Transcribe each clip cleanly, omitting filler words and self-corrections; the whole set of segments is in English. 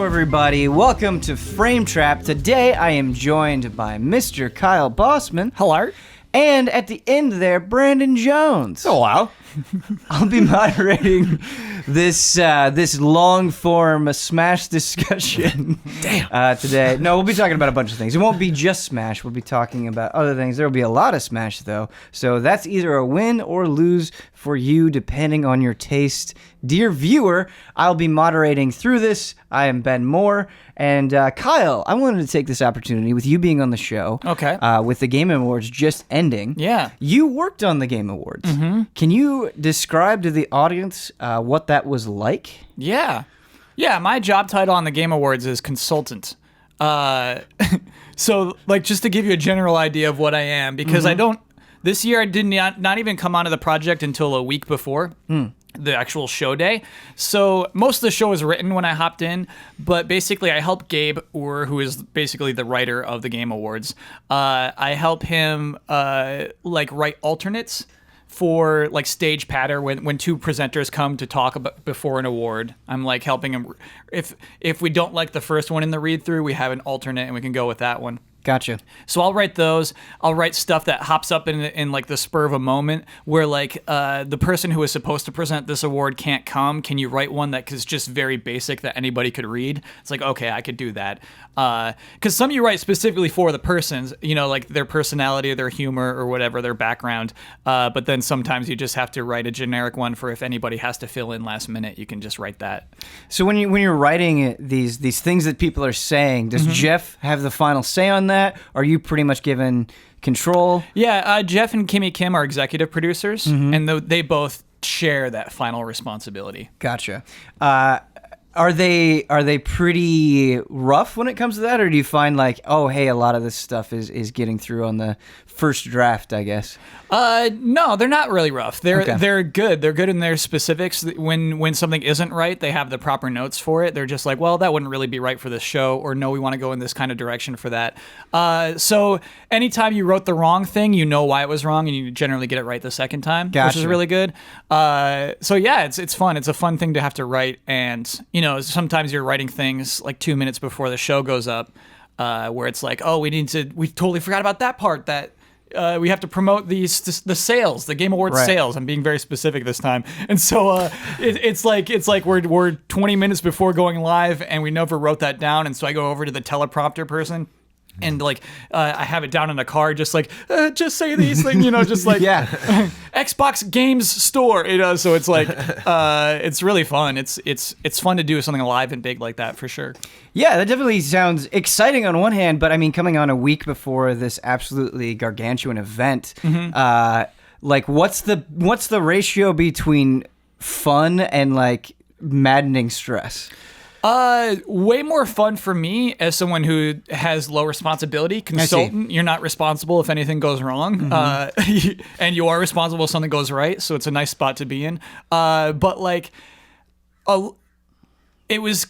everybody. Welcome to Frame Trap. Today, I am joined by Mr. Kyle Bossman. Hello. And at the end there, Brandon Jones. Hello. I'll be moderating this long-form Smash discussion today. No, we'll be talking about a bunch of things. It won't be just Smash. We'll be talking about other things. There will be a lot of Smash, though. So that's either a win or lose for you, depending on your taste. Dear viewer, I'll be moderating through this. I am Ben Moore. And Kyle, I wanted to take this opportunity with you being on the show. Okay. With the Game Awards just ending. Yeah. You worked on the Game Awards. Mm-hmm. Can you describe to the audience what that was like? Yeah. Yeah, my job title on the Game Awards is consultant. So, like, just to give you a general idea of what I am, because this year I did not even come onto the project until a week before. The actual show day. So most of the show was written when I hopped in, but basically I help Gabe Ur, who is basically the writer of the Game Awards. I help him write alternates for like stage patter when two presenters come to talk about before an award. I'm like helping him. If we don't like the first one in the read through, we have an alternate and we can go with that one. Gotcha. So I'll write those. I'll write stuff that hops up in like the spur of a moment where like the person who is supposed to present this award can't come. Can you write one that is just very basic that anybody could read? It's like, okay, I could do that. Because some you write specifically for the persons, you know, like their personality or their humor or whatever, their background. But then sometimes you just have to write a generic one for if anybody has to fill in last minute, you can just write that. So when you're writing these things that people are saying, does Jeff have the final say on that? Are you pretty much given control? Yeah, Jeff and Kimmy Kim are executive producers, and they both share that final responsibility. Gotcha. Are they pretty rough when it comes to that, or do you find like, oh, hey, a lot of this stuff is getting through on the first draft, I guess? No, they're not really rough. They're good. They're good in their specifics. When something isn't right, they have the proper notes for it. They're just like, well, that wouldn't really be right for this show, or no, we want to go in this kind of direction for that. So anytime you wrote the wrong thing, you know why it was wrong, and you generally get it right the second time, which is really good. So yeah, it's fun. It's a fun thing to have to write, and you know, sometimes you're writing things like 2 minutes before the show goes up, where it's like, oh, we totally forgot about that part that. We have to promote the sales, the Game Awards sales. I'm being very specific this time, and so it's like we're 20 minutes before going live, and we never wrote that down. And so I go over to the teleprompter person, and like I have it down in a card, just like just say these things, you know, just like Xbox Games Store, you know. So it's like it's really fun. It's fun to do something live and big like that for sure. Yeah, that definitely sounds exciting on one hand, but I mean, coming on a week before this absolutely gargantuan event, like what's the ratio between fun and like maddening stress? Way more fun for me as someone who has low responsibility. Consultant, you're not responsible if anything goes wrong, and you are responsible if something goes right. So it's a nice spot to be in. But like, it was.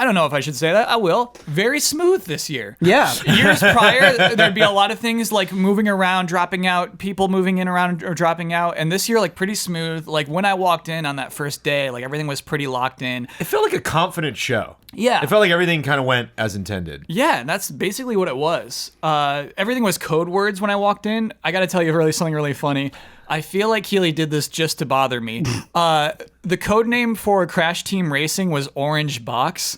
I don't know if I should say that. I will. Very smooth this year. Yeah. Years prior, there'd be a lot of things like moving around, dropping out, people moving in around or dropping out. And this year, like pretty smooth. Like when I walked in on that first day, like everything was pretty locked in. It felt like a confident show. Yeah. It felt like everything kind of went as intended. Yeah, that's basically what it was. Everything was code words when I walked in. I got to tell you something really funny. I feel like Keeley did this just to bother me. The code name for Crash Team Racing was Orange Box.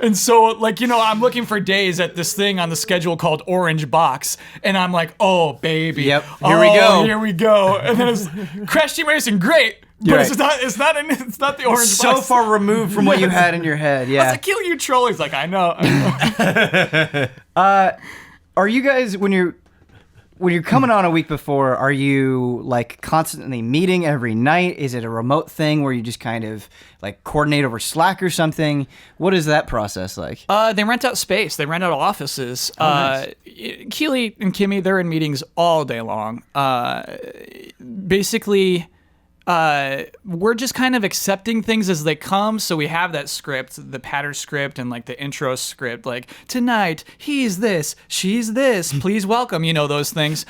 And so, like, you know, I'm looking for days at this thing on the schedule called Orange Box, and I'm like, oh, baby. Yep, here we go. And then it's Crash Team Racing, great. But it's not the Orange Box. So far removed from what you had in your head, yeah. I was like, Keeley, you troll. He's like, I know. Are you guys, when you're coming on a week before, are you like constantly meeting every night? Is it a remote thing where you just kind of like coordinate over Slack or something? What is that process like? They rent out space. They rent out offices. Nice. Keeley and Kimmy, they're in meetings all day long. Basically, we're just kind of accepting things as they come. So we have that script, the patter script and like the intro script, like tonight, he's this, she's this, please welcome, you know, those things.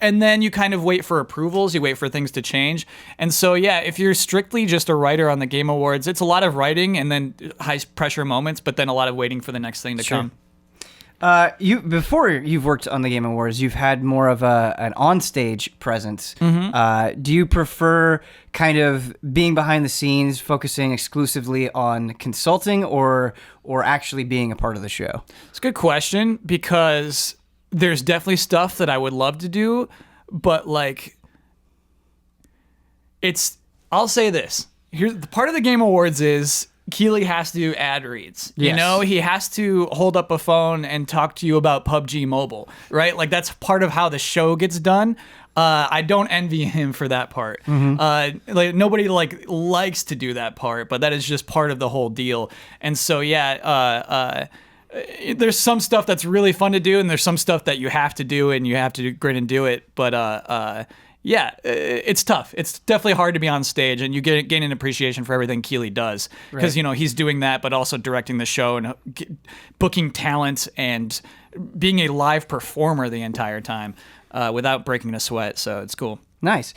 and then you kind of wait for approvals, you wait for things to change. And so, yeah, if you're strictly just a writer on the Game Awards, it's a lot of writing and then high pressure moments, but then a lot of waiting for the next thing to come. Before you've worked on the Game Awards, you've had more of an onstage presence. Do you prefer kind of being behind the scenes, focusing exclusively on consulting, or actually being a part of the show? It's a good question, because there's definitely stuff that I would love to do, but like, I'll say this. Here's the part of the Game Awards is Keeley has to do ad reads. Yes. You know, he has to hold up a phone and talk to you about PUBG Mobile, right? Like, that's part of how the show gets done. I don't envy him for that part. Like, nobody likes to do that part, but that is just part of the whole deal. And so, there's some stuff that's really fun to do, and there's some stuff that you have to do, and you have to grin and do it. But it's tough. It's definitely hard to be on stage, and you gain an appreciation for everything Keeley does, because he's doing that, but also directing the show and booking talent and being a live performer the entire time without breaking a sweat. So it's cool. Nice.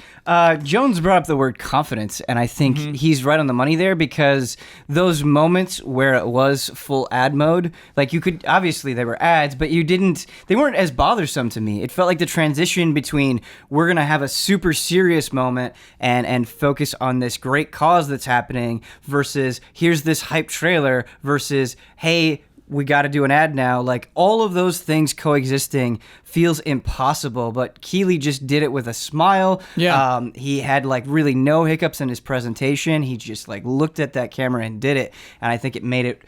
Jones brought up the word confidence, and I think he's right on the money there, because those moments where it was full ad mode, like, you could, obviously they were ads, but they weren't as bothersome to me. It felt like the transition between, we're going to have a super serious moment and focus on this great cause that's happening, versus here's this hype trailer, versus, hey, we got to do an ad now. Like, all of those things coexisting feels impossible, but Keeley just did it with a smile. Yeah. He had like really no hiccups in his presentation. He just like looked at that camera and did it. And I think it made it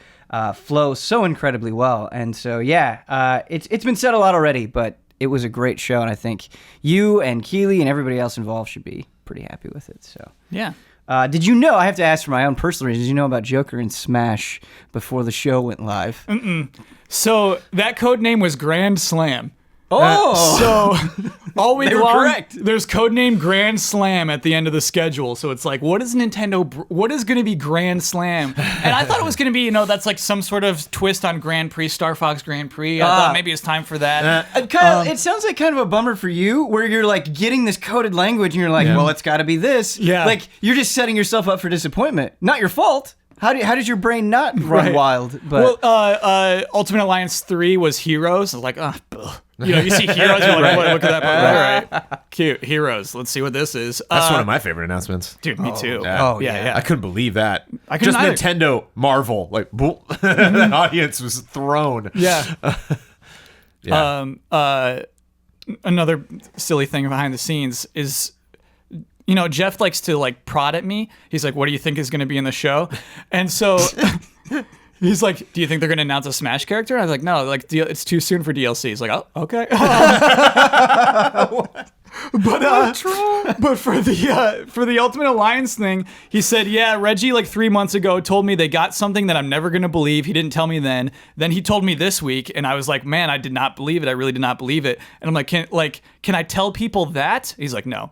flow so incredibly well. And so, it's been said a lot already, but it was a great show. And I think you and Keeley and everybody else involved should be pretty happy with it. So, yeah. Did you know, I have to ask for my own personal reasons, did you know about Joker and Smash before the show went live? So that code name was Grand Slam. Oh! So all week long, correct. There's codename Grand Slam at the end of the schedule. So it's like, what is going to be Grand Slam? And I thought it was going to be, that's like some sort of twist on Grand Prix, Star Fox Grand Prix. I thought maybe it's time for that. It sounds like kind of a bummer for you, where you're like getting this coded language and you're like, well, it's got to be this. Yeah. Like, you're just setting yourself up for disappointment. Not your fault. How did your brain not run wild? But Ultimate Alliance 3 was Heroes. I was like, you see Heroes, you're like, look at that. All right, cute. Heroes. Let's see what this is. That's one of my favorite announcements. Dude, me too. Yeah. I couldn't believe that. I couldn't either. Nintendo, Marvel, like, the audience was thrown. Yeah. Another silly thing behind the scenes is, Jeff likes to like prod at me. He's like, what do you think is going to be in the show? And so he's like, do you think they're going to announce a Smash character? I was like, no, like it's too soon for DLC. He's like, oh, okay. But for the Ultimate Alliance thing, he said, yeah, Reggie like 3 months ago told me they got something that I'm never gonna believe. He didn't tell me then. Then he told me this week, and I was like, man, I did not believe it. I really did not believe it. And I'm like, can I tell people that? He's like, no.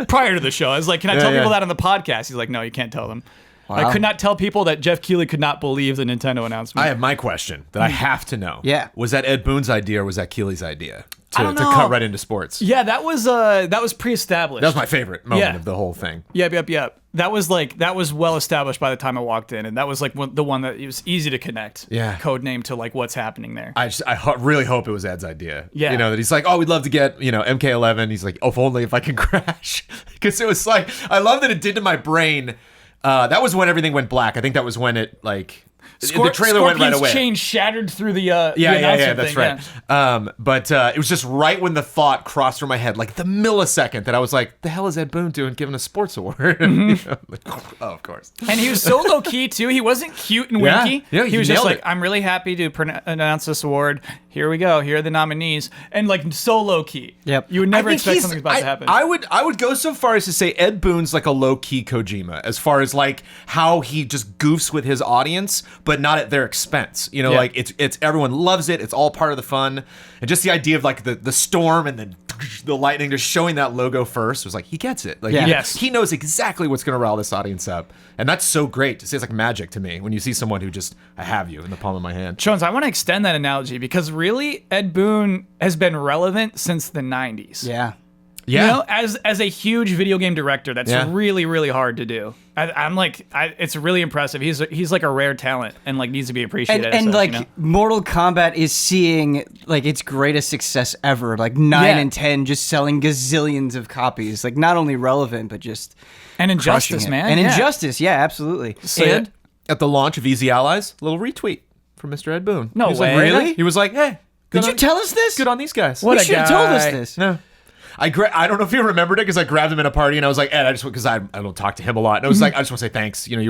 Prior to the show, I was like, can I tell people that on the podcast? He's like, no, you can't tell them. Wow. I could not tell people that Jeff Keighley could not believe the Nintendo announcement. I have my question that I have to know. Yeah. Was that Ed Boon's idea or was that Keighley's idea? I don't know. To cut right into sports. Yeah, that was pre-established. That was my favorite moment of the whole thing. Yep. That was well established by the time I walked in, and that was like the one that it was easy to connect. Yeah. Code name to like what's happening there. I really hope it was Ed's idea. Yeah. That he's like, oh, we'd love to get MK11. He's like, oh, if only if I can crash, because it was like, I love that it did to my brain. That was when everything went black. I think that was when it like. The trailer went right away. Chain shattered through the yeah, that's thing, right. Yeah. But it was just right when the thought crossed through my head, like the millisecond that I was like, "The hell is Ed Boon doing giving a sports award?" Mm-hmm. Oh, of course. And he was so low key too. He wasn't cute and winky. Yeah, he was just like, it. "I'm really happy to announce this award. Here we go. Here are the nominees." And like so low key. Yep. You would never expect something about to happen. I would go so far as to say Ed Boon's like a low key Kojima, as far as like how he just goofs with his audience, but not at their expense. Like it's everyone loves it. It's all part of the fun, and just the idea of like the storm and then the lightning, just showing that logo first was like, he gets it. Like, he knows exactly what's going to rile this audience up. And that's so great to see. It's like magic to me when you see someone who just, I have you in the palm of my hand. Jones, I want to extend that analogy because really, Ed Boon has been relevant since the 90s. Yeah. You know, as a huge video game director, that's really, really hard to do. It's really impressive. He's like a rare talent and like needs to be appreciated. And like, you know? Mortal Kombat is seeing like its greatest success ever. Like 9 and 10 just selling gazillions of copies. Like not only relevant, but just and Injustice, man. And Injustice, absolutely. And at the launch of Easy Allies, a little retweet from Mr. Ed Boon. No way. Like, really? He was like, hey. Did you tell us this? Good on these guys. You should have told us this. No. I don't know if you remembered it because I grabbed him in a party and I was like, Ed, because I don't talk to him a lot. And I was like, I just want to say thanks. You know,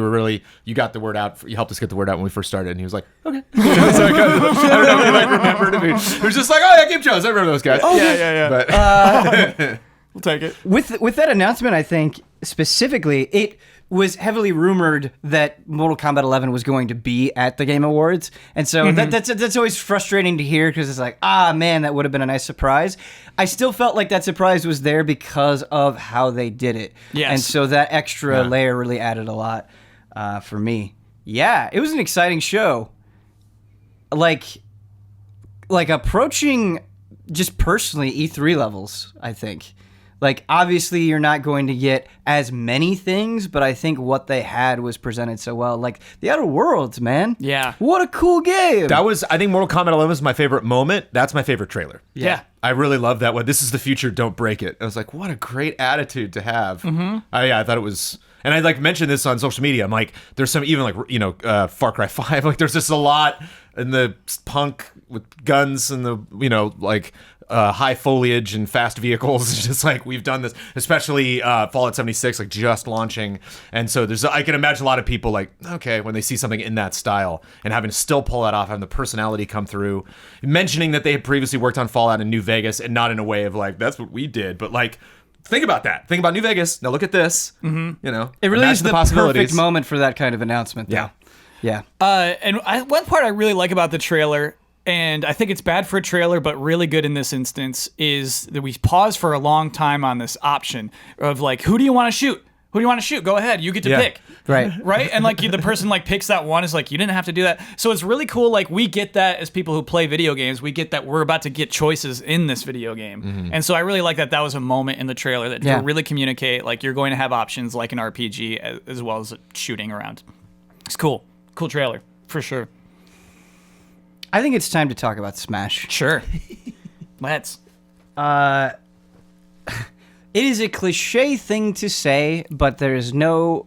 you got the word out. You helped us get the word out when we first started. And he was like, okay. So I don't know if he like remembered it. He was just like, oh yeah, Game Jones. I remember those guys. Oh yeah. But we'll take it. With that announcement, I think specifically it was heavily rumored that Mortal Kombat 11 was going to be at the Game Awards, and so that's always frustrating to hear because it's like, man, that would have been a nice surprise. I still felt like that surprise was there because of how they did it, and so that extra layer really added a lot for me. Yeah, it was an exciting show. Like approaching just personally E3 levels, I think. Like, obviously, you're not going to get as many things, but I think what they had was presented so well. Like, The Outer Worlds, man. Yeah. What a cool game. I think Mortal Kombat 11 was my favorite moment. That's my favorite trailer. Yeah. I really love that one. This is the future, don't break it. I was like, what a great attitude to have. I thought it was... And I like mentioned this on social media. I'm like, there's some even like, you know, Far Cry 5. Like, there's just a lot in the punk with guns and the, you know, like high foliage and fast vehicles. It's just like we've done this, especially Fallout 76, like just launching. And so I can imagine a lot of people like, okay, when they see something in that style and having to still pull that off, having the personality come through, mentioning that they had previously worked on Fallout in New Vegas and not in a way of like, that's what we did, but like, think about that. Think about New Vegas. Now look at this. You know, it really is the perfect moment for that kind of announcement. Though. Yeah. One part I really like about the trailer, and I think it's bad for a trailer, but really good in this instance, is that we pause for a long time on this option of like, who do you want to shoot? Who do you want to shoot? Go ahead. You get to pick. Right. Right? And like the person like picks that one is like, you didn't have to do that. So it's really cool. Like we get that as people who play video games, we get that we're about to get choices in this video game. And so I really like that was a moment in the trailer that to really communicate like you're going to have options like an RPG as well as shooting around. It's cool. Cool trailer for sure. I think it's time to talk about Smash. Sure. Let's. It is a cliche thing to say, but there is no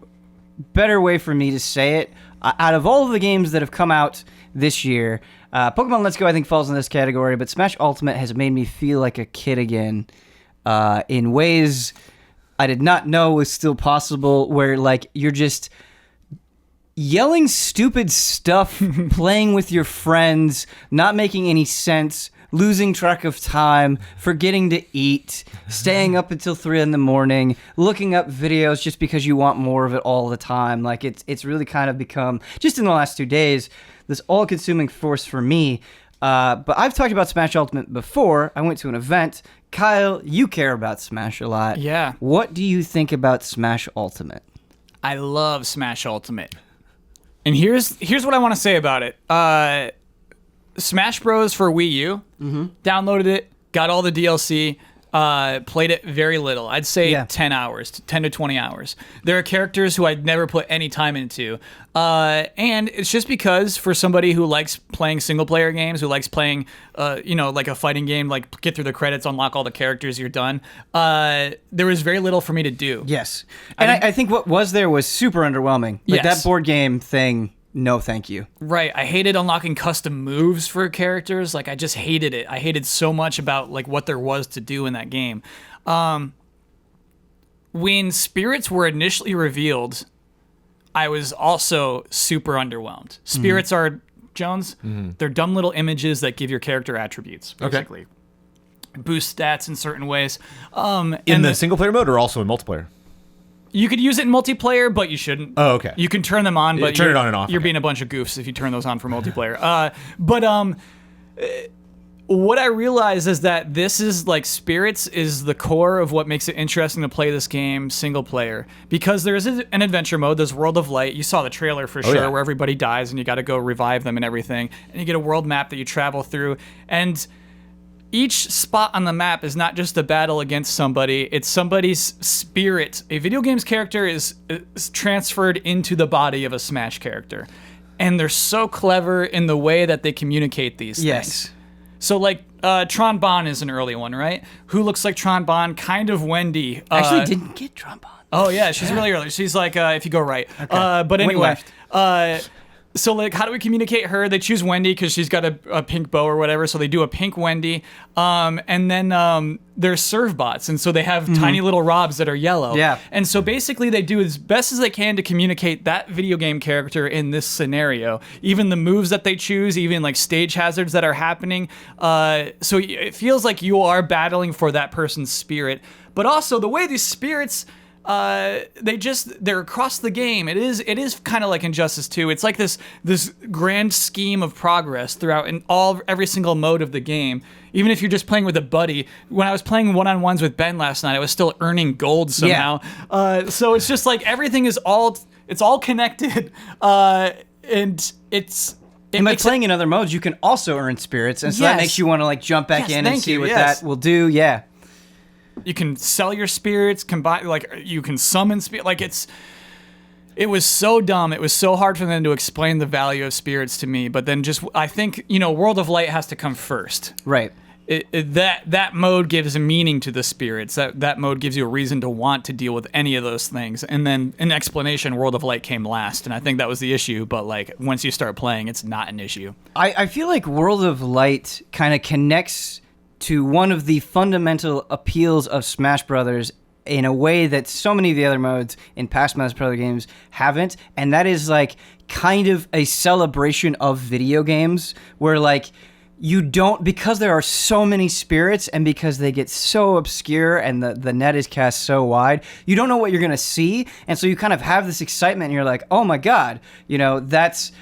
better way for me to say it. Out of all of the games that have come out this year, Pokemon Let's Go I think falls in this category, but Smash Ultimate has made me feel like a kid again in ways I did not know was still possible, where like you're just yelling stupid stuff, playing with your friends, not making any sense, losing track of time, forgetting to eat, staying up until 3 a.m, looking up videos just because you want more of it all the time. Like it's really kind of become, just in the last 2 days, this all-consuming force for me. But I've talked about Smash Ultimate before. I went to an event. Kyle, you care about Smash a lot. Yeah. What do you think about Smash Ultimate? I love Smash Ultimate. And here's what I want to say about it. Smash Bros. For Wii U, downloaded it, got all the DLC, played it very little. I'd say 10 hours, 10 to 20 hours. There are characters who I'd never put any time into. And it's just because for somebody who likes playing single-player games, who likes playing, like a fighting game, like get through the credits, unlock all the characters, you're done, there was very little for me to do. Yes. And I think what was there was super underwhelming. Like that board game thing, no thank you. Right. I hated unlocking custom moves for characters. Like, I just hated it. I hated so much about, like, what there was to do in that game. When spirits were initially revealed, I was also super underwhelmed. Spirits are, Jones, they're dumb little images that give your character attributes, basically. Okay. Boost stats in certain ways. In the single-player mode or also in multiplayer? You could use it in multiplayer, but you shouldn't. Oh, okay. You can turn them on, but turn it on and off. You're being a bunch of goofs if you turn those on for multiplayer. what I realized is that this is like spirits is the core of what makes it interesting to play this game single player, because there is an adventure mode. There's World of Light. You saw the trailer for sure, where everybody dies and you got to go revive them and everything. And you get a world map that you travel through. And each spot on the map is not just a battle against somebody, it's somebody's spirit. A video game's character is transferred into the body of a Smash character. And they're so clever in the way that they communicate these things. So, like, Tron Bonne is an early one, right? Who looks like Tron Bonne? Kind of Wendy. Actually, didn't get Tron Bonne. Oh, yeah, she's really early. She's like, if you go right. Okay. But anyway, so, like, how do we communicate her? They choose Wendy because she's got a pink bow or whatever, so they do a pink Wendy. And then there's serve bots, and so they have tiny little Robs that are yellow. Yeah. And so basically they do as best as they can to communicate that video game character in this scenario. Even the moves that they choose, even like stage hazards that are happening. So it feels like you are battling for that person's spirit. But also the way these spirits... they're across the game. It is kind of like Injustice 2. It's like this grand scheme of progress throughout every single mode of the game. Even if you're just playing with a buddy. When I was playing one-on-ones with Ben last night, I was still earning gold somehow. Yeah. So it's just like everything is all connected, and it's. And by playing in other modes, you can also earn spirits, and so that makes you want to like jump back in and see what that will do. Yeah. You can sell your spirits, combine, like you can summon spirits. Like it was so dumb. It was so hard for them to explain the value of spirits to me. But then I think, World of Light has to come first. Right. That mode gives a meaning to the spirits. That mode gives you a reason to want to deal with any of those things. And then an explanation, World of Light came last. And I think that was the issue. But like once you start playing, it's not an issue. I feel like World of Light kind of connects to one of the fundamental appeals of Smash Brothers in a way that so many of the other modes in past Smash Brothers games haven't, and that is like kind of a celebration of video games where like you don't, because there are so many spirits and because they get so obscure and the net is cast so wide, you don't know what you're going to see. And so you kind of have this excitement and you're like, oh my God, that's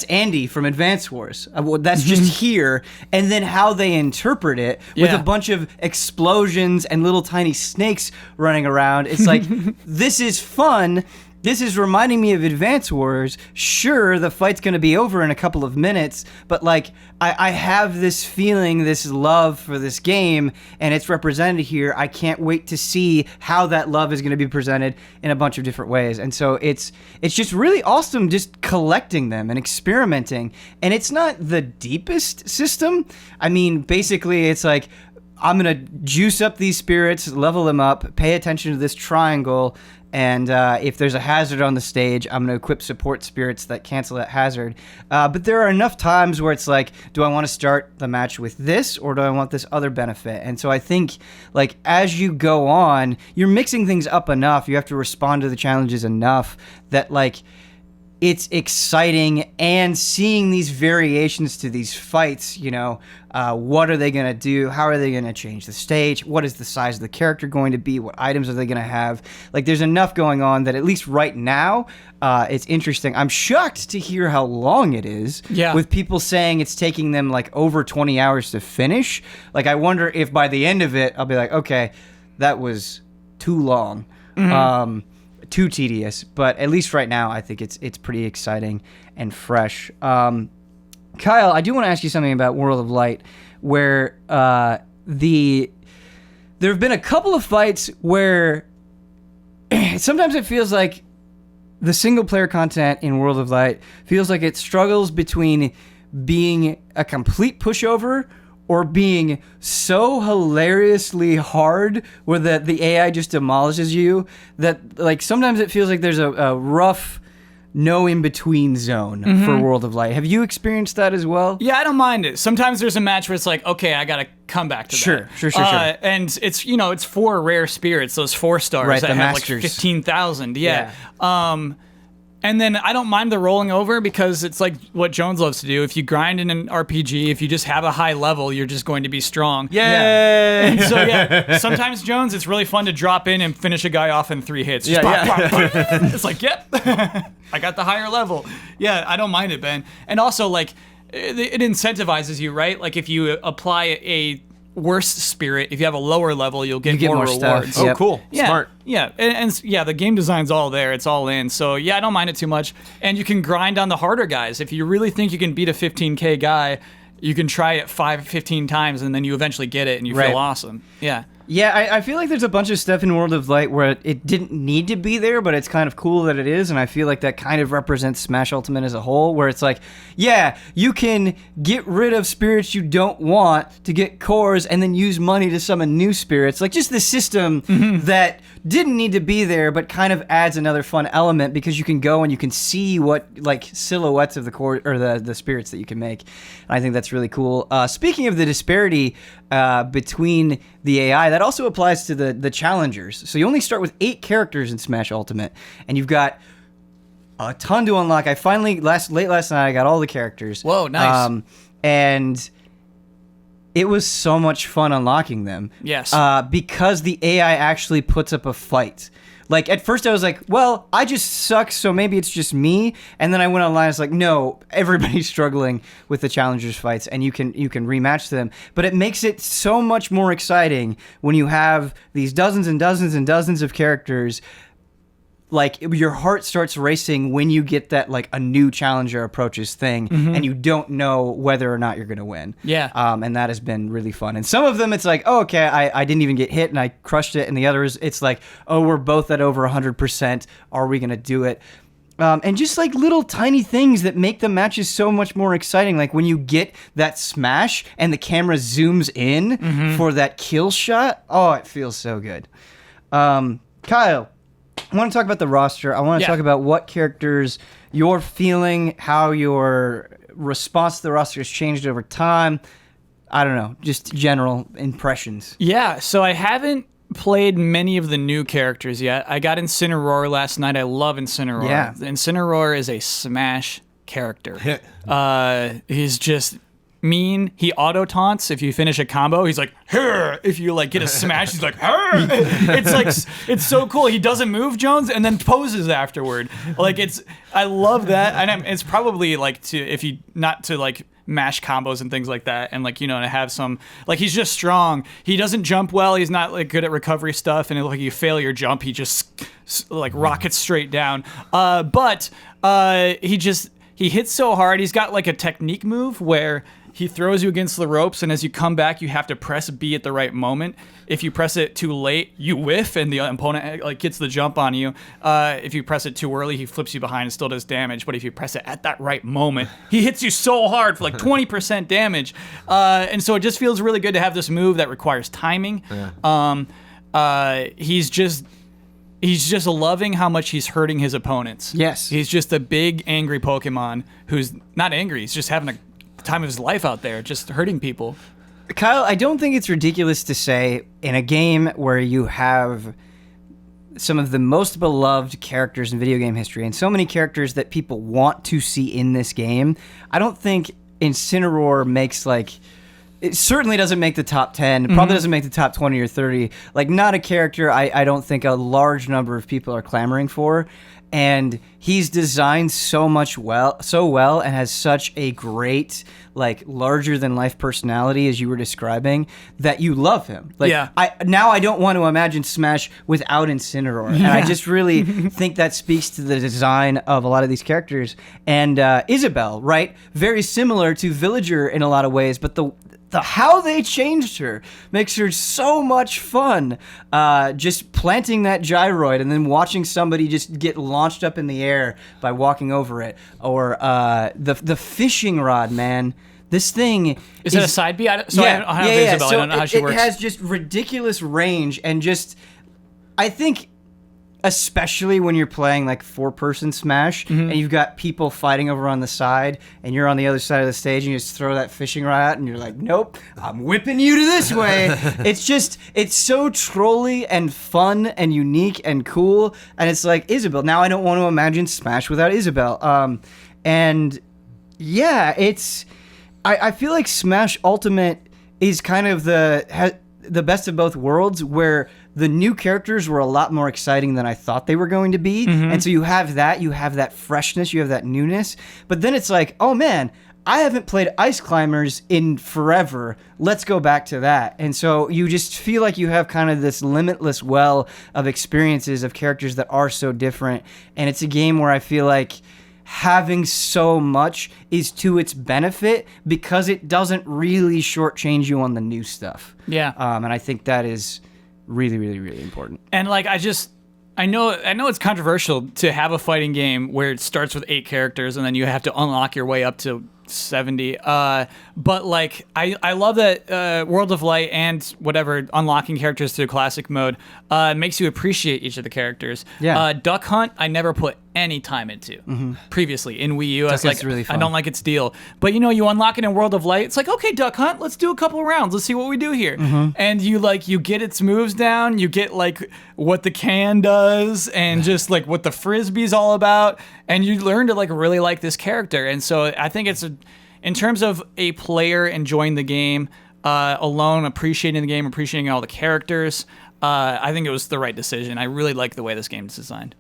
Andy from Advance Wars. That's just here. And then how they interpret it with a bunch of explosions and little tiny snakes running around. It's like, this is fun. This is reminding me of Advance Wars. Sure, the fight's going to be over in a couple of minutes, but like I have this feeling, this love for this game, and it's represented here. I can't wait to see how that love is going to be presented in a bunch of different ways. And so it's just really awesome just collecting them and experimenting. And it's not the deepest system. I mean, basically it's like, I'm going to juice up these spirits, level them up, pay attention to this triangle, and if there's a hazard on the stage, I'm going to equip support spirits that cancel that hazard. But there are enough times where it's like, do I want to start the match with this, or do I want this other benefit? And so I think, like, as you go on, you're mixing things up enough, you have to respond to the challenges enough that, like, it's exciting, and seeing these variations to these fights, what are they going to do? How are they going to change the stage? What is the size of the character going to be? What items are they going to have? Like, there's enough going on that at least right now, it's interesting. I'm shocked to hear how long it is. Yeah. With people saying it's taking them like over 20 hours to finish. Like, I wonder if by the end of it, I'll be like, okay, that was too long. Too tedious, but at least right now I think it's pretty exciting and fresh. Kyle, I do want to ask you something about World of Light, where there have been a couple of fights where sometimes it feels like the single player content in World of Light feels like it struggles between being a complete pushover or being so hilariously hard where the AI just demolishes you that, like, sometimes it feels like there's a rough no in-between zone for World of Light. Have you experienced that as well? Yeah, I don't mind it. Sometimes there's a match where it's like, okay, I gotta come back to that. Sure. And it's 4 rare spirits, those 4 stars right, that have masters. like 15,000. Yeah. And then I don't mind the rolling over because it's like what Jones loves to do. If you grind in an RPG, if you just have a high level, you're just going to be strong. Yay! And so sometimes, Jones, it's really fun to drop in and finish a guy off in 3 hits. Just it's like, yep, I got the higher level. Yeah, I don't mind it, Ben. And also, like, it incentivizes you, right? Like if you apply a worse spirit, if you have a lower level, you'll get more rewards. Stuff. Oh, cool. Yeah, Smart. Yeah, and yeah, the game design's all there. It's all in. So yeah, I don't mind it too much. And you can grind on the harder guys. If you really think you can beat a 15K guy, you can try it 15 times, and then you eventually get it, and you feel awesome. Yeah. Yeah, I feel like there's a bunch of stuff in World of Light where it didn't need to be there, but it's kind of cool that it is, and I feel like that kind of represents Smash Ultimate as a whole, where it's like, yeah, you can get rid of spirits you don't want to get cores and then use money to summon new spirits. Like, just the system that didn't need to be there, but kind of adds another fun element because you can go and you can see what, like, silhouettes of the core or the spirits that you can make. And I think that's really cool. Speaking of the disparity between the AI, that also applies to the challengers. So you only start with 8 characters in Smash Ultimate, and you've got a ton to unlock. I finally late last night I got all the characters. Whoa, nice. And it was so much fun unlocking them. Yes. Because the AI actually puts up a fight. Like, at first I was like, well, I just suck, so maybe it's just me. And then I went online, I was like, no, everybody's struggling with the challengers fights, and you can rematch them. But it makes it so much more exciting when you have these dozens and dozens and dozens of characters. Like, your heart starts racing when you get that, like, a new challenger approaches thing, and you don't know whether or not you're going to win. Yeah. And that has been really fun. And some of them, it's like, oh, okay, I didn't even get hit, and I crushed it. And the others, it's like, oh, we're both at over 100%. Are we going to do it? And just, like, little tiny things that make the matches so much more exciting. Like, when you get that smash and the camera zooms in for that kill shot, oh, it feels so good. Kyle, I want to talk about the roster. I want to talk about what characters you're feeling, how your response to the roster has changed over time. I don't know, just general impressions. Yeah, so I haven't played many of the new characters yet. I got Incineroar last night. I love Incineroar. Yeah. Incineroar is a Smash character. He's just mean. He auto taunts if you finish a combo. He's like, "Her!" If you like get a smash, he's like, "Her!" It's like, it's so cool. He doesn't move, Jones, and then poses afterward. Like, I love that, and it's probably like not to like mash combos and things like that, and like, you know, to have some, like, he's just strong. He doesn't jump well. He's not like good at recovery stuff, and like you fail your jump, he just like rockets straight down. But he hits so hard. He's got like a technique move where he throws you against the ropes, and as you come back, you have to press B at the right moment. If you press it too late, you whiff, and the opponent like gets the jump on you. If you press it too early, he flips you behind and still does damage. But if you press it at that right moment, he hits you so hard for like 20% damage. And so it just feels really good to have this move that requires timing. Yeah. He's just loving how much he's hurting his opponents. Yes. He's just a big, angry Pokemon who's not angry. He's just having a time of his life out there, just hurting people. Kyle, I don't think it's ridiculous to say in a game where you have some of the most beloved characters in video game history and so many characters that people want to see in this game, I don't think Incineroar makes like... It certainly doesn't make the top 10. It probably doesn't make the top 20 or 30. Like, not a character I don't think a large number of people are clamoring for. And he's designed so well and has such a great, like, larger-than-life personality, as you were describing, that you love him. Like, yeah. I don't want to imagine Smash without Incineroar. And I just really think that speaks to the design of a lot of these characters. And Isabelle, right? Very similar to Villager in a lot of ways, but the how they changed her makes her so much fun. Just planting that gyroid and then watching somebody just get launched up in the air by walking over it. Or the fishing rod, man. This thing is it a side B? I don't know Isabelle. So I don't know how she works. It has just ridiculous range and just, I think, especially when you're playing like 4-person Smash and you've got people fighting over on the side and you're on the other side of the stage and you just throw that fishing rod out and you're like, nope, I'm whipping you to this way. It's so trolly and fun and unique and cool. And it's like Isabelle. Now I don't want to imagine Smash without Isabelle. And yeah, I feel like Smash Ultimate is kind of the best of both worlds, where the new characters were a lot more exciting than I thought they were going to be. And so you have that freshness, you have that newness. But then it's like, oh man, I haven't played Ice Climbers in forever. Let's go back to that. And so you just feel like you have kind of this limitless well of experiences of characters that are so different. And it's a game where I feel like having so much is to its benefit because it doesn't really shortchange you on the new stuff. Yeah. And I think that is really, really, really important. And like I know it's controversial to have a fighting game where it starts with 8 characters and then you have to unlock your way up to 70. But like I love that World of Light and whatever unlocking characters through classic mode makes you appreciate each of the characters. Yeah. Duck Hunt I never put any time into previously in Wii U. I was like, really fun. I don't like its deal. But you unlock it in World of Light. It's like, okay, Duck Hunt, let's do a couple of rounds. Let's see what we do here. And you get its moves down. You get like what the can does and just like what the frisbee's all about. And you learn to like really like this character. And so I think in terms of a player enjoying the game alone, appreciating the game, appreciating all the characters, I think it was the right decision. I really like the way this game is designed.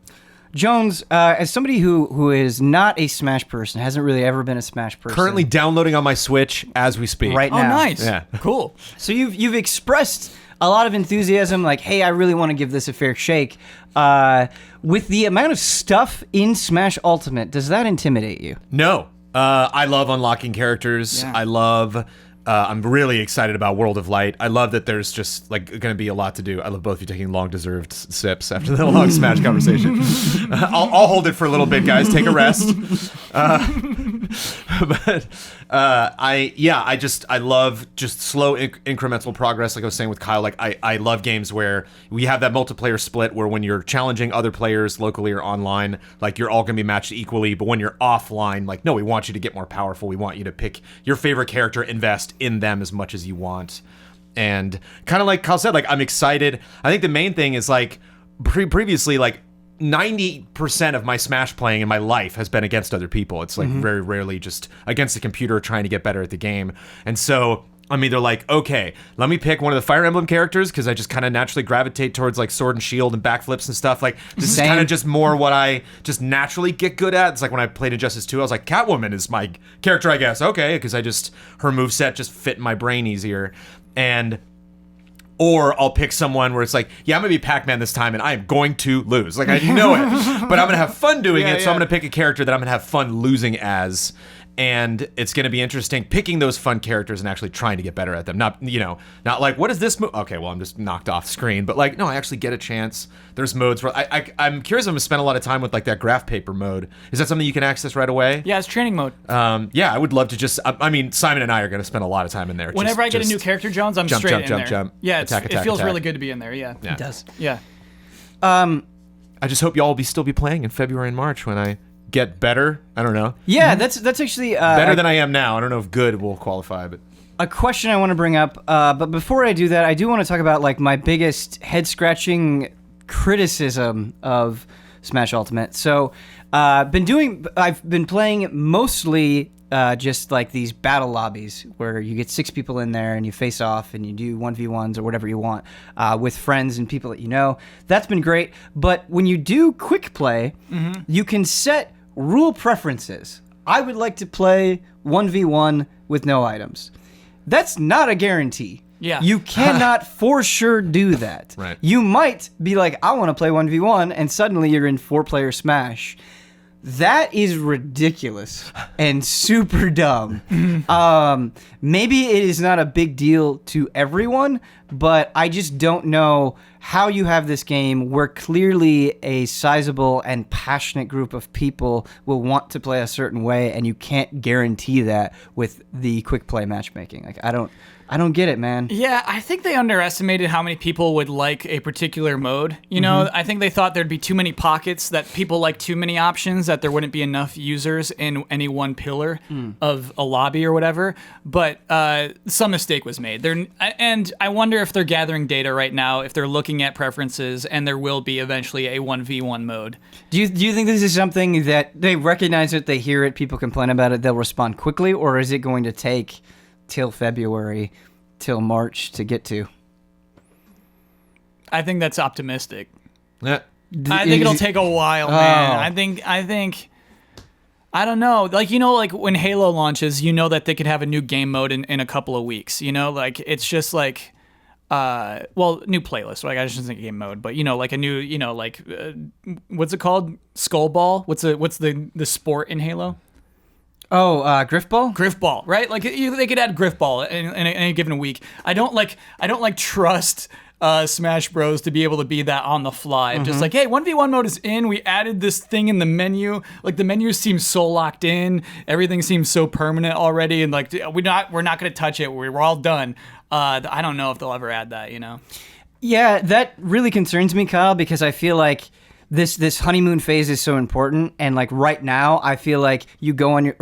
Jones, as somebody who is not a Smash person, hasn't really ever been a Smash person. Currently downloading on my Switch as we speak. Right now. Oh, nice. Yeah. Cool. So you've expressed a lot of enthusiasm, like, hey, I really want to give this a fair shake. With the amount of stuff in Smash Ultimate, does that intimidate you? No. I love unlocking characters. Yeah. I love... I'm really excited about World of Light. I love that there's just like going to be a lot to do. I love both of you taking long-deserved sips after the long Smash conversation. I'll hold it for a little bit, guys. Take a rest. I love just slow incremental progress. Like I was saying with Kyle, like I love games where we have that multiplayer split where when you're challenging other players locally or online, like you're all going to be matched equally. But when you're offline, like, no, we want you to get more powerful. We want you to pick your favorite character, invest in them as much as you want. And kind of like Kyle said, like, I'm excited. I think the main thing is like previously, like 90% of my Smash playing in my life has been against other people. It's like very rarely just against the computer trying to get better at the game. And so I'm either like, okay, let me pick one of the Fire Emblem characters because I just kind of naturally gravitate towards like sword and shield and backflips and stuff. Like this is kind of just more what I just naturally get good at. It's like when I played Injustice 2, I was like, Catwoman is my character, I guess. Okay, because her moveset just fit in my brain easier. Or I'll pick someone where it's like, yeah, I'm going to be Pac-Man this time, and I am going to lose. Like, I know it, but I'm going to have fun doing it, so I'm going to pick a character that I'm going to have fun losing as. And it's going to be interesting picking those fun characters and actually trying to get better at them. Not like, what is this move? Okay, well, I'm just knocked off screen. But like, no, I actually get a chance. There's modes where I'm curious. I'm going to spend a lot of time with like that graph paper mode. Is that something you can access right away? Yeah, it's training mode. Yeah, I would love to just, I mean, Simon and I are going to spend a lot of time in there. Whenever I get a new character, Jones, I'm straight in there. Jump. Yeah, attack, it feels attack. really good to be in there. Yeah, It does. Yeah. I just hope y'all will still be playing in February and March when I get better. I don't know. Yeah, that's actually better than I am now. I don't know if good will qualify, but a question I want to bring up. But before I do that, I do want to talk about like my biggest head-scratching criticism of Smash Ultimate. So, I've been playing mostly just like these battle lobbies where you get 6 people in there and you face off and you do 1v1s or whatever you want with friends and people that you know. That's been great. But when you do quick play, you can set rule preferences. I would like to play 1v1 with no items. That's not a guarantee. Yeah. You cannot for sure do that. Right. You might be like, I want to play 1v1, and suddenly you're in 4-player Smash. That is ridiculous and super dumb. Maybe it is not a big deal to everyone, but I just don't know how you have this game where clearly a sizable and passionate group of people will want to play a certain way, and you can't guarantee that with the quick play matchmaking. Like, I don't get it, man. Yeah, I think they underestimated how many people would like a particular mode. You know, I think they thought there'd be too many pockets, that people like too many options, that there wouldn't be enough users in any one pillar of a lobby or whatever. But some mistake was made. And I wonder if they're gathering data right now, if they're looking at preferences, and there will be eventually a 1v1 mode. Do you think this is something that they recognize it, they hear it, people complain about it, they'll respond quickly, or is it going to take till February, till March to get to? I think that's optimistic. yeah. I think it'll take a while, man. I I don't know. Like, you know, like when Halo launches, you know that they could have a new game mode in a couple of weeks. You know, like it's just like, new playlist. Like I shouldn't say game mode, but you know, like a new, you know, like what's it called? Skullball. What's the sport in Halo? Oh, Griffball? Griffball, right? Like they could add Griffball in any given week. I don't trust Smash Bros to be able to be that on the fly. Just like, hey, 1v1 mode is in. We added this thing in the menu. Like the menu seems so locked in. Everything seems so permanent already, and like we're not going to touch it. We're all done. I don't know if they'll ever add that. You know? Yeah, that really concerns me, Kyle, because I feel like this honeymoon phase is so important, and like right now, I feel like you go on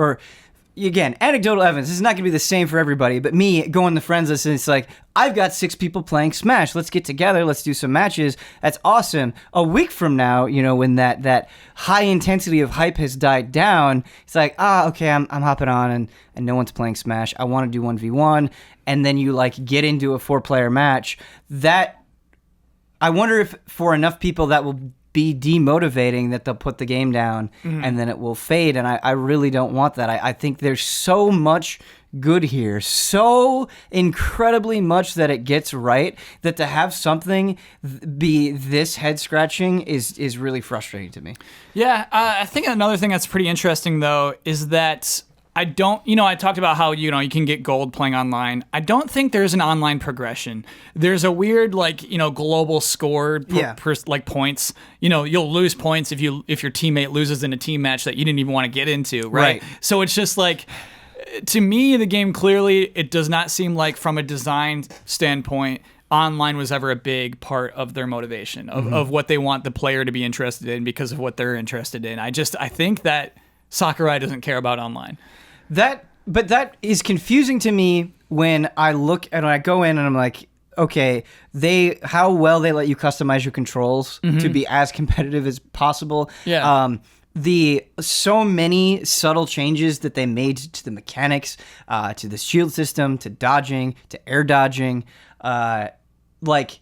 again, anecdotal evidence. This is not going to be the same for everybody, but me going to friends list, and it's like, I've got 6 people playing Smash. Let's get together. Let's do some matches. That's awesome. A week from now, you know, when that high intensity of hype has died down, it's like, okay, I'm hopping on, and no one's playing Smash. I want to do 1v1, and then you like get into a 4-player match. That I wonder if for enough people that will be demotivating, that they'll put the game down and then it will fade, and I really don't want that. I think there's so much good here, so incredibly much that it gets right, that to have something be this head scratching is really frustrating to me. Yeah, I think another thing that's pretty interesting though is that I talked about how, you know, you can get gold playing online. I don't think there's an online progression. There's a weird, like, you know, global score per like points. You know, you'll lose points if your teammate loses in a team match that you didn't even want to get into, right? So it's just like, to me, the game clearly, it does not seem like from a design standpoint, online was ever a big part of their motivation, of what they want the player to be interested in because of what they're interested in. I think that Sakurai doesn't care about online. But that is confusing to me when I go in and I'm like, okay, how well they let you customize your controls to be as competitive as possible. Yeah. The so many subtle changes that they made to the mechanics, to the shield system, to dodging, to air dodging, like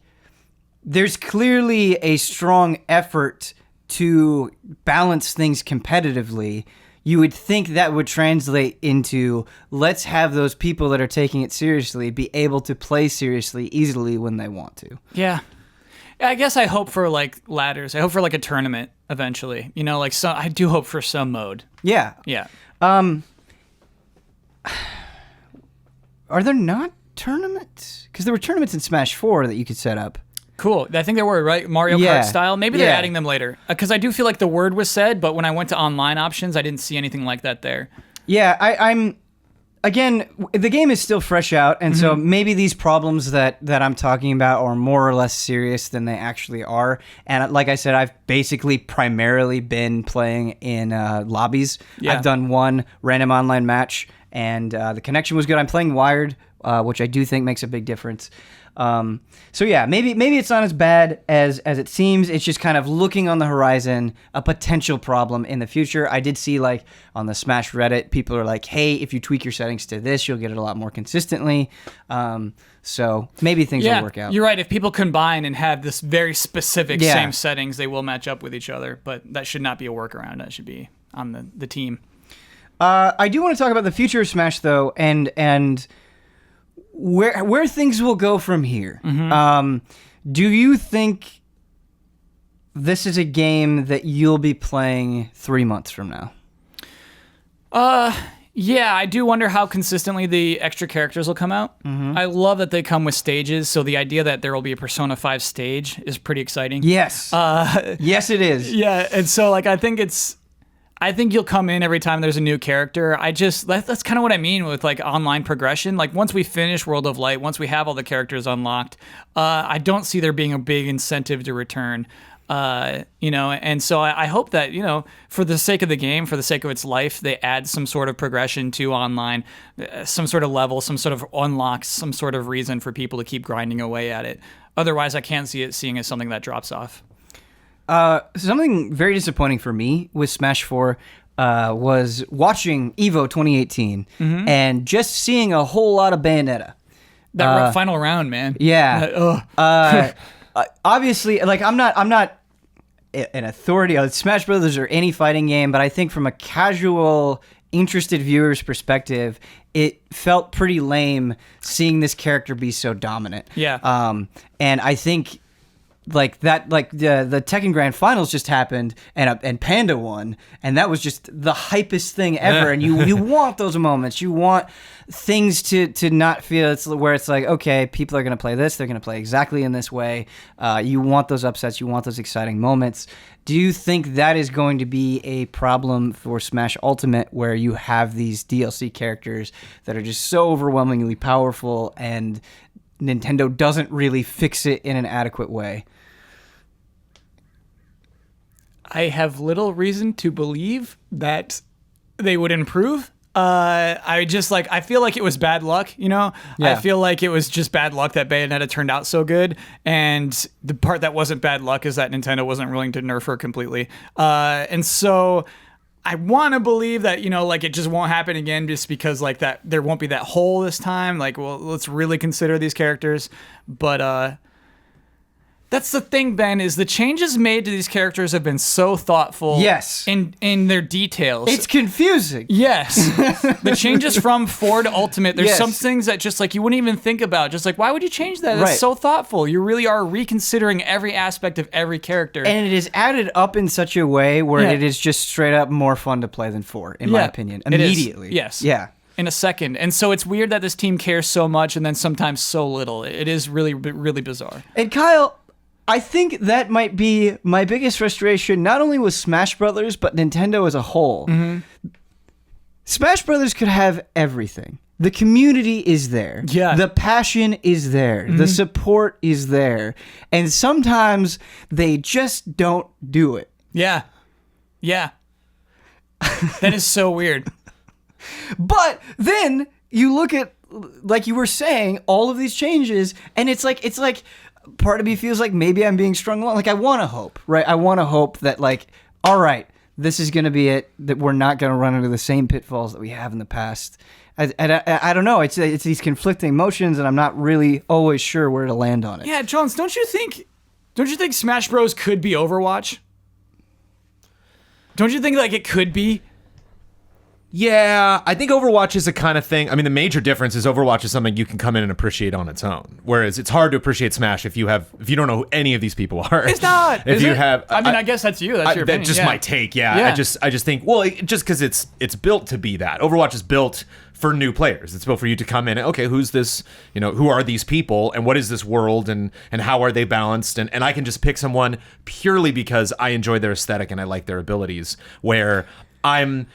there's clearly a strong effort to balance things competitively. You would think that would translate into, let's have those people that are taking it seriously be able to play seriously easily when they want to. Yeah. I guess I hope for like ladders. I hope for like a tournament eventually. You know, like I do hope for some mode. Yeah. Yeah. Are there not tournaments? Because there were tournaments in Smash 4 that you could set up. Cool. I think there were, right? Mario Kart style. Maybe they're adding them later. Because I do feel like the word was said, but when I went to online options, I didn't see anything like that there. Yeah, I'm... Again, the game is still fresh out, and so maybe these problems that I'm talking about are more or less serious than they actually are. And like I said, I've basically primarily been playing in lobbies. Yeah. I've done one random online match, and the connection was good. I'm playing wired, which I do think makes a big difference. So yeah, maybe it's not as bad as it seems. It's just kind of looking on the horizon, a potential problem in the future. I did see like on the Smash Reddit, people are like, hey, if you tweak your settings to this, you'll get it a lot more consistently. So maybe things will work out. You're right. If people combine and have this very specific same settings, they will match up with each other, but that should not be a workaround. That should be on the team. I do want to talk about the future of Smash though, and where things will go from here. Do you think this is a game that you'll be playing 3 months from now? Yeah, I do wonder how consistently the extra characters will come out. I love that they come with stages, so the idea that there will be a Persona 5 stage is pretty exciting. Yes. Yes, it is. Yeah, and so like I think you'll come in every time there's a new character. That's kind of what I mean with like online progression. Like once we finish World of Light, once we have all the characters unlocked, I don't see there being a big incentive to return. And so I hope that, for the sake of the game, for the sake of its life, they add some sort of progression to online, some sort of level, some sort of unlock, some sort of reason for people to keep grinding away at it. Otherwise, I can't see it seeing as something that drops off. Something very disappointing for me with Smash 4 was watching EVO 2018 and just seeing a whole lot of Bayonetta. That final round, man. Yeah. Obviously, like I'm not an authority on Smash Brothers or any fighting game, but I think from a casual, interested viewer's perspective, it felt pretty lame seeing this character be so dominant. Yeah. And I think like that, like the Tekken Grand Finals just happened, and Panda won, and that was just the hypest thing ever. And you want those moments. You want things to not feel where it's like, okay, people are gonna play this, they're gonna play exactly in this way. You want those upsets. You want those exciting moments. Do you think that is going to be a problem for Smash Ultimate, where you have these DLC characters that are just so overwhelmingly powerful, and Nintendo doesn't really fix it in an adequate way? I have little reason to believe that they would improve. I feel like it was bad luck, you know? Yeah. I feel like it was just bad luck that Bayonetta turned out so good. And the part that wasn't bad luck is that Nintendo wasn't willing to nerf her completely. And so I want to believe that, you know, like it just won't happen again just because like that there won't be that hole this time. Like, well, let's really consider these characters. But that's the thing, Ben, is the changes made to these characters have been so thoughtful. Yes. In their details. It's confusing. Yes. The changes from 4 to Ultimate, there's Yes. some things that just like you wouldn't even think about. Just like, why would you change that? That's Right. so thoughtful. You really are reconsidering every aspect of every character. And it is added up in such a way where Yeah. it is just straight up more fun to play than 4, in my Yeah, opinion. it is. Immediately. Yes. Yeah. in a second. And so it's weird that this team cares so much and then sometimes so little. It is really, really bizarre. And Kyle, I think that might be my biggest frustration, not only with Smash Brothers, but Nintendo as a whole. Mm-hmm. Smash Brothers could have everything. The community is there. Yeah. The passion is there. The support is there. And sometimes they just don't do it. Yeah. Yeah. That is so weird. But then you look at, like you were saying, all of these changes, and it's like part of me feels like maybe I'm being strung along. Like I want to hope, right? I want to hope that like, all right, this is going to be it, that we're not going to run into the same pitfalls that we have in the past. I don't know. It's these conflicting emotions, and I'm not really always sure where to land on it. Yeah, Jones, don't you think Smash Bros could be Overwatch? Don't you think like it could be? Yeah, I think Overwatch is a kind of thing. I mean, the major difference is Overwatch is something you can come in and appreciate on its own. Whereas it's hard to appreciate Smash if you don't know who any of these people are. It's not. If Is you it? have, I mean, I guess that's you. That's your opinion. That's just yeah. my take. Yeah, Yeah. I just think, well, just because it's built to be that. Overwatch is built for new players. It's built for you to come in and, okay, who's this, who are these people and what is this world and how are they balanced? And I can just pick someone purely because I enjoy their aesthetic and I like their abilities, where I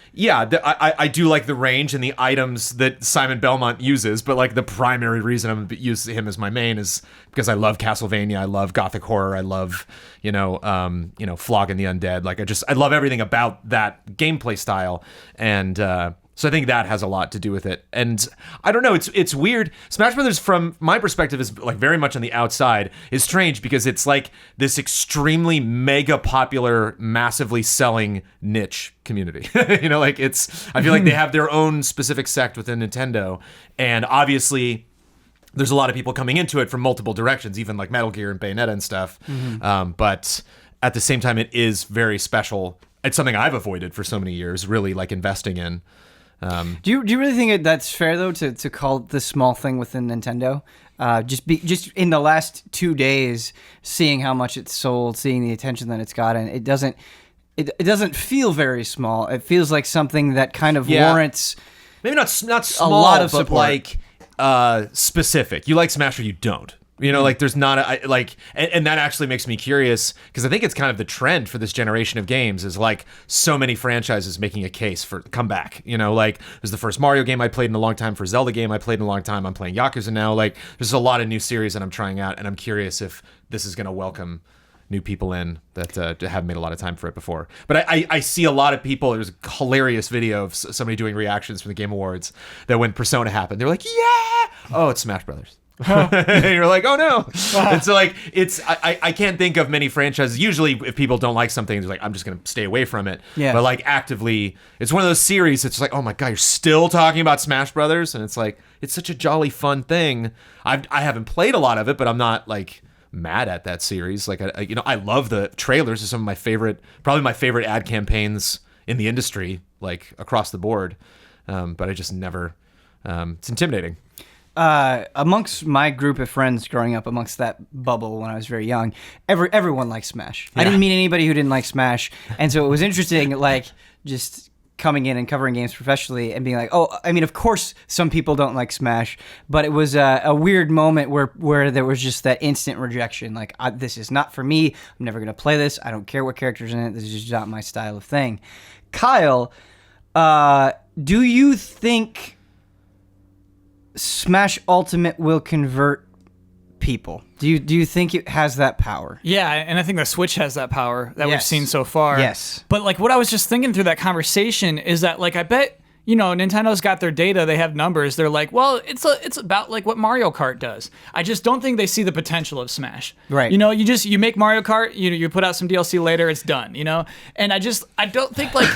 do like the range and the items that Simon Belmont uses, but like the primary reason I'm using him as my main is because I love Castlevania, I love Gothic horror, I love flogging the undead. Like I love everything about that gameplay style, and so I think that has a lot to do with it. And I don't know, it's weird. Smash Brothers, from my perspective, is like very much on the outside, is strange because it's like this extremely mega popular, massively selling niche community. I feel like they have their own specific sect within Nintendo. And obviously there's a lot of people coming into it from multiple directions, even like Metal Gear and Bayonetta and stuff. But at the same time, it is very special. It's something I've avoided for so many years, really like investing in. Do you really think that's fair though to call it the small thing within Nintendo? Just in the last 2 days, seeing how much it's sold, seeing the attention that it's gotten, it doesn't feel very small. It feels like something that kind of warrants maybe not small, a lot of but support. Like specific. You like Smash or you don't. Like there's not and that actually makes me curious because I think it's kind of the trend for this generation of games is like so many franchises making a case for comeback. Like there's the first Mario game I played in a long time, for Zelda game I played in a long time. I'm playing Yakuza now. Like there's a lot of new series that I'm trying out, and I'm curious if this is going to welcome new people in that haven't made a lot of time for it before. But I see a lot of people. There's a hilarious video of somebody doing reactions from the Game Awards that when Persona happened, they're like, yeah, oh, it's Smash Brothers. And you're like, oh no. And so like I can't think of many franchises. Usually if people don't like something, they're like, I'm just gonna stay away from it. Yeah. But like actively, it's one of those series it's like, oh my god, you're still talking about Smash Brothers? And it's like, it's such a jolly fun thing. I haven't played a lot of it, but I'm not like mad at that series. Like, I love the trailers. Are some of my favorite, probably my favorite ad campaigns in the industry, like across the board. But I just never. It's intimidating. Amongst my group of friends growing up, amongst that bubble when I was very young, everyone liked Smash. Yeah. I didn't meet anybody who didn't like Smash, and so it was interesting, like, just coming in and covering games professionally and being like, oh, I mean, of course some people don't like Smash, but it was a weird moment where there was just that instant rejection, like, this is not for me, I'm never going to play this, I don't care what character's in it, this is just not my style of thing. Kyle, do you think Smash Ultimate will convert people? Do you think it has that power? Yeah, and I think the Switch has that power that we've seen so far. Yes. But like what I was just thinking through that conversation is that like I bet, you know, Nintendo's got their data, they have numbers. They're like, well, it's about like what Mario Kart does. I just don't think they see the potential of Smash. Right. You know, you make Mario Kart, you put out some DLC later, it's done, you know? And I don't think like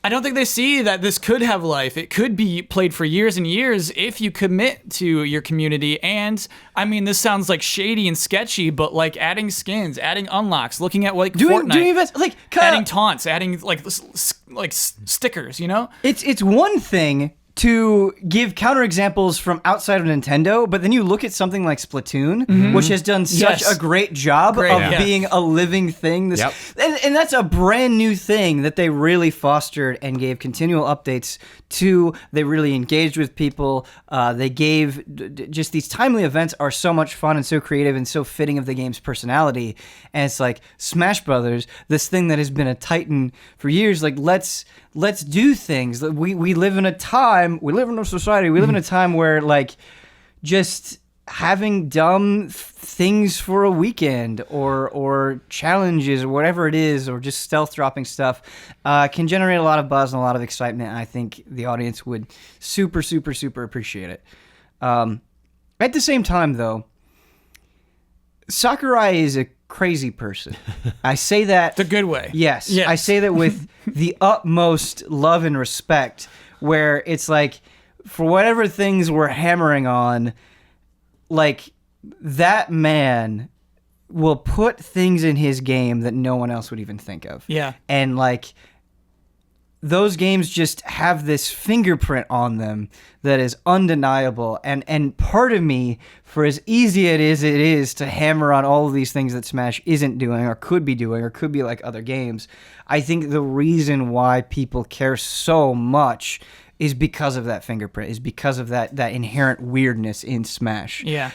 I don't think they see that this could have life. It could be played for years and years if you commit to your community. And I mean, this sounds like shady and sketchy, but like adding skins, adding unlocks, looking at like Fortnite, doing events, like adding taunts, adding like stickers. You know, it's one thing to give counterexamples from outside of Nintendo, but then you look at something like Splatoon, which has done such a great job of being a living thing. And that's a brand new thing that they really fostered and gave continual updates to. They really engaged with people. They gave just these timely events are so much fun and so creative and so fitting of the game's personality. And it's like Smash Brothers, this thing that has been a titan for years. Like let's do things. We live in a time. We live in a society. We live in a time where like just having dumb things for a weekend or challenges or whatever it is, or just stealth dropping stuff can generate a lot of buzz and a lot of excitement. And I think the audience would super, super, super appreciate it. At the same time, though, Sakurai is a crazy person. I say that the good way. Yes. I say that with the utmost love and respect, where it's like, for whatever things we're hammering on, like, that man will put things in his game that no one else would even think of. Yeah. And like, those games just have this fingerprint on them that is undeniable. And part of me, for as easy it is to hammer on all of these things that Smash isn't doing or could be doing or could be like other games, I think the reason why people care so much is because of that fingerprint, is because of that inherent weirdness in Smash. Yeah.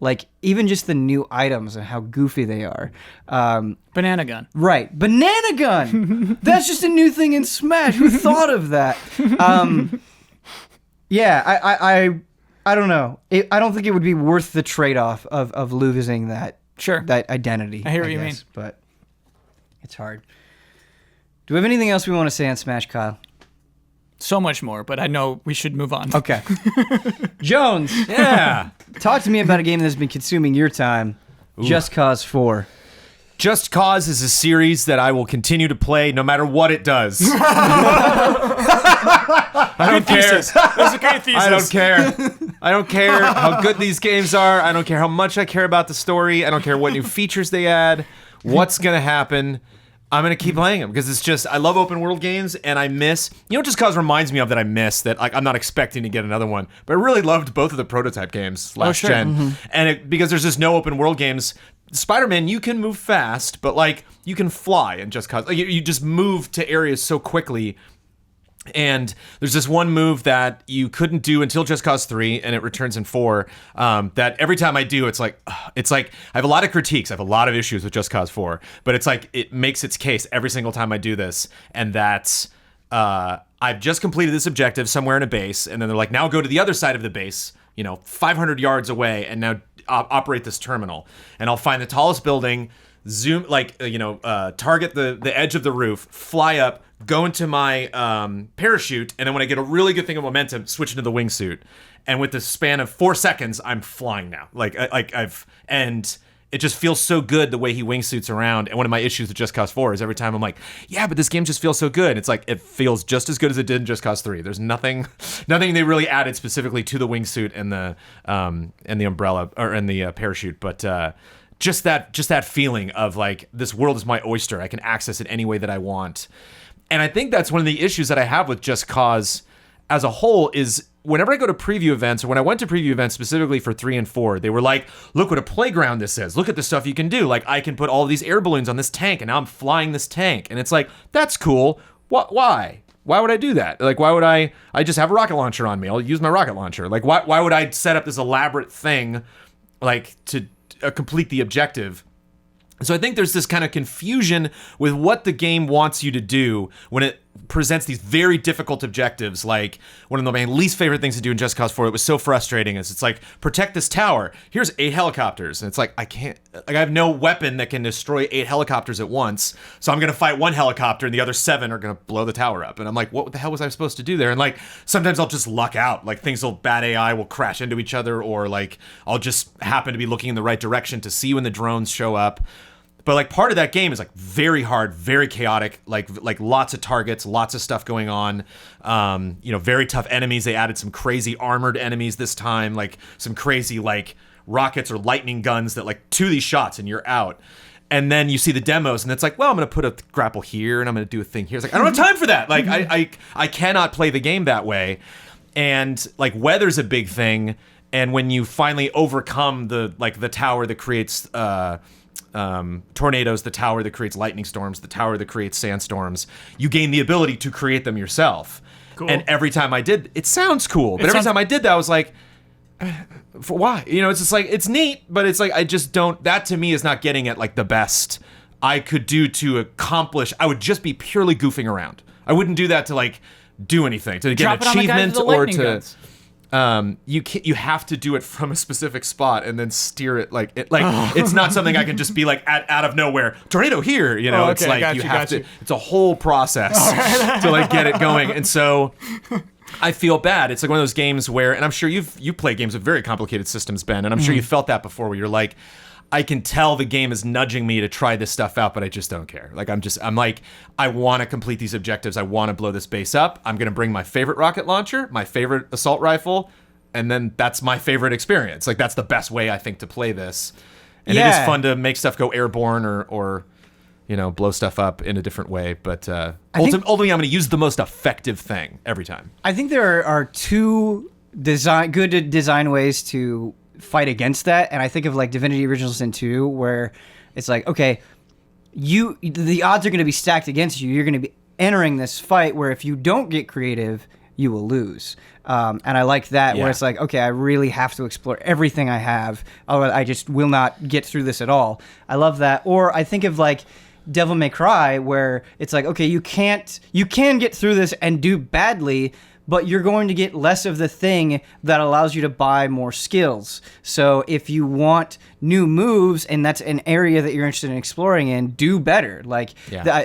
Like, even just the new items and how goofy they are. Banana gun. Right. Banana gun! That's just a new thing in Smash. Who thought of that? Yeah, I don't know. I don't think it would be worth the trade-off of losing that identity. I hear what you mean. But it's hard. Do we have anything else we want to say on Smash, Kyle? So much more, but I know we should move on. Okay. Jones. Yeah. Talk to me about a game that's been consuming your time. Ooh. Just Cause 4. Just Cause is a series that I will continue to play no matter what it does. I don't care. That's a great thesis. I don't care. I don't care how good these games are. I don't care how much I care about the story. I don't care what new features they add. What's going to happen. I'm going to keep playing them because it's just, I love open world games and I miss, you know what Just Cause reminds me of that I miss, that like I'm not expecting to get another one, but I really loved both of the prototype games last gen. Mm-hmm. And because there's just no open world games, Spider-Man, you can move fast, but like you can fly in Just Cause. Like, you just move to areas so quickly. And there's this one move that you couldn't do until Just Cause 3, and it returns in 4, that every time I do, it's like, I have a lot of critiques, I have a lot of issues with Just Cause 4, but it's like, it makes its case every single time I do this, and that's, I've just completed this objective somewhere in a base, and then they're like, now go to the other side of the base, 500 yards away, and now operate this terminal. And I'll find the tallest building, zoom, target the edge of the roof, fly up, go into my parachute, and then when I get a really good thing of momentum, switch into the wingsuit. And with the span of 4 seconds, I'm flying now. And it just feels so good the way he wingsuits around. And one of my issues with Just Cause 4 is every time I'm like, yeah, but this game just feels so good. It's like, it feels just as good as it did in Just Cause 3. There's nothing they really added specifically to the wingsuit and the umbrella or and the parachute, but just that feeling of like, this world is my oyster. I can access it any way that I want. And I think that's one of the issues that I have with Just Cause as a whole is whenever I go to preview events, or when I went to preview events specifically for 3 and 4, they were like, look what a playground this is. Look at the stuff you can do. Like, I can put all these air balloons on this tank, and now I'm flying this tank. And it's like, that's cool. Why? Why would I do that? Like, why would I just have a rocket launcher on me? I'll use my rocket launcher. Like, why would I set up this elaborate thing, like, to complete the objective? So I think there's this kind of confusion with what the game wants you to do when it presents these very difficult objectives. Like, one of my least favorite things to do in Just Cause 4, it was so frustrating, is it's like, protect this tower. Here's 8 helicopters. And it's like, I have no weapon that can destroy 8 helicopters at once. So I'm going to fight 1 helicopter and the other 7 are going to blow the tower up. And I'm like, what the hell was I supposed to do there? And like, sometimes I'll just luck out. Like, bad AI will crash into each other, or like, I'll just happen to be looking in the right direction to see when the drones show up. But like, part of that game is like very hard, very chaotic, like lots of targets, lots of stuff going on. Very tough enemies. They added some crazy armored enemies this time, like some crazy like rockets or lightning guns that like 2 of these shots and you're out. And then you see the demos and it's like, well, I'm going to put a grapple here and I'm going to do a thing here. It's like, I don't have time for that. Like, I cannot play the game that way. And like, weather's a big thing. And when you finally overcome the tower that creates tornadoes, the tower that creates lightning storms, the tower that creates sandstorms, you gain the ability to create them yourself. Cool. And every time I did, it sounds cool, but every time I did that, I was like, for why? It's just like, it's neat, but it's like, I just don't, that to me is not getting at like the best I could do to accomplish. I would just be purely goofing around. I wouldn't do that to like do anything, to get an achievement or to... Guns. You have to do it from a specific spot and then steer it like it's not something I can just be like out of nowhere, tornado here, okay, it's like you have to. It's a whole process to like get it going, and so I feel bad. It's like one of those games where, and I'm sure you play games with very complicated systems, Ben, and I'm sure you felt that before, where you're like, I can tell the game is nudging me to try this stuff out, but I just don't care. Like, I'm like, I want to complete these objectives. I want to blow this base up. I'm going to bring my favorite rocket launcher, my favorite assault rifle, and then that's my favorite experience. Like, that's the best way, I think, to play this. And it is fun to make stuff go airborne or blow stuff up in a different way. But ultimately, I'm going to use the most effective thing every time. I think there are 2 good design ways to fight against that, and I think of like Divinity Original Sin 2, where it's like, okay, the odds are going to be stacked against you. You're going to be entering this fight where if you don't get creative, you will lose. And I like that, where it's like, okay, I really have to explore everything I have, or I just will not get through this at all. I love that. Or I think of like Devil May Cry, where it's like, okay, you can get through this and do badly, but you're going to get less of the thing that allows you to buy more skills. So if you want new moves and that's an area that you're interested in exploring in, do better. Like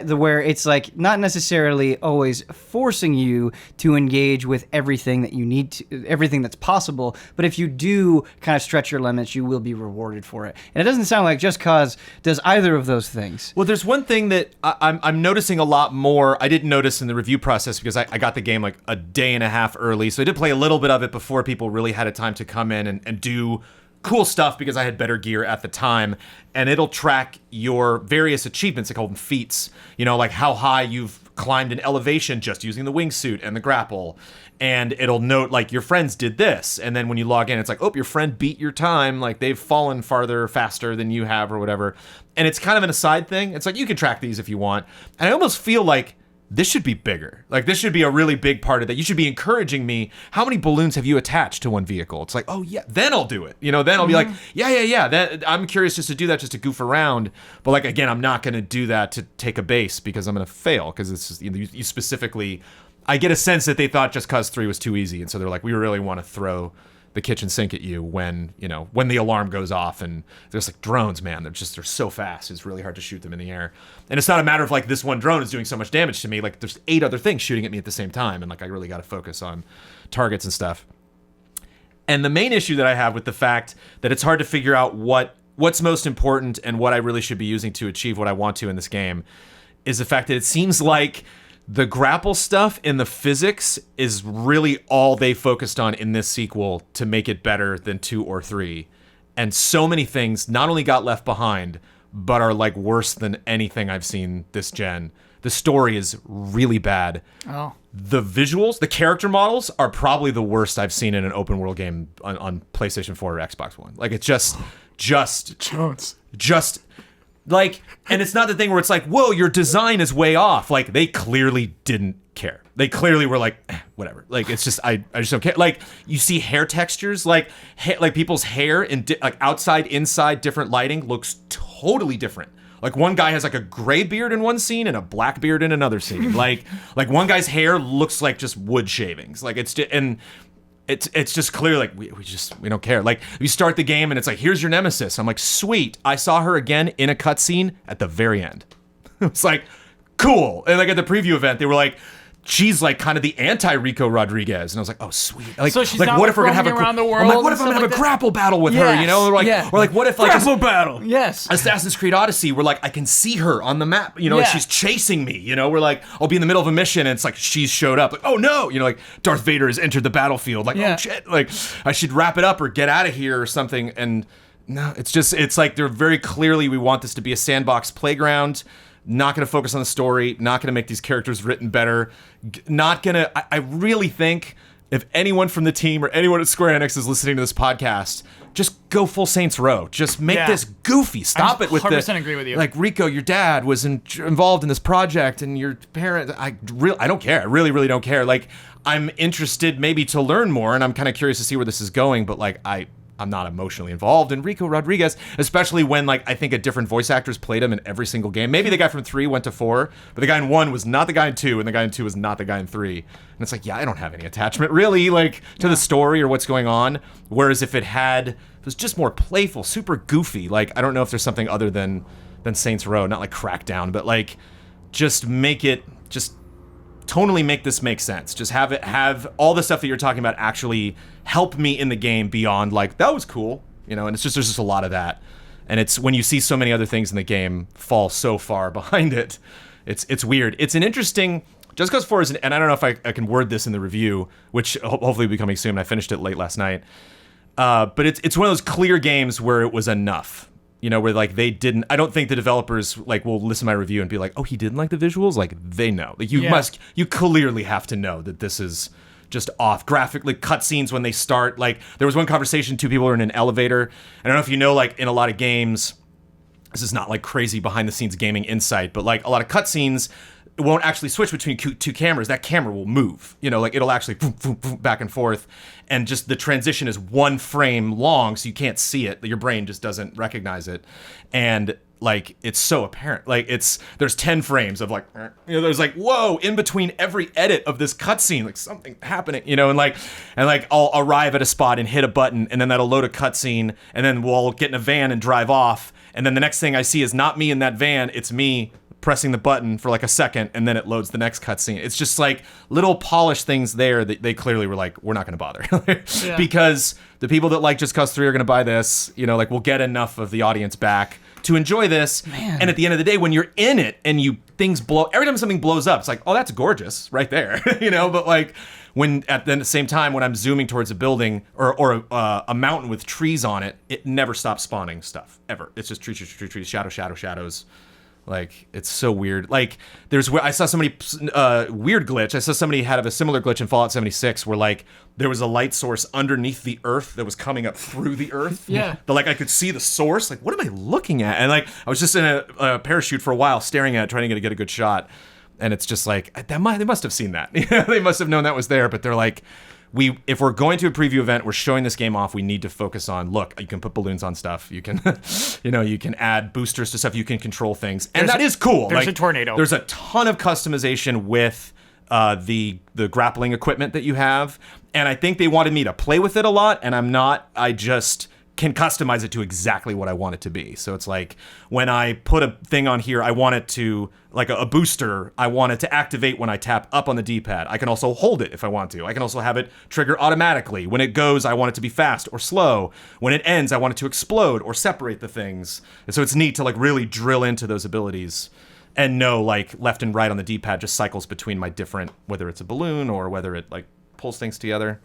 where it's like not necessarily always forcing you to engage with everything that you need to, everything that's possible. But if you do kind of stretch your limits, you will be rewarded for it. And it doesn't sound like Just Cause does either of those things. Well, there's one thing that I'm noticing a lot more. I didn't notice in the review process because I got the game like a day and a half early. So I did play a little bit of it before people really had a time to come in and do cool stuff because I had better gear at the time. And it'll track your various achievements. They call them feats. Like how high you've climbed an elevation just using the wingsuit and the grapple. And it'll note like your friends did this. And then when you log in, it's like, oh, your friend beat your time. Like they've fallen farther, faster than you have or whatever. And it's kind of an aside thing. It's like, you can track these if you want. And I almost feel like this should be bigger. Like, this should be a really big part of that. You should be encouraging me. How many balloons have you attached to one vehicle? It's like, oh, yeah, then I'll do it. Then I'll be like, yeah. I'm curious just to do that, just to goof around. But, like, again, I'm not going to do that to take a base because I'm going to fail. Because it's just, you specifically... I get a sense that they thought Just Cause 3 was too easy. And so they're like, we really want to throw the kitchen sink at you when the alarm goes off. And there's like drones, man, they're so fast, it's really hard to shoot them in the air. And it's not a matter of like this one drone is doing so much damage to me, like there's 8 other things shooting at me at the same time, and like I really got to focus on targets and stuff. And the main issue that I have with the fact that it's hard to figure out what what's most important and what I really should be using to achieve what I want to in this game is the fact that it seems like the grapple stuff and the physics is really all they focused on in this sequel to make it better than 2 or 3. And so many things not only got left behind, but are like worse than anything I've seen this gen. The story is really bad. Oh. The visuals, the character models are probably the worst I've seen in an open world game on PlayStation 4 or Xbox One. Like, it's just like, and it's not the thing where it's like, whoa, your design is way off. Like, they clearly didn't care. They clearly were like, whatever. Like, it's just, I just don't care. Like, you see hair textures, like people's hair in like outside, inside, different lighting looks totally different. Like, one guy has like a gray beard in one scene and a black beard in another scene. like one guy's hair looks like just wood shavings. Like, it's just, and it's just clear, like, we don't care. Like, you start the game and it's like, here's your nemesis. I'm like, sweet. I saw her again in a cutscene at the very end. It's like, cool. And like at the preview event, they were like, she's like kind of the anti-Rico Rodriguez. And I was like, oh, sweet. Like, so she's like, not what if we're gonna have around the world? I'm like, what if I'm gonna have a grapple battle with her? You know, or like, or like, what if like grapple battle? Yes. Assassin's Creed Odyssey, where like I can see her on the map. You know, like, she's chasing me. You know, we're like, I'll be in the middle of a mission and it's like she's showed up. Like, oh no, you know, like Darth Vader has entered the battlefield. Like, oh shit, like I should wrap it up or get out of here or something. And no, it's like they're very clearly, we want this to be a sandbox playground. Not going to focus on the story, not going to make these characters written better, not going to... I really think if anyone from the team or anyone at Square Enix is listening to this podcast, just go full Saints Row. Just make this goofy. Stop it with the... 100% agree with you. Like, Rico, your dad was involved in this project, and your parent... I don't care. I really, really don't care. Like, I'm interested maybe to learn more, and I'm kind of curious to see where this is going, but like, I'm not emotionally involved in Rico Rodriguez, especially when, like, I think a different voice actors played him in every single game. Maybe the guy from 3 went to 4, but the guy in 1 was not the guy in 2, and the guy in 2 was not the guy in 3. And it's like, yeah, I don't have any attachment, really, like, to the story or what's going on. Whereas if it was just more playful, super goofy, like, I don't know if there's something other than Saints Row, not like Crackdown, but, like, just tonally make this make sense. Just have all the stuff that you're talking about actually help me in the game beyond like, that was cool, you know. And it's just, there's just a lot of that, and it's when you see so many other things in the game fall so far behind it, it's weird. It's an interesting, Just Cause 4 is, and I don't know if I can word this in the review, which hopefully will be coming soon. I finished it late last night, but it's one of those clear games where it was enough. You know, where like they didn't, I don't think the developers like will listen to my review and be like, oh, he didn't like the visuals. Like, they know. Like, you clearly have to know that this is just off. Graphically, cutscenes when they start, like, there was one conversation, 2 people are in an elevator. I don't know if you know, like, in a lot of games, this is not like crazy behind the scenes gaming insight, but like a lot of cutscenes, it won't actually switch between 2 cameras. That camera will move. You know, like it'll actually boom, boom, boom, back and forth. And just the transition is 1 frame long, so you can't see it. Your brain just doesn't recognize it. And like, it's so apparent. Like, there's 10 frames of like, you know, there's like, whoa, in between every edit of this cutscene, like something happening, you know, and like I'll arrive at a spot and hit a button, and then that'll load a cutscene, and then we'll get in a van and drive off. And then the next thing I see is not me in that van, it's me pressing the button for like a second, and then it loads the next cutscene. It's just like little polished things there that they clearly were like, we're not going to bother. Because the people that like Just Cause 3 are going to buy this, you know, like we'll get enough of the audience back to enjoy this. Man. And at the end of the day, when you're in it and things blow, every time something blows up, it's like, oh, that's gorgeous right there, you know. But like when at the same time when I'm zooming towards a building or a mountain with trees on it, it never stops spawning stuff ever. It's just trees, shadows. Like, it's so weird. Like, I saw somebody, weird glitch. I saw somebody had a similar glitch in Fallout 76 where, like, there was a light source underneath the earth that was coming up through the earth. Yeah. But, like, I could see the source. Like, what am I looking at? And, like, I was just in a parachute for a while staring at it, trying to get a good shot. And it's just like, they must have seen that. They must have known that was there. But they're like, if we're going to a preview event, we're showing this game off, we need to focus on, look, you can put balloons on stuff, you can you can add boosters to stuff, you can control things, and that is cool. There's like, a tornado. There's a ton of customization with the grappling equipment that you have, and I think they wanted me to play with it a lot, and I'm not. I just can customize it to exactly what I want it to be. So it's like when I put a thing on here, I want it to, like a booster, I want it to activate when I tap up on the D-pad. I can also hold it if I want to. I can also have it trigger automatically. When it goes, I want it to be fast or slow. When it ends, I want it to explode or separate the things. And so it's neat to like really drill into those abilities and know like left and right on the D-pad just cycles between my different, whether it's a balloon or whether it like pulls things together.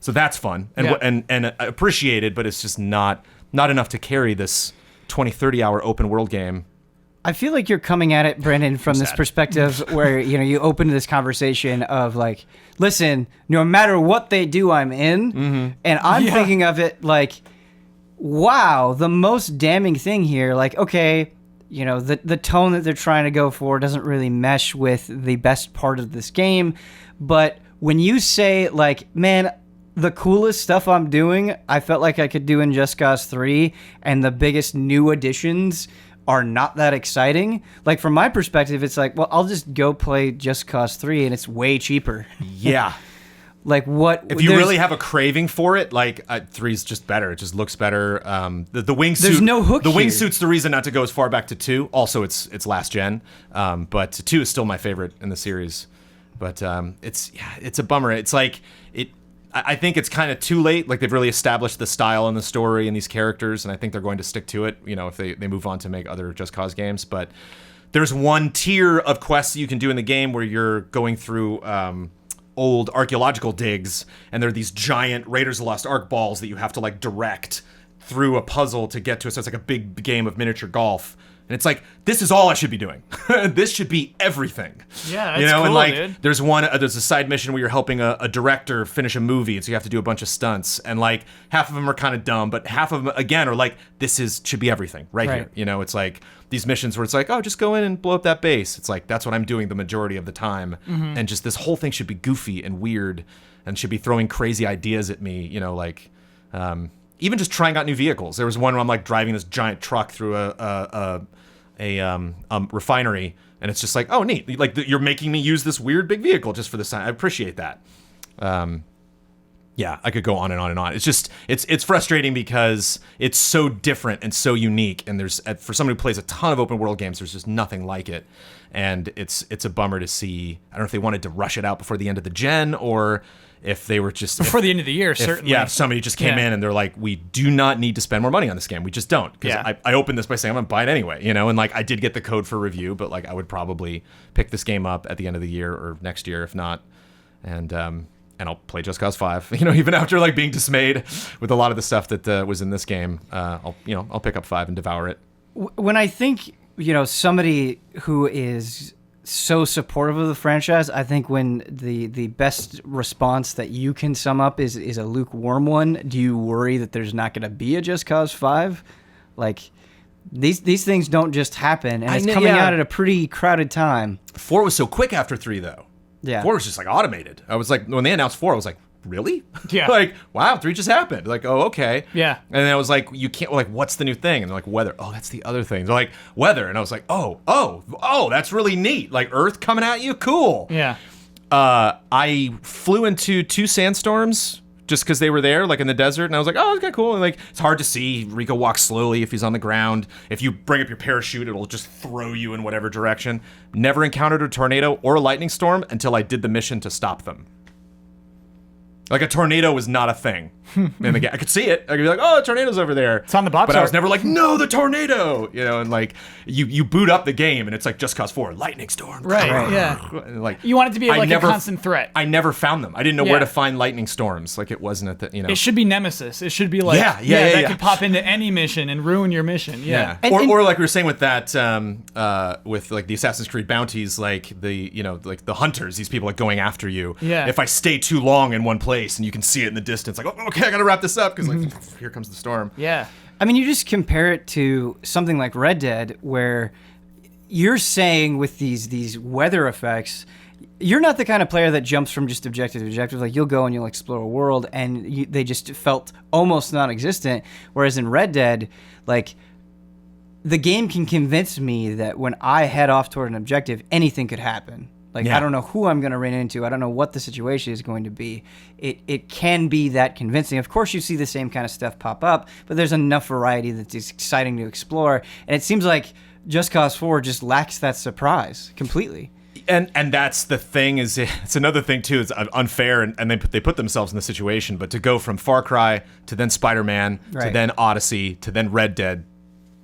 So that's fun and appreciated, but it's just not enough to carry this 20-30 hour open world game. I feel like you're coming at it, Brendan, from this perspective where, you opened this conversation of like, listen, no matter what they do, I'm in. Mm-hmm. And I'm thinking of it like, wow, the most damning thing here, like, okay, the tone that they're trying to go for doesn't really mesh with the best part of this game. But when you say like, man, the coolest stuff I'm doing, I felt like I could do in Just Cause 3, and the biggest new additions are not that exciting. Like, from my perspective, it's like, well, I'll just go play Just Cause 3 and it's way cheaper. Yeah. Like, what? If you really have a craving for it, like, 3's just better. It just looks better. The wingsuit. There's no hook The here. wingsuit's the reason not to go as far back to 2. Also, it's last gen. But 2 is still my favorite in the series. But it's a bummer. It's like, I think it's kind of too late. Like, they've really established the style and the story and these characters, and I think they're going to stick to it, if they move on to make other Just Cause games. But there's one tier of quests that you can do in the game where you're going through old archaeological digs, and there are these giant Raiders of the Lost Ark balls that you have to, like, direct through a puzzle to get to it. So it's like a big game of miniature golf. And it's like, this is all I should be doing. This should be everything. Yeah, that's cool, and like, dude. there's a side mission where you're helping a director finish a movie, and so you have to do a bunch of stunts. And like, half of them are kind of dumb, but half of them, again, are like, should be everything right here. It's like these missions where it's like, oh, just go in and blow up that base. It's like, that's what I'm doing the majority of the time. Mm-hmm. And just this whole thing should be goofy and weird and should be throwing crazy ideas at me, even just trying out new vehicles. There was one where I'm like driving this giant truck through a refinery, and it's just like, oh, neat. Like, you're making me use this weird big vehicle just for this time. I appreciate that. Yeah, I could go on and on and on. It's just, it's frustrating because it's so different and so unique, and there's, for someone who plays a ton of open world games, there's just nothing like it. And it's a bummer to see. I don't know if they wanted to rush it out before the end of the gen, or if they were just before the end of the year, certainly. Yeah, if somebody just came in and they're like, we do not need to spend more money on this game. We just don't. Because I opened this by saying I'm gonna buy it anyway, and like, I did get the code for review, but like, I would probably pick this game up at the end of the year or next year, if not, and I'll play Just Cause 5. Even after like being dismayed with a lot of the stuff that was in this game, I'll pick up 5 and devour it. When I think somebody who is so supportive of the franchise, I think when the best response that you can sum up is a lukewarm one. Do you worry that there's not going to be a Just Cause 5? Like, these things don't just happen, and it's coming out at a pretty crowded time. 4 was so quick after 3, though. Yeah, 4 was just like automated. I was like, when they announced 4, I was like, really? Yeah. Like, wow, 3 just happened. Like, oh, okay. Yeah. And then I was like, you can't, like, what's the new thing? And they're like, weather. Oh, that's the other thing. They're like, weather. And I was like, oh, that's really neat. Like, Earth coming at you? Cool. Yeah. I flew into 2 sandstorms just because they were there, like in the desert. And I was like, oh, okay, cool. And like, it's hard to see. Rico walks slowly if he's on the ground. If you bring up your parachute, it'll just throw you in whatever direction. Never encountered a tornado or a lightning storm until I did the mission to stop them. Like, a tornado was not a thing. And again, I could see it. I could be like, oh, a tornado's over there. It's on the box But art. I was never like, no, the tornado! And like, you boot up the game, and it's like Just Cause 4, lightning storm. Right, yeah. And like, You want it to be like a constant threat. I never found them. I didn't know where to find lightning storms. Like, it wasn't at the, It should be Nemesis. It should be like, that could pop into any mission and ruin your mission. Yeah. Or like we were saying with that, with like the Assassin's Creed bounties, like the, like the hunters, these people like going after you. Yeah. If I stay too long in one place and you can see it in the distance, like, oh, okay, I gotta wrap this up because like, here comes the storm. Yeah. I mean, you just compare it to something like Red Dead, where you're saying with these weather effects, you're not the kind of player that jumps from just objective to objective. Like, you'll go and you'll explore a world, and they just felt almost non-existent. Whereas in Red Dead, like, the game can convince me that when I head off toward an objective, anything could happen. Like, I don't know who I'm going to run into. I don't know what the situation is going to be. It can be that convincing. Of course, you see the same kind of stuff pop up, but there's enough variety that it's exciting to explore. And it seems like Just Cause 4 just lacks that surprise completely. And that's the thing, is it's another thing too. It's unfair, and they put themselves in the situation. But to go from Far Cry to then Spider-Man to then Odyssey to then Red Dead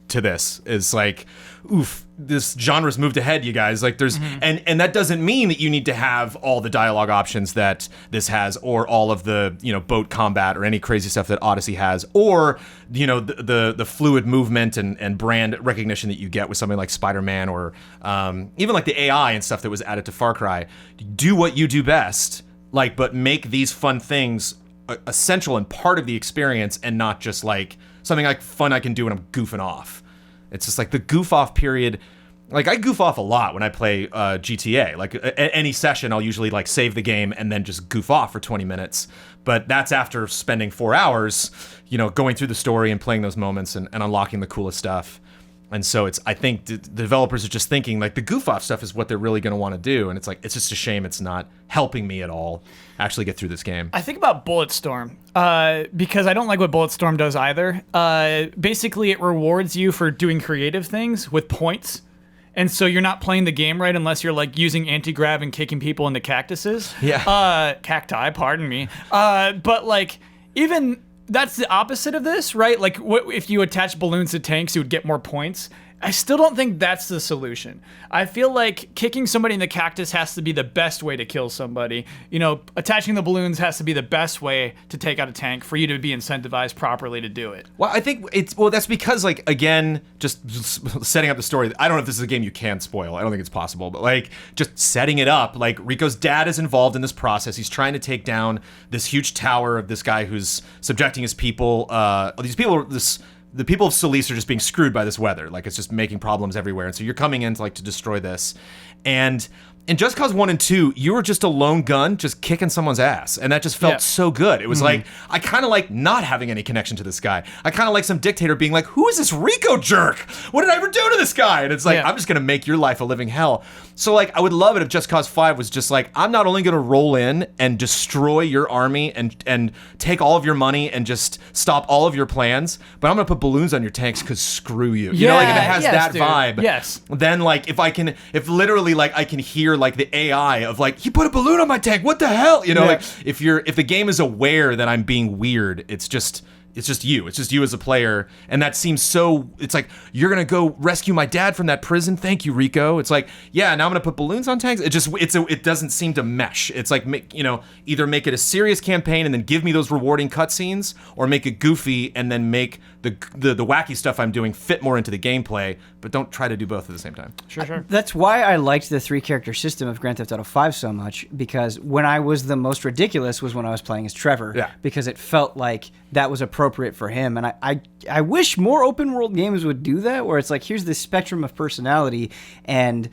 to this is like, oof. This genre's moved ahead, you guys. Like there's and that doesn't mean that you need to have all the dialogue options that this has, or all of the boat combat or any crazy stuff that Odyssey has, or the fluid movement and brand recognition that you get with something like Spider-Man, or even like the AI and stuff that was added to Far Cry. Do what you do best, but make these fun things essential and part of the experience, and not just like something like fun I can do when I'm goofing off. It's just like the goof off period. Like I goof off a lot when I play GTA. Like any session, I'll usually like save the game and then just goof off for 20 minutes. But that's after spending 4 hours, going through the story and playing those moments and unlocking the coolest stuff. And so I think the developers are just thinking like the goof off stuff is what they're really going to want to do. And it's like, it's just a shame it's not helping me at all actually get through this game. I think about Bulletstorm because I don't like what Bulletstorm does either. Basically, it rewards you for doing creative things with points. And so you're not playing the game right unless you're like using anti-grav and kicking people into cactuses. Yeah. Cacti, pardon me. But like even... That's the opposite of this, right? Like, if you attach balloons to tanks, you would get more points. I still don't think that's the solution. I feel like kicking somebody in the cactus has to be the best way to kill somebody. Attaching the balloons has to be the best way to take out a tank for you to be incentivized properly to do it. Well, I think that's because, like, again, just setting up the story. I don't know if this is a game you can spoil. I don't think it's possible, but like, just setting it up. Like, Rico's dad is involved in this process. He's trying to take down this huge tower of this guy who's subjecting his people. The people of Solis are just being screwed by this weather. Like, it's just making problems everywhere. And so you're coming in to destroy this. And in Just Cause 1 and 2, you were just a lone gun just kicking someone's ass. And that just felt so good. It was like, I kind of like not having any connection to this guy. I kind of like some dictator being like, who is this Rico jerk? What did I ever do to this guy? And it's like, I'm just going to make your life a living hell. So, like, I would love it if Just Cause 5 was just like, I'm not only going to roll in and destroy your army and take all of your money and just stop all of your plans, but I'm going to put balloons on your tanks because screw you. You know, like, if it has that vibe, then, like, if literally, like, I can hear, like, the AI of, like, he put a balloon on my tank, what the hell? Like, if the game is aware that I'm being weird, it's just you. It's just you as a player. And that seems so... It's like, you're going to go rescue my dad from that prison? Thank you, Rico. It's like, yeah, now I'm going to put balloons on tanks? It doesn't seem to mesh. It's like, either make it a serious campaign and then give me those rewarding cutscenes, or make it goofy and then make the wacky stuff I'm doing fit more into the gameplay, but don't try to do both at the same time. Sure. That's why I liked the 3-character system of Grand Theft Auto 5 so much, because when I was the most ridiculous was when I was playing as Trevor, because it felt like that was appropriate for him. And I wish more open world games would do that, where it's like, here's this spectrum of personality, and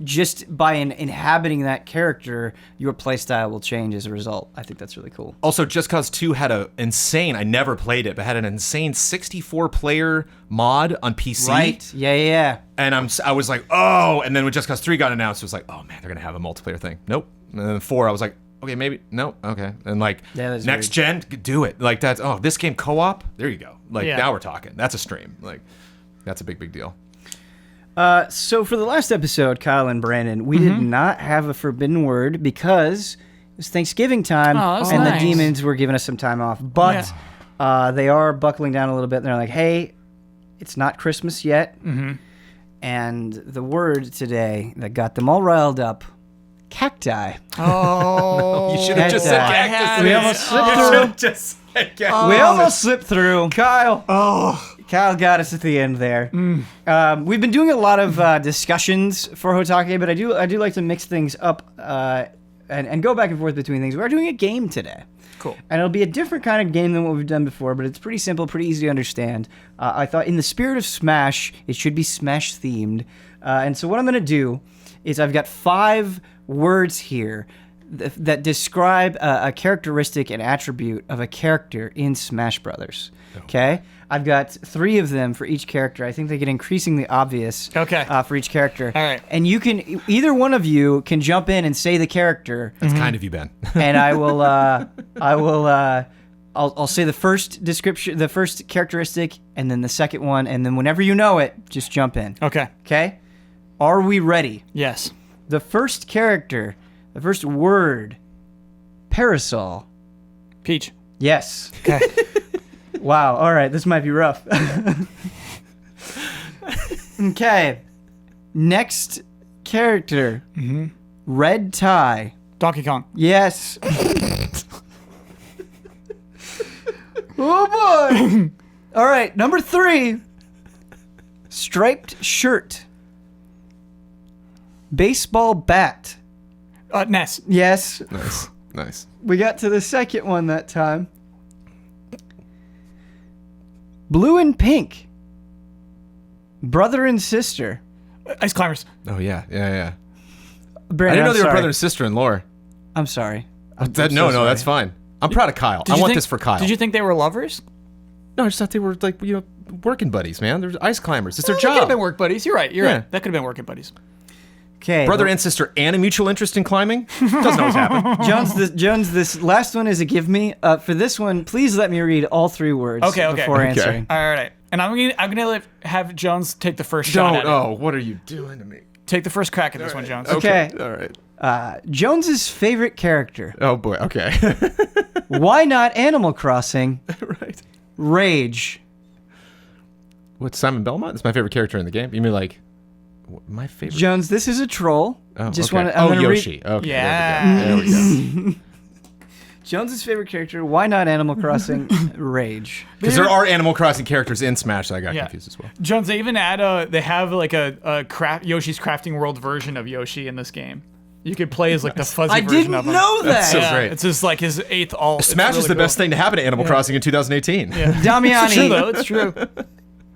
just by inhabiting that character, your playstyle will change as a result. I think that's really cool. Also, Just Cause 2 had I never played it, but had an insane 64-player mod on PC. Right, yeah. And I was like, oh, and then when Just Cause 3 got announced, it was like, oh man, they're going to have a multiplayer thing. Nope. And then 4, I was like, okay, maybe, no, okay. And like, next gen, do it. Like, this game co-op, there you go. Like, now we're talking. That's a stream. Like, that's a big deal. So for the last episode, Kyle and Brandon, we did not have a forbidden word because it was Thanksgiving time, and the demons were giving us some time off. But they are buckling down a little bit. And they're like, hey, it's not Christmas yet. And the word today that got them all riled up, cacti. Oh. You should have just said cactus. We almost slipped through. We almost slipped through. Kyle got us at the end there. We've been doing a lot of discussions for HOTTAKE, but I do like to mix things up and go back and forth between things. We're doing a game today. Cool. And it'll be a different kind of game than what we've done before, but it's pretty simple, pretty easy to understand. I thought in the spirit of Smash, it should be Smash-themed. And so what I'm going to do is I've got 5 words here that describe a characteristic and attribute of a character in Smash Brothers. Okay, I've got 3 of them for each character. I think they get increasingly obvious. Okay. For each character. All right. And either one of you can jump in and say the character. That's kind of you, Ben. And I'll say the first description, the first characteristic, and then the second one, and then whenever you know it, just jump in. Okay. Okay? Are we ready? Yes. The first character, the first word, parasol. Peach. Yes. Okay. Wow. All right. This might be rough. Okay. Next character. Red tie. Donkey Kong. Yes. Oh boy. All right. Number 3. Striped shirt. Baseball bat. Ness. Yes. Nice. We got to the second one that time. Blue and pink. Brother and sister. Ice Climbers. Oh yeah. Brandon, I didn't know I'm they were sorry. brother and sister in lore. I'm sorry. No, that's fine. I'm proud of Kyle. I want this for Kyle. Did you think they were lovers? No, I just thought they were like working buddies, man. They're ice climbers. It's their They could have job. been work buddies. You're right. You're Yeah. right. That could have been working buddies. Okay. Brother and sister and a mutual interest in climbing. Doesn't always happen. Jones, this last one is a give me. For this one, please let me read all 3 words Okay. before answering. All right. And I'm gonna have Jones take the first shot at it. Oh, what are you doing to me? Take the first crack at this one, Jones. Okay. All right. Jones's favorite character. Oh boy. Okay. Why not Animal Crossing? Right. Rage. What's Simon Belmont? It's my favorite character in the game. You mean like my favorite? Jones, this is a troll. Oh, Just okay. want to. Yoshi. Okay. Yeah. There we go. Jones's favorite character. Why not Animal Crossing? Rage. Because there are Animal Crossing characters in Smash that I got confused as well. Jones, they even they have like a Yoshi's Crafting World version of Yoshi in this game. You could play as like the fuzzy I version didn't of him. know that. That's so great. It's just like his 8th alt. Smash is the best thing to happen to Animal Crossing in 2018. Yeah. Damiani. It's true though. It's true.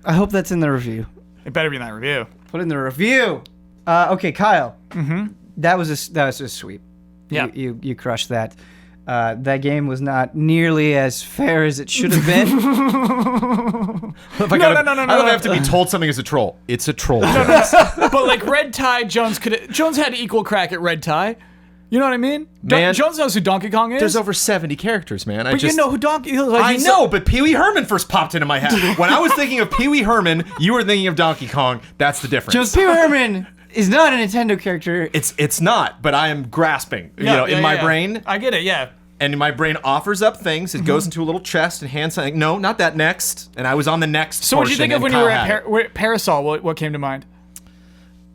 I hope that's in the review. It better be in that review. Put it in the review. Okay, Kyle. Mm-hmm. That was a sweep. Yeah. You crushed that. That game was not nearly as fair as it should have been. No. I don't have to be told something is a troll. It's a troll. But like Red Tie, Jones had equal crack at Red Tie. You know what I mean? Man, Jones knows who Donkey Kong is. There's over 70 characters, man. But you know who Donkey Kong is. Like, I know, but Pee Wee Herman first popped into my head. When I was thinking of Pee Wee Herman, you were thinking of Donkey Kong. That's the difference. Jones P. Herman is not a Nintendo character. It's not, but I am grasping. In my brain. I get it, yeah. And my brain offers up things. It goes into a little chest and hands something. No, not that next. And I was on the next. So what did you think of when you were at at Parasol? What came to mind?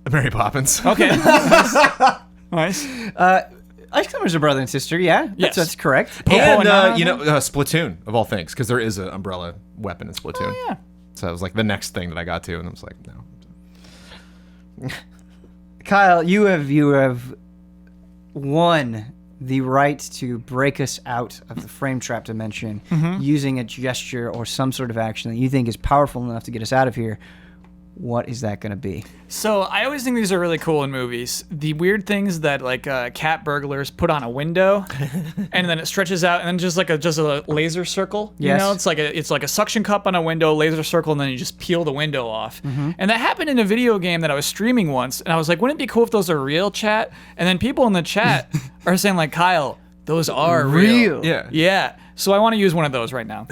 Mary Poppins? Okay. Nice. Ice Climbers are brother and sister, yeah. Yes. That's correct. And Splatoon of all things, because there is an umbrella weapon in Splatoon. Oh, yeah. So it was like the next thing that I got to, and I was like, no. Kyle, you have won the right to break us out of the frame trap dimension using a gesture or some sort of action that you think is powerful enough to get us out of here. What is that going to be? So I always think these are really cool in movies. The weird things that like cat burglars put on a window, and then it stretches out, and then just a laser circle. You know, it's like a suction cup on a window, laser circle, and then you just peel the window off. And that happened in a video game that I was streaming once, and I was like, wouldn't it be cool if those are real, chat? And then people in the chat are saying like, Kyle, those are real. Yeah. Yeah. So I want to use one of those right now.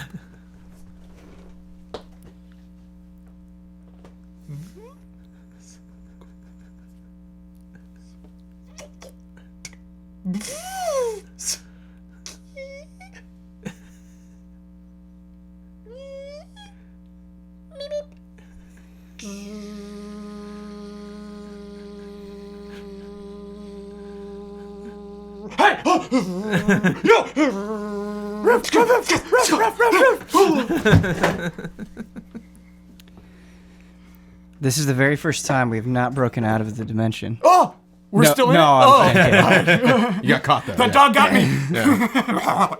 This is the very first time we have not broken out of the dimension. Oh, we're still in it? I'm kidding. You got caught though. That dog got me. Yeah.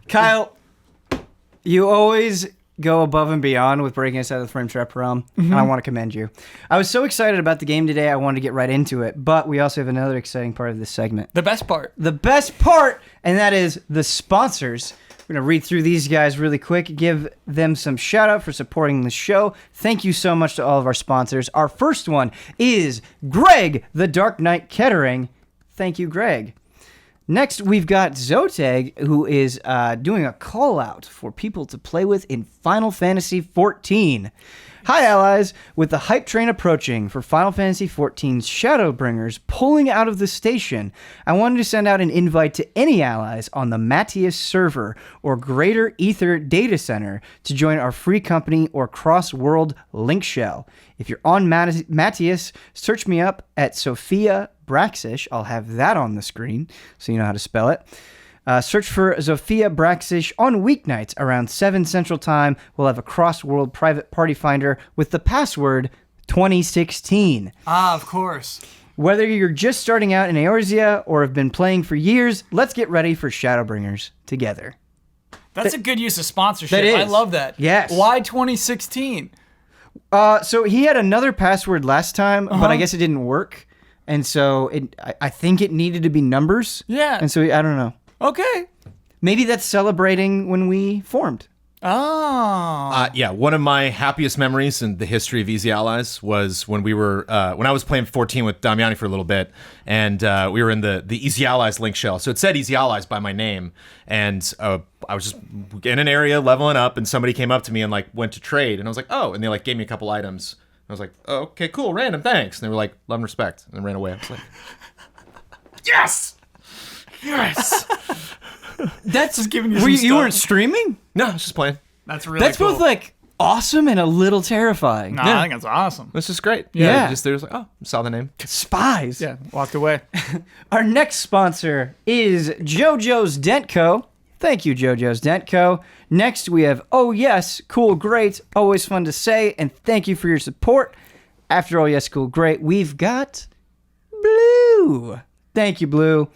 Kyle, you always go above and beyond with breaking us out of the frame trap realm, and I want to commend you. I was so excited about the game today, I wanted to get right into it, but we also have another exciting part of this segment. The best part. The best part, and that is the sponsors. We're going to read through these guys really quick, give them some shout out for supporting the show. Thank you so much to all of our sponsors. Our first one is Greg, TheDarkKnight Kettering. Thank you, Greg. Next, we've got Xotig, who is doing a call-out for people to play with in Final Fantasy XIV. Hi, allies. With the hype train approaching for Final Fantasy XIV's Shadowbringers pulling out of the station, I wanted to send out an invite to any allies on the Matthias server or Greater Ether data center to join our free company or cross-world link shell. If you're on Matthias, search me up at Sophia Braxish. I'll have that on the screen so you know how to spell it. Search for Sophia Braxish on weeknights around 7 Central Time. We'll have a cross-world private party finder with the password 2016. Ah, of course. Whether you're just starting out in Eorzea or have been playing for years, let's get ready for Shadowbringers together. That's a good use of sponsorship. That is. I love that. Yes. Why 2016? So he had another password last time, but I guess it didn't work. And so I think it needed to be numbers. Yeah. And so I don't know. Okay. Maybe that's celebrating when we formed. Oh. Yeah, one of my happiest memories in the history of Easy Allies was when we were when I was playing 14 with Damiani for a little bit, and we were in the Easy Allies link shell. So it said Easy Allies by my name, and I was just in an area leveling up, and somebody came up to me and like went to trade, and I was like, oh, and they like gave me a couple items. I was like, oh, okay, cool, random, thanks. And they were like, love and respect, and then ran away. I was like, yes. Yes. That's just giving you You weren't streaming? No, I was just playing. That's really That's cool. both like awesome and a little terrifying. Nah, I think that's awesome. This is great. Yeah. Just there was like, oh, saw the name. Spies. Yeah, walked away. Our next sponsor is JoJo's Dent Co. Thank you, JoJo's Dent Co. Next, we have Ohyescoolgreat. Always fun to say, and thank you for your support. After Ohyescoolgreat, we've got Blue. Thank you, Blue.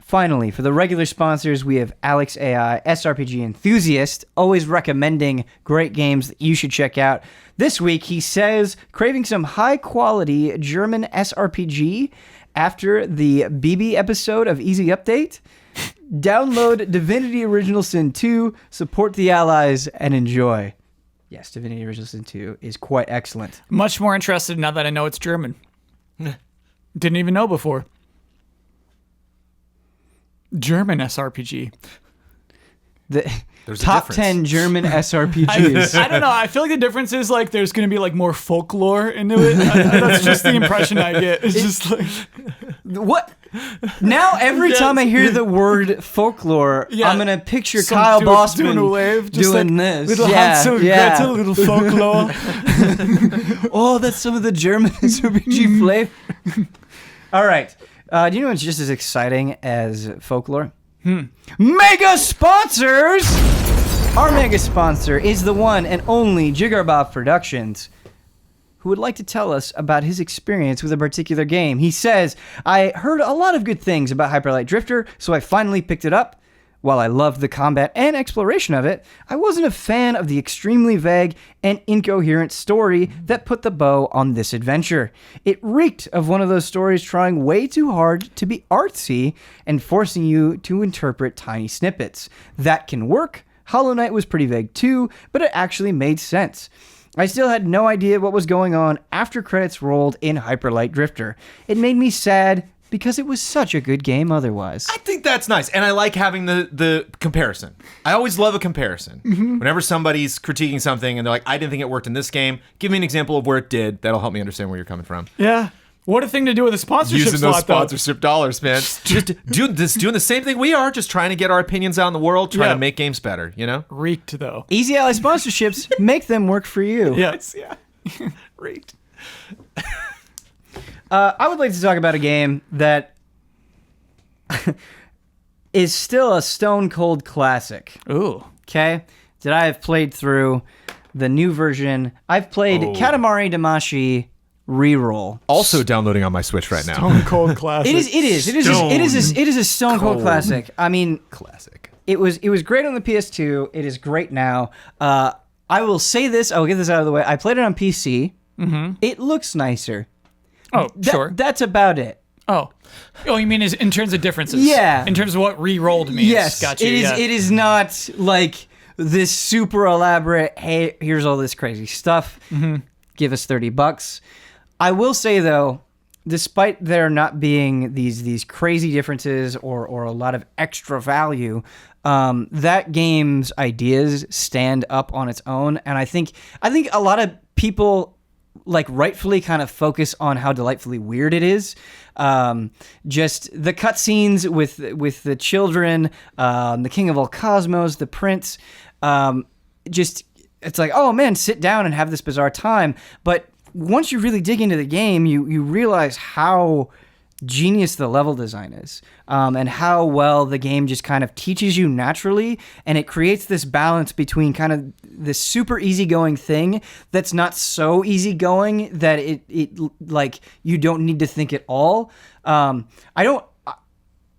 Finally, for the regular sponsors, we have Alex AI, SRPG enthusiast, always recommending great games that you should check out. This week, he says, craving some high-quality German SRPG after the BB episode of Easy Update? Download Divinity Original Sin 2, support the allies, and enjoy. Yes, Divinity Original Sin 2 is quite excellent. Much more interested now that I know it's German. Didn't even know before. German SRPG. The There's a top difference. 10 German SRPGs. I don't know. I feel like the difference is like there's going to be like more folklore into it. That's just the impression I get. It's just like What? Now every time I hear the word folklore, Yeah. I'm gonna picture Some Kyle dude Bossman doing a wave, just doing like this. little yeah, Hansel and yeah. Gretel, little folklore. Oh, that's some of the German RPG flavor. All right. Do you know what's just as exciting as folklore? Mega sponsors! Our mega sponsor is the one and only Jiggerbob Productions, who would like to tell us about his experience with a particular game. He says, I heard a lot of good things about Hyper Light Drifter, so I finally picked it up. While I loved the combat and exploration of it, I wasn't a fan of the extremely vague and incoherent story that put the bow on this adventure. It reeked of one of those stories trying way too hard to be artsy and forcing you to interpret tiny snippets. That can work. Hollow Knight was pretty vague too, but it actually made sense. I still had no idea what was going on after credits rolled in Hyper Light Drifter. It made me sad because it was such a good game otherwise. I think that's nice, and I like having the comparison. I always love a comparison. Whenever somebody's critiquing something and they're like, I didn't think it worked in this game, give me an example of where it did. That'll help me understand where you're coming from. Yeah. What a thing to do with a sponsorship Using those slot, though. sponsorship dollars, man. Just doing the same thing we are, just trying to get our opinions out in the world, trying Yeah. to make games better, you know? Reeked, though. Easy Ally sponsorships, make them work for you. Yes. Yeah. Reeked. I would like to talk about a game that is still a stone cold classic. Ooh. Okay? That I have played through the new version. I've played Katamari Damacy Reroll. Also downloading on my Switch right now. Stone Cold Classic. It is a stone cold classic. I mean, Classic. it was great on the PS2. It is great now. I will say this. I will get this out of the way. I played it on PC. Mm-hmm. It looks nicer. Oh, sure. That's about it. Oh, you mean in terms of differences? Yeah. In terms of what re-rolled means. Yes. Gotcha. It is not like this super elaborate, hey, here's all this crazy stuff. Mm-hmm. Give us $30. I will say, though, despite there not being these crazy differences or a lot of extra value, that game's ideas stand up on its own. And I think a lot of people like rightfully kind of focus on how delightfully weird it is. Just the cutscenes with the children, the king of all cosmos, the prince, it's like, oh man, sit down and have this bizarre time. But once you really dig into the game, you realize how genius the level design is, and how well the game just kind of teaches you naturally, and it creates this balance between kind of this super easygoing thing that's not so easygoing that it like you don't need to think at all. I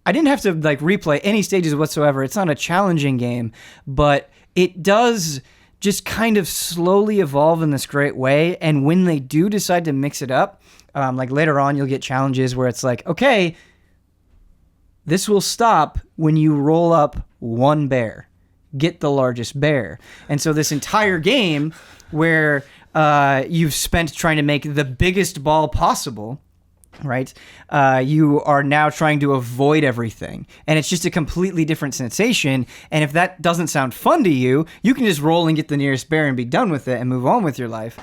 didn't have to like replay any stages whatsoever. It's not a challenging game, but it does just kind of slowly evolve in this great way. And when they do decide to mix it up, like later on, you'll get challenges where it's like, okay, this will stop when you roll up one bear. Get the largest bear. And so this entire game where you've spent trying to make the biggest ball possible, right? You are now trying to avoid everything. And it's just a completely different sensation. And if that doesn't sound fun to you, you can just roll and get the nearest bear and be done with it and move on with your life.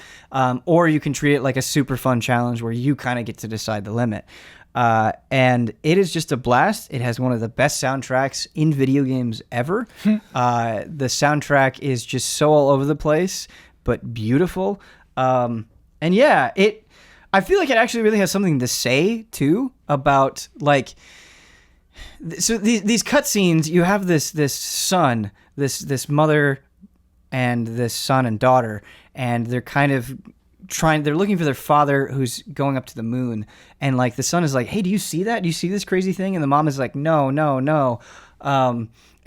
Or you can treat it like a super fun challenge where you kind of get to decide the limit. And it is just a blast. It has one of the best soundtracks in video games ever. The soundtrack is just so all over the place, but beautiful. And yeah, I feel like it actually really has something to say too about like. So these cutscenes, you have this son, this mother, and this son and daughter, and they're kind of they're looking for their father who's going up to the moon, and like the son is like, hey, do you see that? Do you see this crazy thing? And the mom is like, no.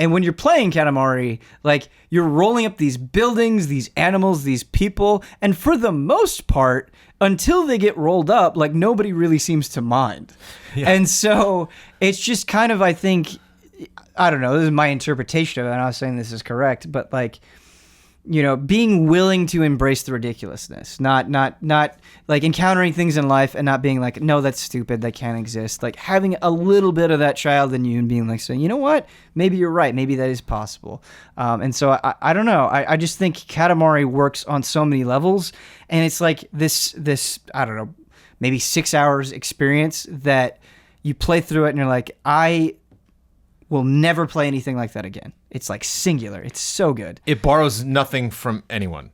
And when you're playing Katamari, like you're rolling up these buildings, these animals, these people, and for the most part, until they get rolled up, like nobody really seems to mind. Yeah. And so it's just kind of, I think, I don't know, this is my interpretation of it, and I was saying this is correct, but like, you know, being willing to embrace the ridiculousness, not like encountering things in life and not being like, no, that's stupid, that can't exist. Like having a little bit of that child in you and being like, so you know what? Maybe you're right. Maybe that is possible. And so I don't know. I just think Katamari works on so many levels, and it's like this I don't know, maybe 6 hours experience that you play through it and you're like, I will never play anything like that again. It's like singular. It's so good. It borrows nothing from anyone.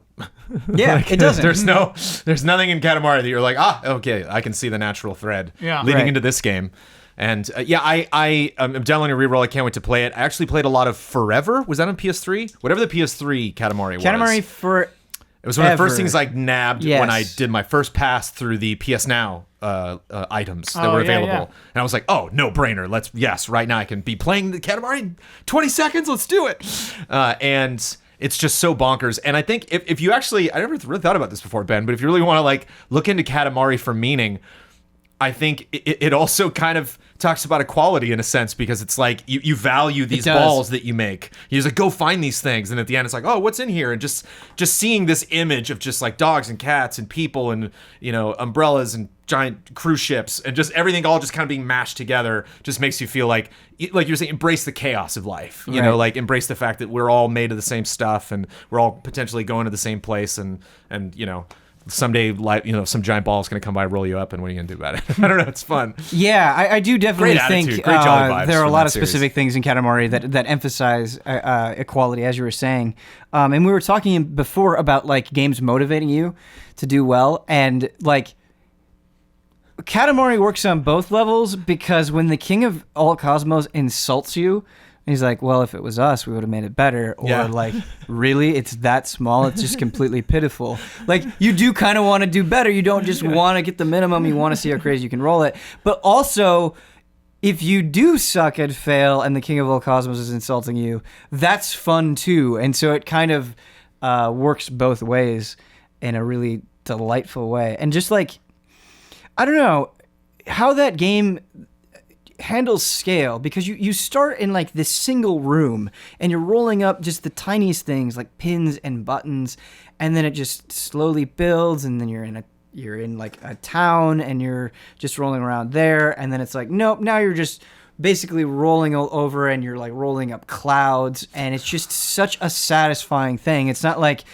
Yeah, like, it doesn't. There's nothing in Katamari that you're like, okay, I can see the natural thread leading into this game. And I'm downloading a reroll. I can't wait to play it. I actually played a lot of Forever. Was that on PS3? Whatever the PS3 Katamari was. It was one of the first things I nabbed when I did my first pass through the PS Now items that were available. Yeah. And I was like, oh, no brainer. Right now I can be playing the Katamari in 20 seconds. Let's do it. And it's just so bonkers. And I think if you actually, I never really thought about this before, Ben, but if you really want to like look into Katamari for meaning, I think it also kind of talks about equality in a sense, because it's like you value these balls that you make. You just like, go find these things, and at the end it's like, oh, what's in here? And just seeing this image of just like dogs and cats and people and, you know, umbrellas and giant cruise ships and just everything all just kind of being mashed together just makes you feel like you're saying, embrace the chaos of life. You know, like embrace the fact that we're all made of the same stuff and we're all potentially going to the same place, and you know, someday, like, you know, some giant ball is going to come by, roll you up, and what are you going to do about it? I don't know. It's fun. Yeah, I do definitely think great jolly vibes there are a lot of series. specific things in Katamari that emphasize equality, as you were saying. And we were talking before about like games motivating you to do well, and like Katamari works on both levels, because when the king of all cosmos insults you, he's like, well, if it was us, we would have made it better. Or like, really? It's that small? It's just completely pitiful. Like, you do kind of want to do better. You don't just want to get the minimum. You want to see how crazy you can roll it. But also, if you do suck and fail and the King of all Cosmos is insulting you, that's fun too. And so it kind of works both ways in a really delightful way. And just like, I don't know how that game handles scale, because you start in like this single room and you're rolling up just the tiniest things like pins and buttons, and then it just slowly builds, and then you're in like a town and you're just rolling around there, and then it's like, nope, now you're just basically rolling over and you're like rolling up clouds, and it's just such a satisfying thing. It's not like,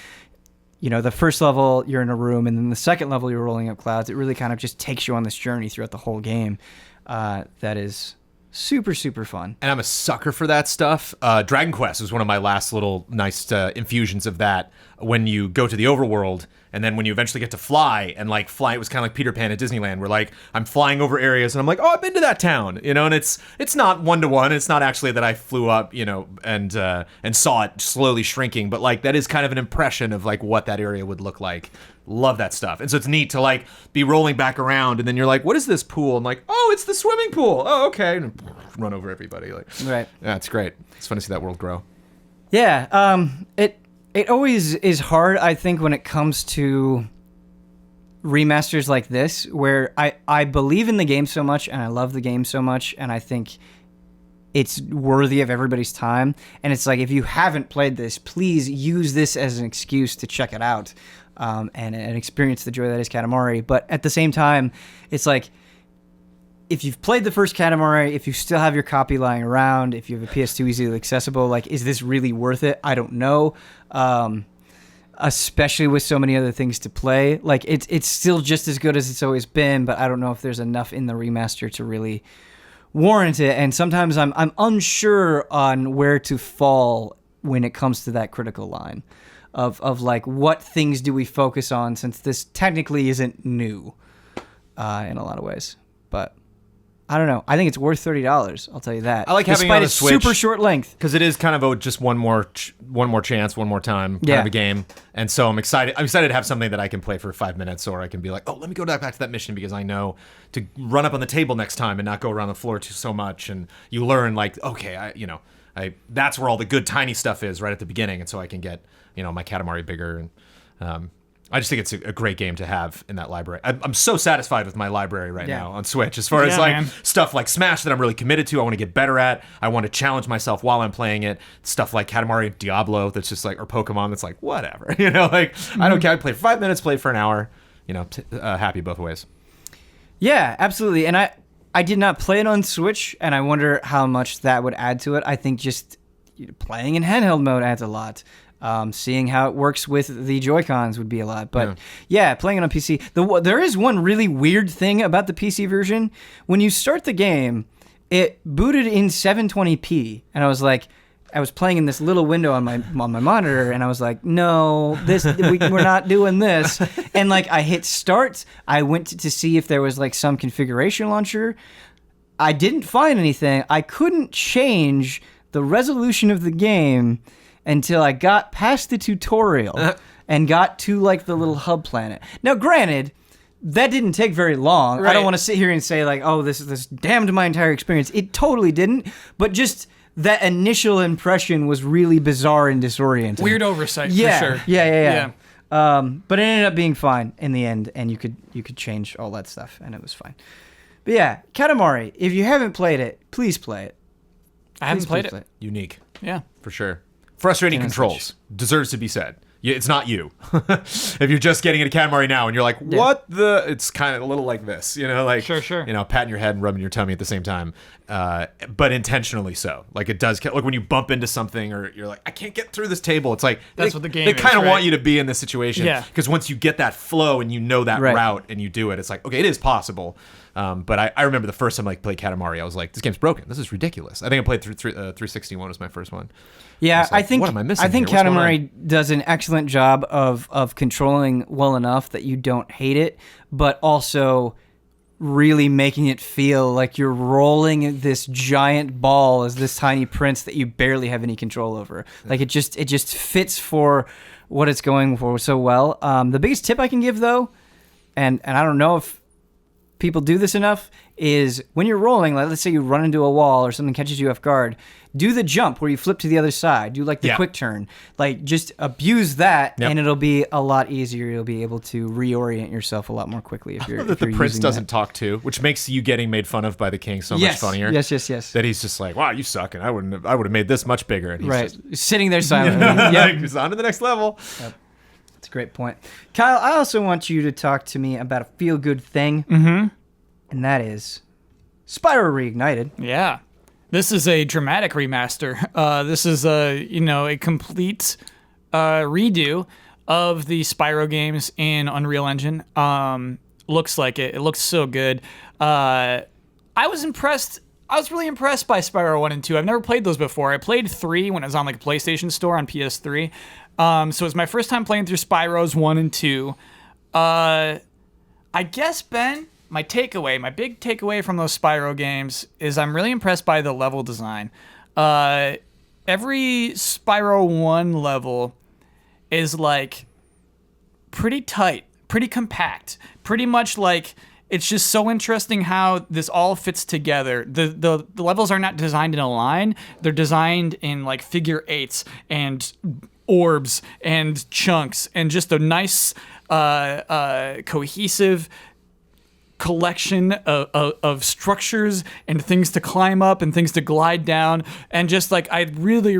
the first level you're in a room and then the second level you're rolling up clouds. It really kind of just takes you on this journey throughout the whole game. That is super, super fun. And I'm a sucker for that stuff. Dragon Quest was one of my last little nice infusions of that. When you go to the overworld, and then when you eventually get to fly, and like fly, it was kind of like Peter Pan at Disneyland, where like I'm flying over areas, and I'm like, oh, I've been to that town, and it's not one-to-one. It's not actually that I flew up, and saw it slowly shrinking, but like that is kind of an impression of like what that area would look like. Love that stuff. And so it's neat to like be rolling back around, and then you're like, what is this pool? I'm like, oh, it's the swimming pool. Oh, okay. And run over everybody. Like, right. Yeah, it's great. It's fun to see that world grow. Yeah. It always is hard, I think, when it comes to remasters like this, where I believe in the game so much and I love the game so much, and I think it's worthy of everybody's time. And it's like, if you haven't played this, please use this as an excuse to check it out and experience the joy that is Katamari. But at the same time, it's like, if you've played the first Katamari, if you still have your copy lying around, if you have a PS2 easily accessible, like, is this really worth it? I don't know. Especially with so many other things to play. Like, it's still just as good as it's always been, but I don't know if there's enough in the remaster to really warrant it. And sometimes I'm unsure on where to fall when it comes to that critical line of like, what things do we focus on, since this technically isn't new in a lot of ways. But I don't know. I think it's worth $30. I'll tell you that. I like having it on the Switch, super short length, because it is kind of just one more chance, one more time kind of a game. And so I'm excited. I'm excited to have something that I can play for 5 minutes, or I can be like, oh, let me go back to that mission, because I know to run up on the table next time and not go around the floor so much. And you learn like, okay, that's where all the good tiny stuff is right at the beginning, and so I can get my Katamari bigger. And I just think it's a great game to have in that library. I'm so satisfied with my library right now on Switch, as far as like stuff like Smash that I'm really committed to. I want to get better at. I want to challenge myself while I'm playing it. Stuff like Katamari, Diablo, that's just like, or Pokemon, that's like, whatever. Like, I don't care. I play for 5 minutes, play for an hour. Happy both ways. Yeah, absolutely. And I did not play it on Switch, and I wonder how much that would add to it. I think just playing in handheld mode adds a lot. Seeing how it works with the Joy-Cons would be a lot. But yeah, playing it on PC. There is one really weird thing about the PC version. When you start the game, it booted in 720p. And I was playing in this little window on my monitor, and I was like, no, we're not doing this. And like, I hit start. I went to see if there was like some configuration launcher. I didn't find anything. I couldn't change the resolution of the game until I got past the tutorial and got to like the little hub planet. Now, granted, that didn't take very long. Right. I don't want to sit here and say like, oh, this damned my entire experience. It totally didn't. But just that initial impression was really bizarre and disorienting. Weird oversight, for sure. Yeah. But it ended up being fine in the end, and you could change all that stuff, and it was fine. But yeah, Katamari, if you haven't played it, please play it. I haven't played it. Unique. Yeah. For sure. Frustrating controls. Deserves to be said. It's not you. If you're just getting into Katamari now and you're like, what the? It's kind of a little like this, like, sure. Patting your head and rubbing your tummy at the same time. But intentionally so. Like, it does, like when you bump into something or you're like, I can't get through this table. It's like, that's what the game they kind of right? want you to be in this situation. Yeah. Because once you get that flow and that route and you do it, it's like, okay, it is possible. But I remember the first time I played Katamari, I was like, this game's broken. This is ridiculous. I think I played through 361 was my first one. Yeah, like, I think what am I missing? I think Katamari does an excellent job of controlling well enough that you don't hate it, but also really making it feel like you're rolling this giant ball as this tiny prince that you barely have any control over. Like, it just fits for what it's going for so well. The biggest tip I can give, though, and I don't know if people do this enough is when you're rolling, like let's say you run into a wall or something catches you off guard, do the jump where you flip to the other side. Do like the quick turn. Like just abuse that, and it'll be a lot easier. You'll be able to reorient yourself a lot more quickly if you're. That the prince doesn't talk too, which makes you getting made fun of by the king so much funnier. Yes. That he's just like, wow, you suck, and I would have made this much bigger. And he's just sitting there silently. He's on to the next level. Yep. That's a great point, Kyle. I also want you to talk to me about a feel-good thing, and that is Spyro Reignited. Yeah. This is a dramatic remaster. This is a complete redo of the Spyro games in Unreal Engine. Looks like it. It looks so good. I was impressed. I was really impressed by Spyro 1 and 2. I've never played those before. I played 3 when it was on like a PlayStation Store on PS3. So it was my first time playing through Spyro's 1 and 2. I guess, Ben, my big takeaway from those Spyro games is I'm really impressed by the level design. Every Spyro 1 level is like pretty tight, pretty compact, pretty much like it's just so interesting how this all fits together. The levels are not designed in a line. They're designed in like figure eights and orbs and chunks and just a nice cohesive collection of structures and things to climb up and things to glide down, and just like I really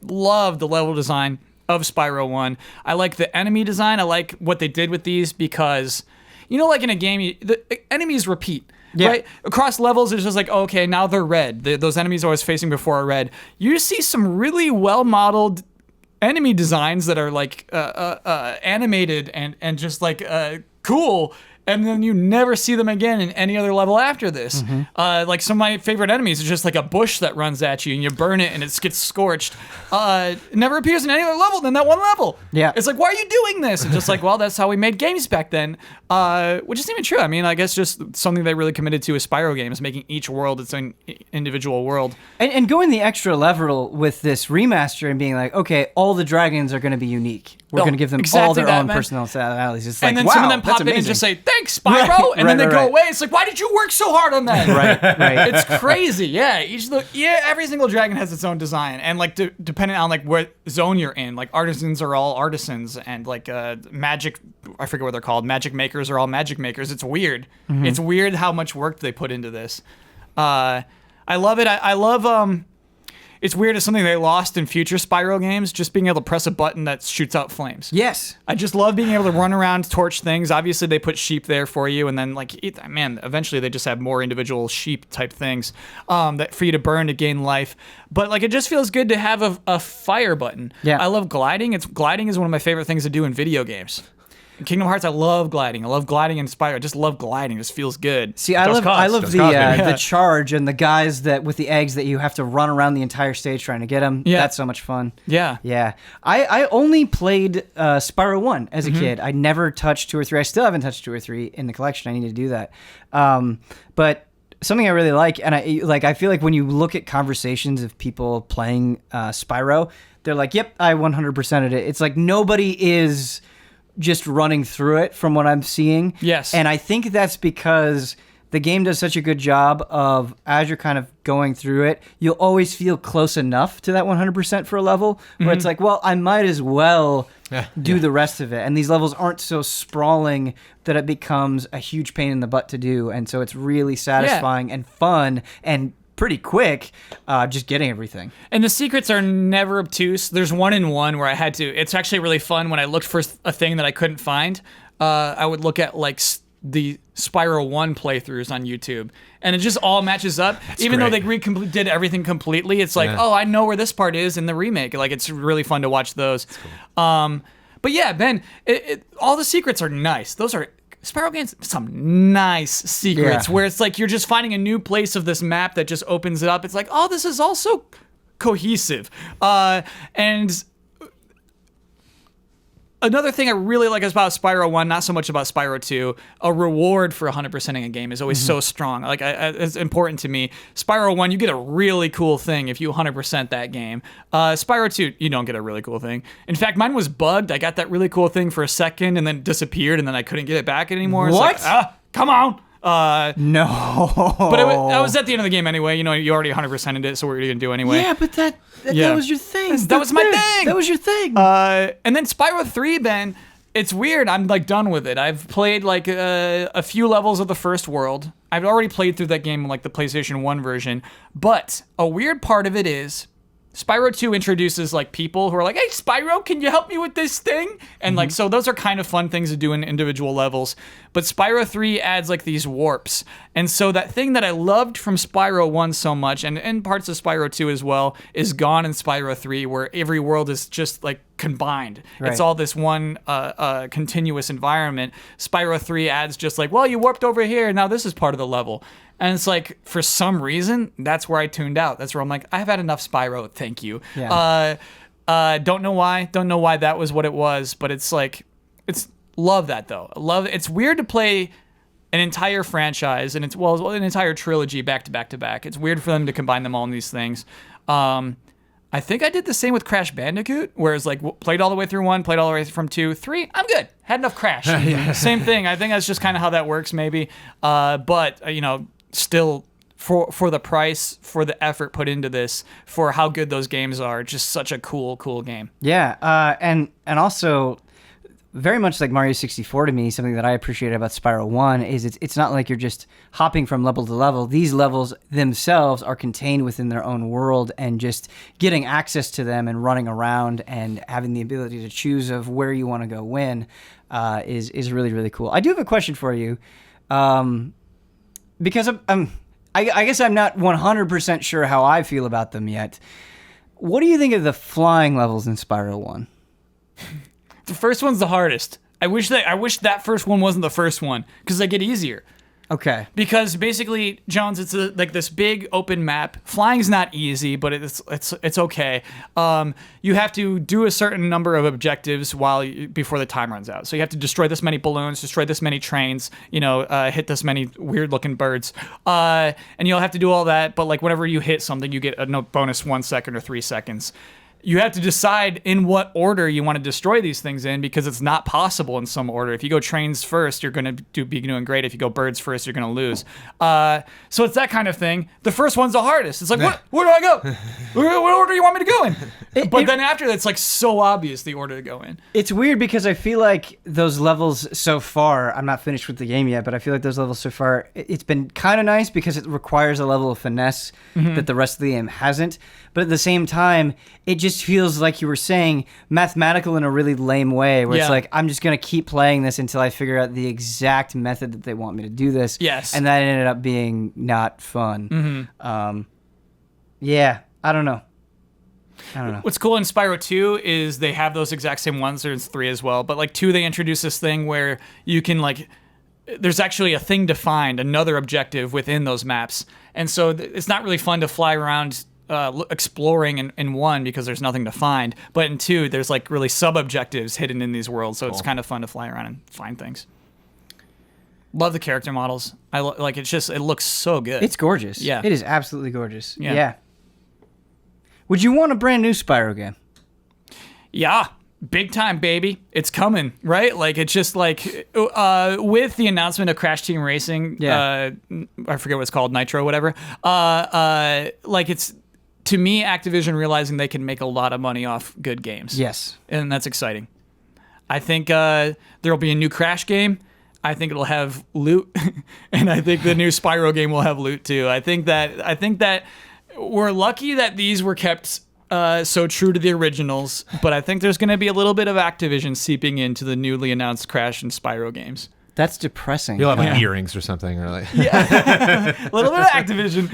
love the level design of Spyro 1. I like the enemy design. I like what they did with these because like in a game the enemies repeat. Right? Across levels, it's just like, okay, now they're red. Those enemies I was facing before are red. You see some really well-modeled enemy designs that are like animated and just like cool, and then you never see them again in any other level after this. Like some of my favorite enemies is just like a bush that runs at you and you burn it and it gets scorched. It never appears in any other level than that one level. Yeah. It's like, why are you doing this? And just like, well, that's how we made games back then. Which isn't even true. I mean, I guess just something they really committed to is Spyro games, making each world its own individual world. And going the extra level with this remaster and being like, okay, all the dragons are going to be unique. We're going to give them all their own personalities. It's like, and then wow, some of them pop in and just say, thanks, Spyro, and then they go away. It's like, why did you work so hard on that? Right. It's crazy. Yeah, every single dragon has its own design, and like depending on like what zone you're in, like artisans are all artisans, and like magic, I forget what they're called. Magic makers are all magic makers. It's weird. It's weird how much work they put into this. I love it. I love. It's weird. It's something they lost in future Spyro games, just being able to press a button that shoots out flames. Yes. I just love being able to run around, torch things. Obviously, they put sheep there for you, and then, like, eventually they just have more individual sheep-type things that for you to burn to gain life. But, like, it just feels good to have a fire button. Yeah. I love gliding. Gliding is one of my favorite things to do in video games. In Kingdom Hearts, I love gliding. I love gliding in Spyro. I just love gliding. It just feels good. See, I love the charge and the guys that with the eggs that you have to run around the entire stage trying to get them. Yeah. That's so much fun. Yeah. Yeah. I only played Spyro 1 as a kid. I never touched 2 or 3. I still haven't touched 2 or 3 in the collection. I need to do that. But something I really like, and I feel like when you look at conversations of people playing Spyro, they're like, yep, I 100%ed it. It's like nobody is just running through it from what I'm seeing. Yes. And I think that's because the game does such a good job of, as you're kind of going through it, you'll always feel close enough to that 100% for a level where it's like, well, I might as well do the rest of it. And these levels aren't so sprawling that it becomes a huge pain in the butt to do. And so it's really satisfying and fun and pretty quick, just getting everything. And the secrets are never obtuse. There's 1 in 1 where I had to. It's actually really fun when I looked for a thing that I couldn't find. I would look at like the Spyro 1 playthroughs on YouTube, and it just all matches up. Even though they did everything completely, it's like, oh, I know where this part is in the remake. Like, it's really fun to watch those. Cool. But yeah, Ben, all the secrets are nice. Those are Spyro games, some nice secrets where it's like you're just finding a new place of this map that just opens it up. It's like, oh, this is also cohesive. And another thing I really like about Spyro 1, not so much about Spyro 2, a reward for 100%ing a game is always so strong. Like, it's important to me. Spyro 1, you get a really cool thing if you 100% that game. Spyro 2, you don't get a really cool thing. In fact, mine was bugged. I got that really cool thing for a second and then disappeared, and then I couldn't get it back anymore. What? It's like, come on. No. But I was at the end of the game anyway. You know, you already 100%ed it, so what are you going to do anyway? Yeah, but that was your thing. That was my thing. That was your thing. And then Spyro 3, Ben, it's weird. I'm like done with it. I've played like a few levels of the first world. I've already played through that game in like the PlayStation 1 version. But a weird part of it is Spyro 2 introduces like people who are like, hey, Spyro, can you help me with this thing? And like, so those are kind of fun things to do in individual levels. But Spyro 3 adds like these warps. And so that thing that I loved from Spyro 1 so much, and parts of Spyro 2 as well, is gone in Spyro 3, where every world is just like combined. Right. It's all this one continuous environment. Spyro 3 adds just like, well, you warped over here, now this is part of the level. And it's like, for some reason, that's where I tuned out. That's where I'm like, I've had enough Spyro, thank you. Yeah. Don't know why that was what it was, but it's like, love that though. It's weird to play an entire franchise, and an entire trilogy back to back to back. It's weird for them to combine them all in these things. I think I did the same with Crash Bandicoot, where it's like, played all the way through 1, played all the way from 2, 3, I'm good. Had enough Crash. Same thing. I think that's just kind of how that works, maybe. But, you know, still, for the price, for the effort put into this, for how good those games are, just such a cool game. Yeah, and also, very much like Mario 64 to me, something that I appreciated about Spyro 1 is it's not like you're just hopping from level to level. These levels themselves are contained within their own world, and just getting access to them and running around and having the ability to choose of where you want to go when is really, really cool. I do have a question for you. Because I guess I'm not 100% sure how I feel about them yet. What do you think of the flying levels in Spyro 1? The first one's the hardest. I wish that first one wasn't the first one, because they get easier. Okay. Because basically, Jones, it's like this big open map. Flying's not easy, but it's okay. You have to do a certain number of objectives before the time runs out. So you have to destroy this many balloons, destroy this many trains, hit this many weird looking birds, and you'll have to do all that. But like whenever you hit something, you get a bonus 1 second or 3 seconds. You have to decide in what order you want to destroy these things in, because it's not possible in some order. If you go trains first, you're going to be doing great. If you go birds first, you're going to lose. So it's that kind of thing. The first one's the hardest. It's like, where do I go? What order do you want me to go in? But then after that, it's like so obvious the order to go in. It's weird because I feel like those levels so far, I'm not finished with the game yet, but I feel like those levels so far, it's been kind of nice because it requires a level of finesse that the rest of the game hasn't. But at the same time, it just feels like you were saying mathematical in a really lame way, where it's like, I'm just going to keep playing this until I figure out the exact method that they want me to do this. Yes. And that ended up being not fun. Yeah, I don't know. What's cool in Spyro 2 is they have those exact same ones. There's 3 as well. But like 2, they introduce this thing where you can like, there's actually a thing to find, another objective within those maps. And so it's not really fun to fly around exploring in 1 because there's nothing to find, but in 2 there's like really sub-objectives hidden in these worlds, so it's kind of fun to fly around and find things. Love the character models. I like it looks so good. It's gorgeous. Yeah, it is absolutely gorgeous. Yeah. Would you want a brand new Spyro game? Yeah, big time, baby. It's coming, right? Like, it's just like with the announcement of Crash Team Racing, I forget what it's called, Nitro, whatever. Like, it's, to me, Activision realizing they can make a lot of money off good games. Yes. And that's exciting. I think there'll be a new Crash game. I think it'll have loot. And I think the new Spyro game will have loot too. I think that we're lucky that these were kept so true to the originals, but I think there's going to be a little bit of Activision seeping into the newly announced Crash and Spyro games. That's depressing. You'll have like earrings or something, or like a little bit of Activision.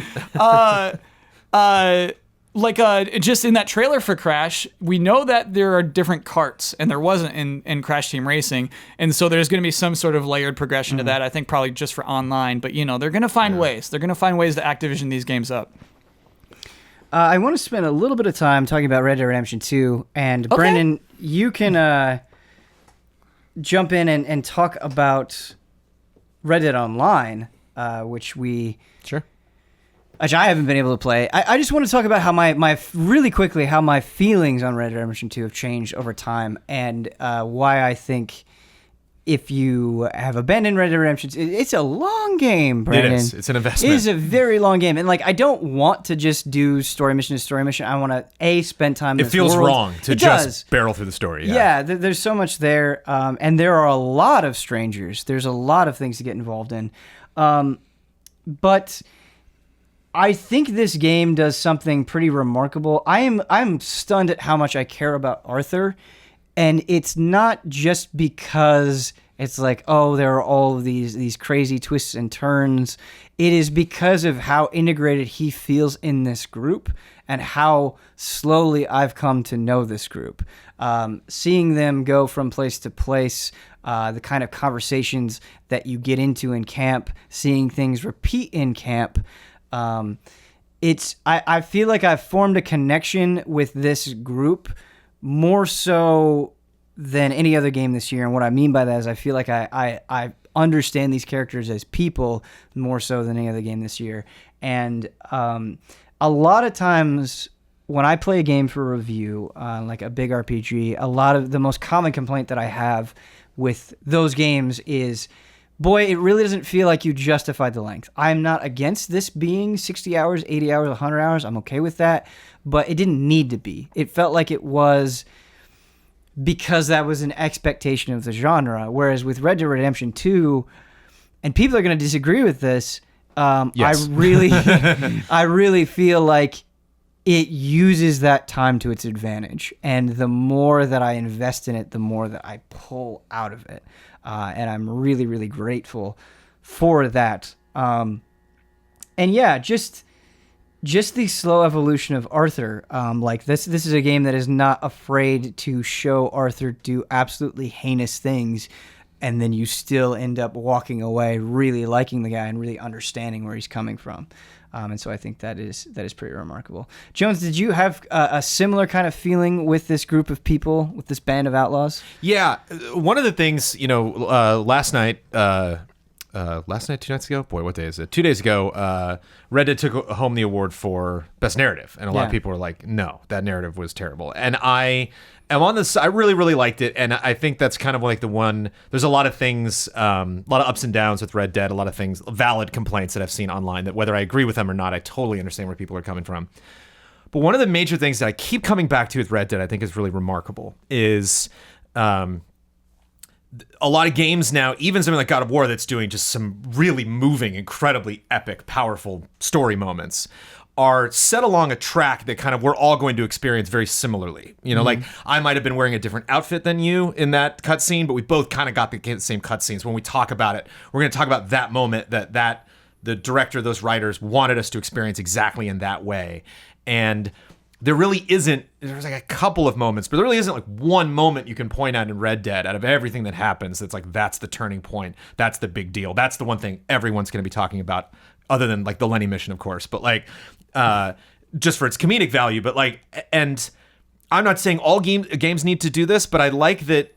Just in that trailer for Crash, we know that there are different carts, and there wasn't in Crash Team Racing, and so there's going to be some sort of layered progression to that. I think probably just for online, but they're going to find ways. They're going to find ways to Activision these games up. I want to spend a little bit of time talking about Red Dead Redemption 2, and Brendan, you can jump in and talk about Red Dead Online, which I haven't been able to play. I just want to talk about how how my feelings on Red Dead Redemption 2 have changed over time, and why I think if you have abandoned Red Dead Redemption, it's a long game, Brandon. It is. It's an investment. It is a very long game. And like, I don't want to just do story mission to story mission. I want to, spend time in It this feels world. wrong to just barrel through the story. Yeah, there's so much there. And there are a lot of strangers. There's a lot of things to get involved in. But I think this game does something pretty remarkable. I'm stunned at how much I care about Arthur. And it's not just because it's like, oh, there are all of these crazy twists and turns. It is because of how integrated he feels in this group and how slowly I've come to know this group. Seeing them go from place to place, the kind of conversations that you get into in camp, seeing things repeat in camp. I feel like I've formed a connection with this group more so than any other game this year. And what I mean by that is I feel like I understand these characters as people more so than any other game this year. And a lot of times when I play a game for review, like a big RPG, a lot of the most common complaint that I have with those games is, boy, it really doesn't feel like you justified the length. I'm not against this being 60 hours, 80 hours, 100 hours. I'm okay with that. But it didn't need to be. It felt like it was because that was an expectation of the genre. Whereas with Red Dead Redemption 2, and people are going to disagree with this, yes. I really feel like it uses that time to its advantage. And the more that I invest in it, the more that I pull out of it. And I'm really, really grateful for that. And yeah, just the slow evolution of Arthur. Like this is a game that is not afraid to show Arthur do absolutely heinous things, and then you still end up walking away really liking the guy and really understanding where he's coming from. And so I think that is pretty remarkable. Jones, did you have a similar kind of feeling with this group of people, with this band of outlaws? Yeah, one of the things, last night, 2 nights ago? Boy, what day is it? 2 days ago, Red Dead took home the award for Best Narrative. And a lot of people were like, no, that narrative was terrible. And I am on this, I really, really liked it. And I think that's kind of like the one, there's a lot of things, a lot of ups and downs with Red Dead, a lot of things, valid complaints that I've seen online that whether I agree with them or not, I totally understand where people are coming from. But one of the major things that I keep coming back to with Red Dead, I think is really remarkable, is a lot of games now, even something like God of War that's doing just some really moving, incredibly epic, powerful story moments, are set along a track that kind of we're all going to experience very similarly. Like I might have been wearing a different outfit than you in that cutscene, but we both kind of got the same cutscenes. When we talk about it, we're going to talk about that moment that the director, those writers wanted us to experience exactly in that way. And there really isn't, there's like a couple of moments, but there really isn't like one moment you can point out in Red Dead out of everything that happens that's like, that's the turning point. That's the big deal. That's the one thing everyone's going to be talking about, other than like the Lenny mission, of course, but like, just for its comedic value. But like, and I'm not saying all games need to do this, but I like that.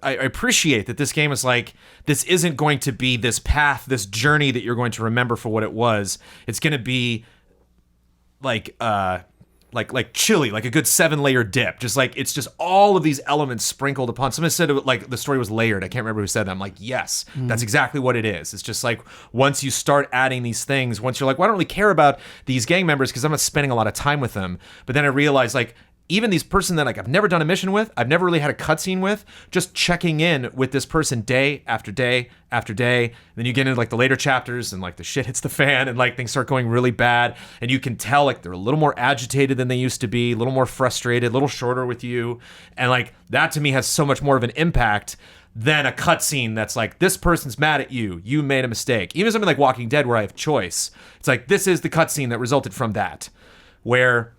I appreciate that this game is like, this isn't going to be this path, this journey that you're going to remember for what it was. It's going to be like chili, like a good 7-layer dip. Just like, it's just all of these elements sprinkled upon. Someone said like the story was layered. I can't remember who said that. I'm like, yes, that's exactly what it is. It's just like, once you start adding these things, once you're like, well, I don't really care about these gang members because I'm not spending a lot of time with them. But then I realized like, even these person that like I've never done a mission with, I've never really had a cutscene with, just checking in with this person day after day after day. Then you get into like the later chapters and like the shit hits the fan and like things start going really bad. And you can tell like they're a little more agitated than they used to be, a little more frustrated, a little shorter with you. And like that to me has so much more of an impact than a cutscene that's like, this person's mad at you, you made a mistake. Even something like Walking Dead where I have choice. It's like, this is the cutscene that resulted from that. Where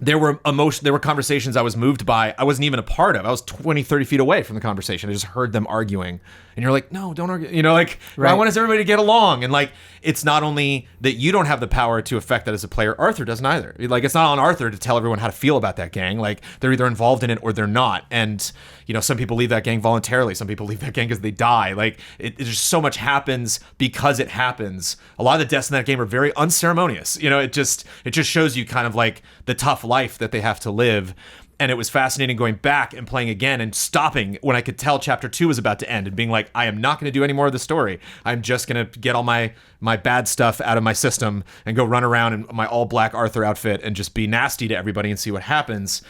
there were conversations I was moved by, I wasn't even a part of. I was 20, 30 feet away from the conversation. I just heard them arguing. And you're like, no, don't argue. Right. I want everybody to get along. And like, it's not only that you don't have the power to affect that as a player, Arthur doesn't either. Like, it's not on Arthur to tell everyone how to feel about that gang. Like, they're either involved in it or they're not. And, some people leave that gang voluntarily. Some people leave that gang because they die. Like, it just so much happens because it happens. A lot of the deaths in that game are very unceremonious. It just shows you kind of like the tough life that they have to live. And it was fascinating going back and playing again and stopping when I could tell chapter 2 was about to end and being like, I am not going to do any more of the story. I'm just going to get all my bad stuff out of my system and go run around in my all black Arthur outfit and just be nasty to everybody and see what happens.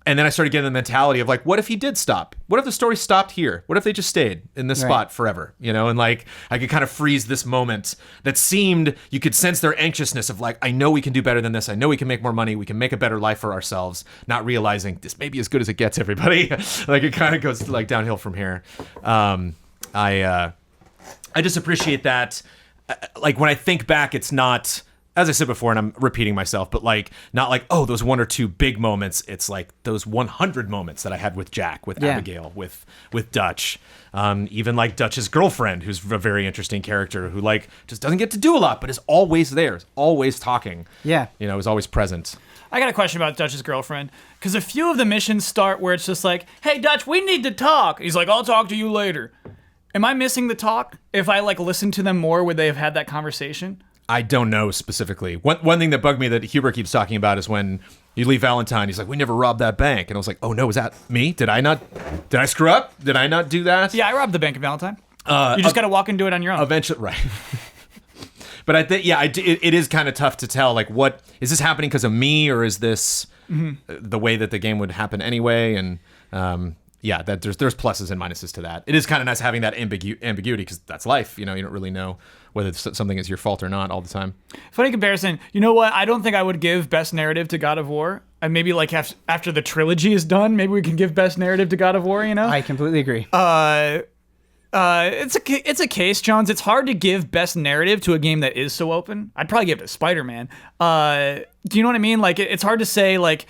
And then I started getting the mentality of like, what if he did stop? What if the story stopped here? What if they just stayed in this spot forever? You know, and like I could kind of freeze this moment that seemed, you could sense their anxiousness of like, I know we can do better than this. I know we can make more money. We can make a better life for ourselves. Not realizing this may be as good as it gets, everybody. Like it kind of goes like downhill from here. I just appreciate that. Like when I think back, it's not, as I said before, and I'm repeating myself, but like not like, oh, those 1 or 2 big moments. It's like those 100 moments that I had with Jack, with Abigail, with Dutch, even like Dutch's girlfriend, who's a very interesting character who like just doesn't get to do a lot, but is always there, is always talking. Yeah, you know, is always present. I got a question about Dutch's girlfriend, because a few of the missions start where it's just like, hey, Dutch, we need to talk. He's like, I'll talk to you later. Am I missing the talk? If I like listen to them more, would they have had that conversation? I don't know specifically. One thing that bugged me that Huber keeps talking about is when you leave Valentine, he's like, we never robbed that bank. And I was like, oh no, was that me? Did I screw up? Did I not do that? Yeah, I robbed the bank at Valentine. You just got to walk and do it on your own. Eventually, right. But I think, yeah, it is kind of tough to tell, like, what, is this happening because of me, or is this the way that the game would happen anyway? And yeah, that there's pluses and minuses to that. It is kind of nice having that ambiguity, because that's life. You know, you don't really know whether something is your fault or not all the time. Funny comparison. You know what? I don't think I would give Best Narrative to God of War. And maybe like after the trilogy is done, maybe we can give Best Narrative to God of War, you know? I completely agree. It's a case, Jones. It's hard to give Best Narrative to a game that is so open. I'd probably give it to Spider-Man. Do you know what I mean? Like, it's hard to say, like,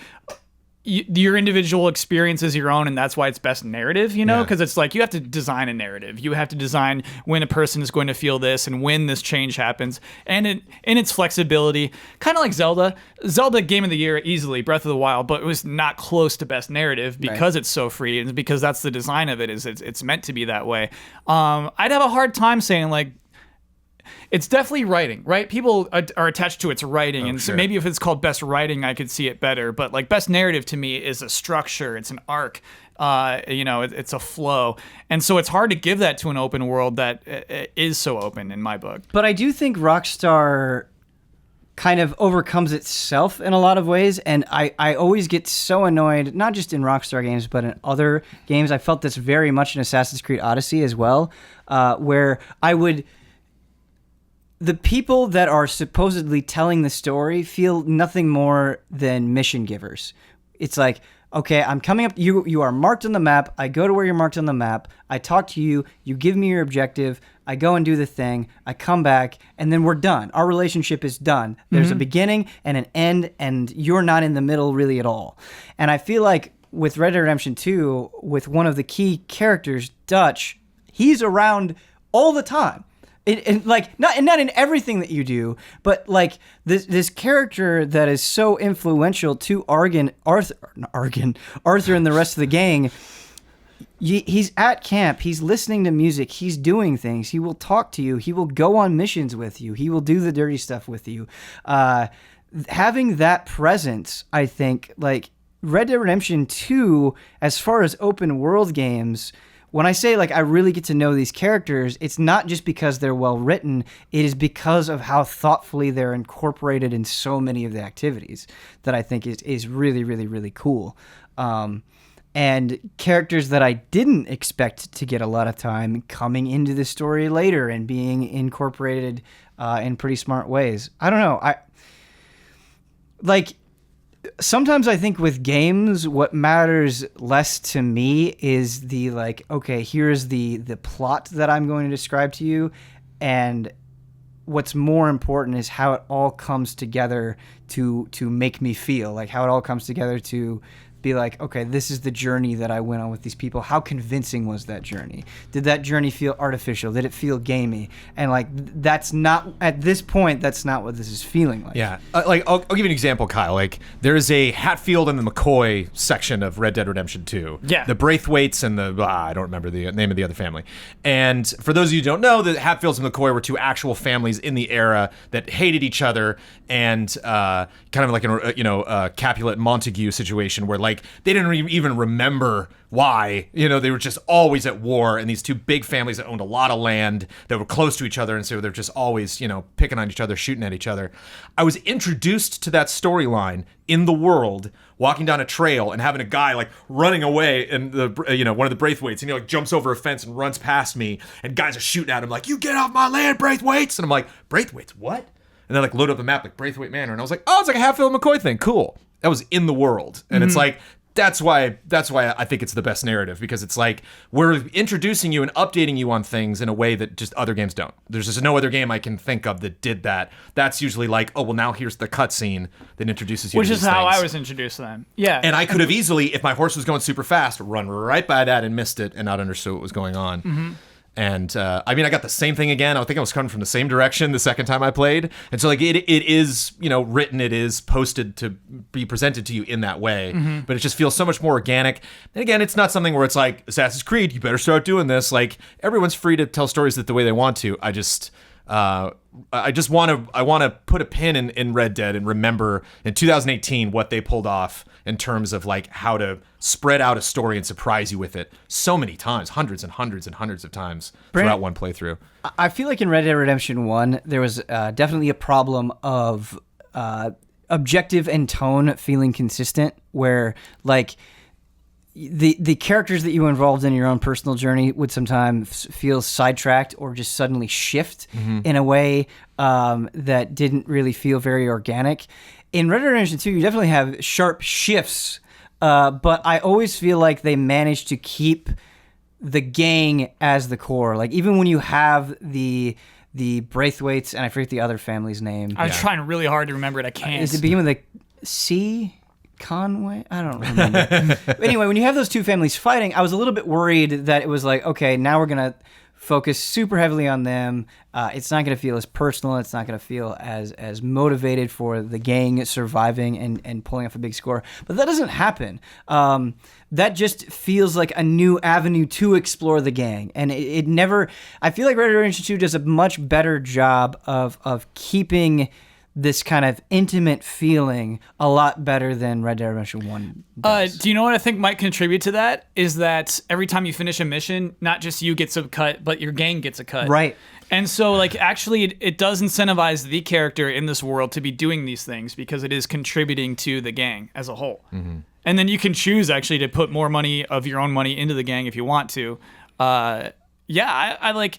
your individual experience is your own, and that's why it's Best Narrative, you know? Because it's like, you have to design a narrative. You have to design when a person is going to feel this and when this change happens. And in its flexibility, kind of like Zelda. Zelda Game of the Year easily, Breath of the Wild, but it was not close to Best Narrative because it's so free, and because that's the design of it, is it's meant to be that way. I'd have a hard time saying, like, it's definitely writing, right? People are attached to its writing, and so maybe if it's called Best Writing, I could see it better. But like Best Narrative to me is a structure, it's an arc, you know, it's a flow, and so it's hard to give that to an open world that is so open in my book. But I do think Rockstar kind of overcomes itself in a lot of ways, and I always get so annoyed, not just in Rockstar games, but in other games. I felt this very much in Assassin's Creed Odyssey as well, where the people that are supposedly telling the story feel nothing more than mission givers. It's like, okay, I'm coming up, you are marked on the map, I go to where you're marked on the map, I talk to you, you give me your objective, I go and do the thing, I come back, and then we're done. Our relationship is done. There's a beginning and an end, and you're not in the middle really at all. And I feel like with Red Dead Redemption 2, with one of the key characters, Dutch, he's around all the time. And like not in everything that you do, but like this character that is so influential to Arthur and the rest of the gang. He's at camp. He's listening to music. He's doing things. He will talk to you. He will go on missions with you. He will do the dirty stuff with you. Having that presence, I think, like Red Dead Redemption 2, as far as open world games. When I say, like, I really get to know these characters, it's not just because they're well written, it is because of how thoughtfully they're incorporated in so many of the activities that I think is really, really, really cool. And characters that I didn't expect to get a lot of time coming into the story later and being incorporated in pretty smart ways. I don't know. Sometimes I think with games, what matters less to me is the, like, okay, here's the plot that I'm going to describe to you, and what's more important is how it all comes together to make me feel, like how it all comes together to be like, okay, this is the journey that I went on with these people. How convincing was that journey? Did that journey feel artificial? Did it feel gamey? And like, that's not, at this point, that's not what this is feeling like. Yeah. Like, I'll give you an example, Kyle. Like, there's a Hatfield and the McCoy section of Red Dead Redemption 2. Yeah. The Braithwaites and the, I don't remember the name of the other family. And for those of you who don't know, the Hatfields and McCoy were two actual families in the era that hated each other, and kind of like a Capulet Montague situation where, like they didn't even remember why. They were just always at war, and these two big families that owned a lot of land that were close to each other, and so they're just always, picking on each other, shooting at each other. I was introduced to that storyline in the world, walking down a trail and having a guy like running away, and one of the Braithwaites, and he like jumps over a fence and runs past me, and guys are shooting at him like, "You get off my land, Braithwaites!" And I'm like, "Braithwaites, what?" And then like load up the map like Braithwaite Manor, and I was like, "Oh, it's like a Hatfield McCoy thing. Cool." That was in the world, and it's like. That's why I think it's the best narrative, because it's like we're introducing you and updating you on things in a way that just other games don't. There's just no other game I can think of that did that. That's usually like, oh, well, now here's the cutscene that introduces you to these things. Which is how I was introduced to them. Yeah. And I could have easily, if my horse was going super fast, run right by that and missed it and not understood what was going on. Mm-hmm. And I got the same thing again. I think I was coming from the same direction the second time I played. And so like it is, written, it is posted to be presented to you in that way. Mm-hmm. But it just feels so much more organic. And again, it's not something where it's like Assassin's Creed, you better start doing this. Like everyone's free to tell stories the way they want to. I want to put a pin in Red Dead and remember in 2018 what they pulled off in terms of like how to spread out a story and surprise you with it so many times, hundreds and hundreds and hundreds of times throughout one playthrough. I feel like in Red Dead Redemption 1, there was definitely a problem of objective and tone feeling consistent, where like the characters that you were involved in your own personal journey would sometimes feel sidetracked or just suddenly shift in a way that didn't really feel very organic. In Red Dead Redemption 2, you definitely have sharp shifts, but I always feel like they managed to keep the gang as the core. Like even when you have the Braithwaites, and I forget the other family's name. I was trying really hard to remember it. I can't. Does it begin with a C? Conway? I don't remember. But anyway, when you have those two families fighting, I was a little bit worried that it was like, okay, now we're going to focus super heavily on them. It's not going to feel as personal. It's not going to feel as motivated for the gang surviving and pulling off a big score. But that doesn't happen. That just feels like a new avenue to explore the gang. And it never... I feel like Red Dead Redemption 2 does a much better job of keeping this kind of intimate feeling a lot better than Red Dead Redemption 1 does. Do you know what I think might contribute to that? Is that every time you finish a mission, not just you gets a cut, but your gang gets a cut. Right. And so, like, actually, it does incentivize the character in this world to be doing these things because it is contributing to the gang as a whole. Mm-hmm. And then you can choose, actually, to put more money of your own money into the gang if you want to. I like...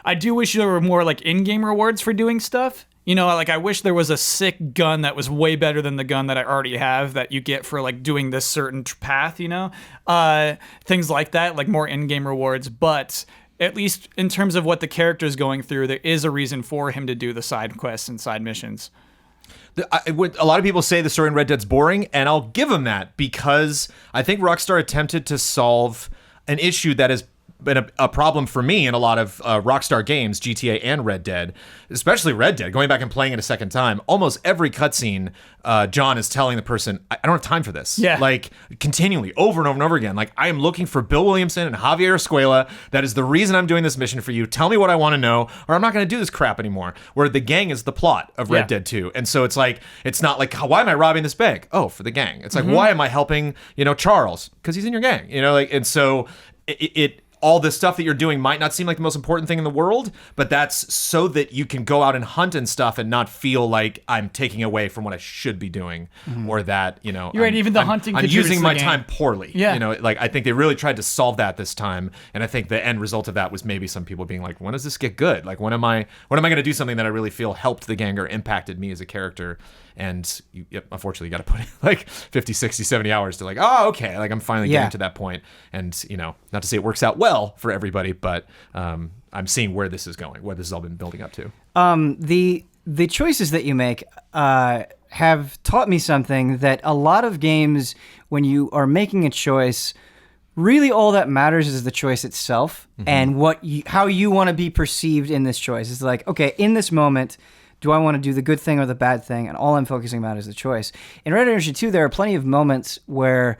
I do wish there were more like in-game rewards for doing stuff. Like I wish there was a sick gun that was way better than the gun that I already have that you get for like doing this certain path, things like that, like more in-game rewards. But at least in terms of what the character is going through, there is a reason for him to do the side quests and side missions. A lot of people say the story in Red Dead's boring, and I'll give them that because I think Rockstar attempted to solve an issue that has been a problem for me in a lot of Rockstar games, GTA and Red Dead, especially Red Dead. Going back and playing it a second time, almost every cutscene, John is telling the person, I don't have time for this. Yeah. Like, continually, over and over and over again. Like, I am looking for Bill Williamson and Javier Escuela. That is the reason I'm doing this mission for you. Tell me what I want to know, or I'm not going to do this crap anymore. Where the gang is the plot of Red Dead 2. And so it's like, it's not like, why am I robbing this bank? Oh, for the gang. It's like, why am I helping, Charles? Because he's in your gang. And so it all this stuff that you're doing might not seem like the most important thing in the world, but that's so that you can go out and hunt and stuff and not feel like I'm taking away from what I should be doing, or that, You're right, even the hunting I'm using my time game. poorly. Yeah. Like I think they really tried to solve that this time, and I think the end result of that was maybe some people being like, when does this get good? Like when am I going to do something that I really feel helped the gang or impacted me as a character? And unfortunately, you got to put in like 50, 60, 70 hours to like, oh, okay, like I'm finally getting to that point. And, not to say it works out well for everybody, but I'm seeing where this is going, what this has all been building up to. The choices that you make have taught me something, that a lot of games, when you are making a choice, really all that matters is the choice itself and how you want to be perceived in this choice. It's like, okay, in this moment, do I want to do the good thing or the bad thing? And all I'm focusing about is the choice. In Red Dead Redemption 2, there are plenty of moments where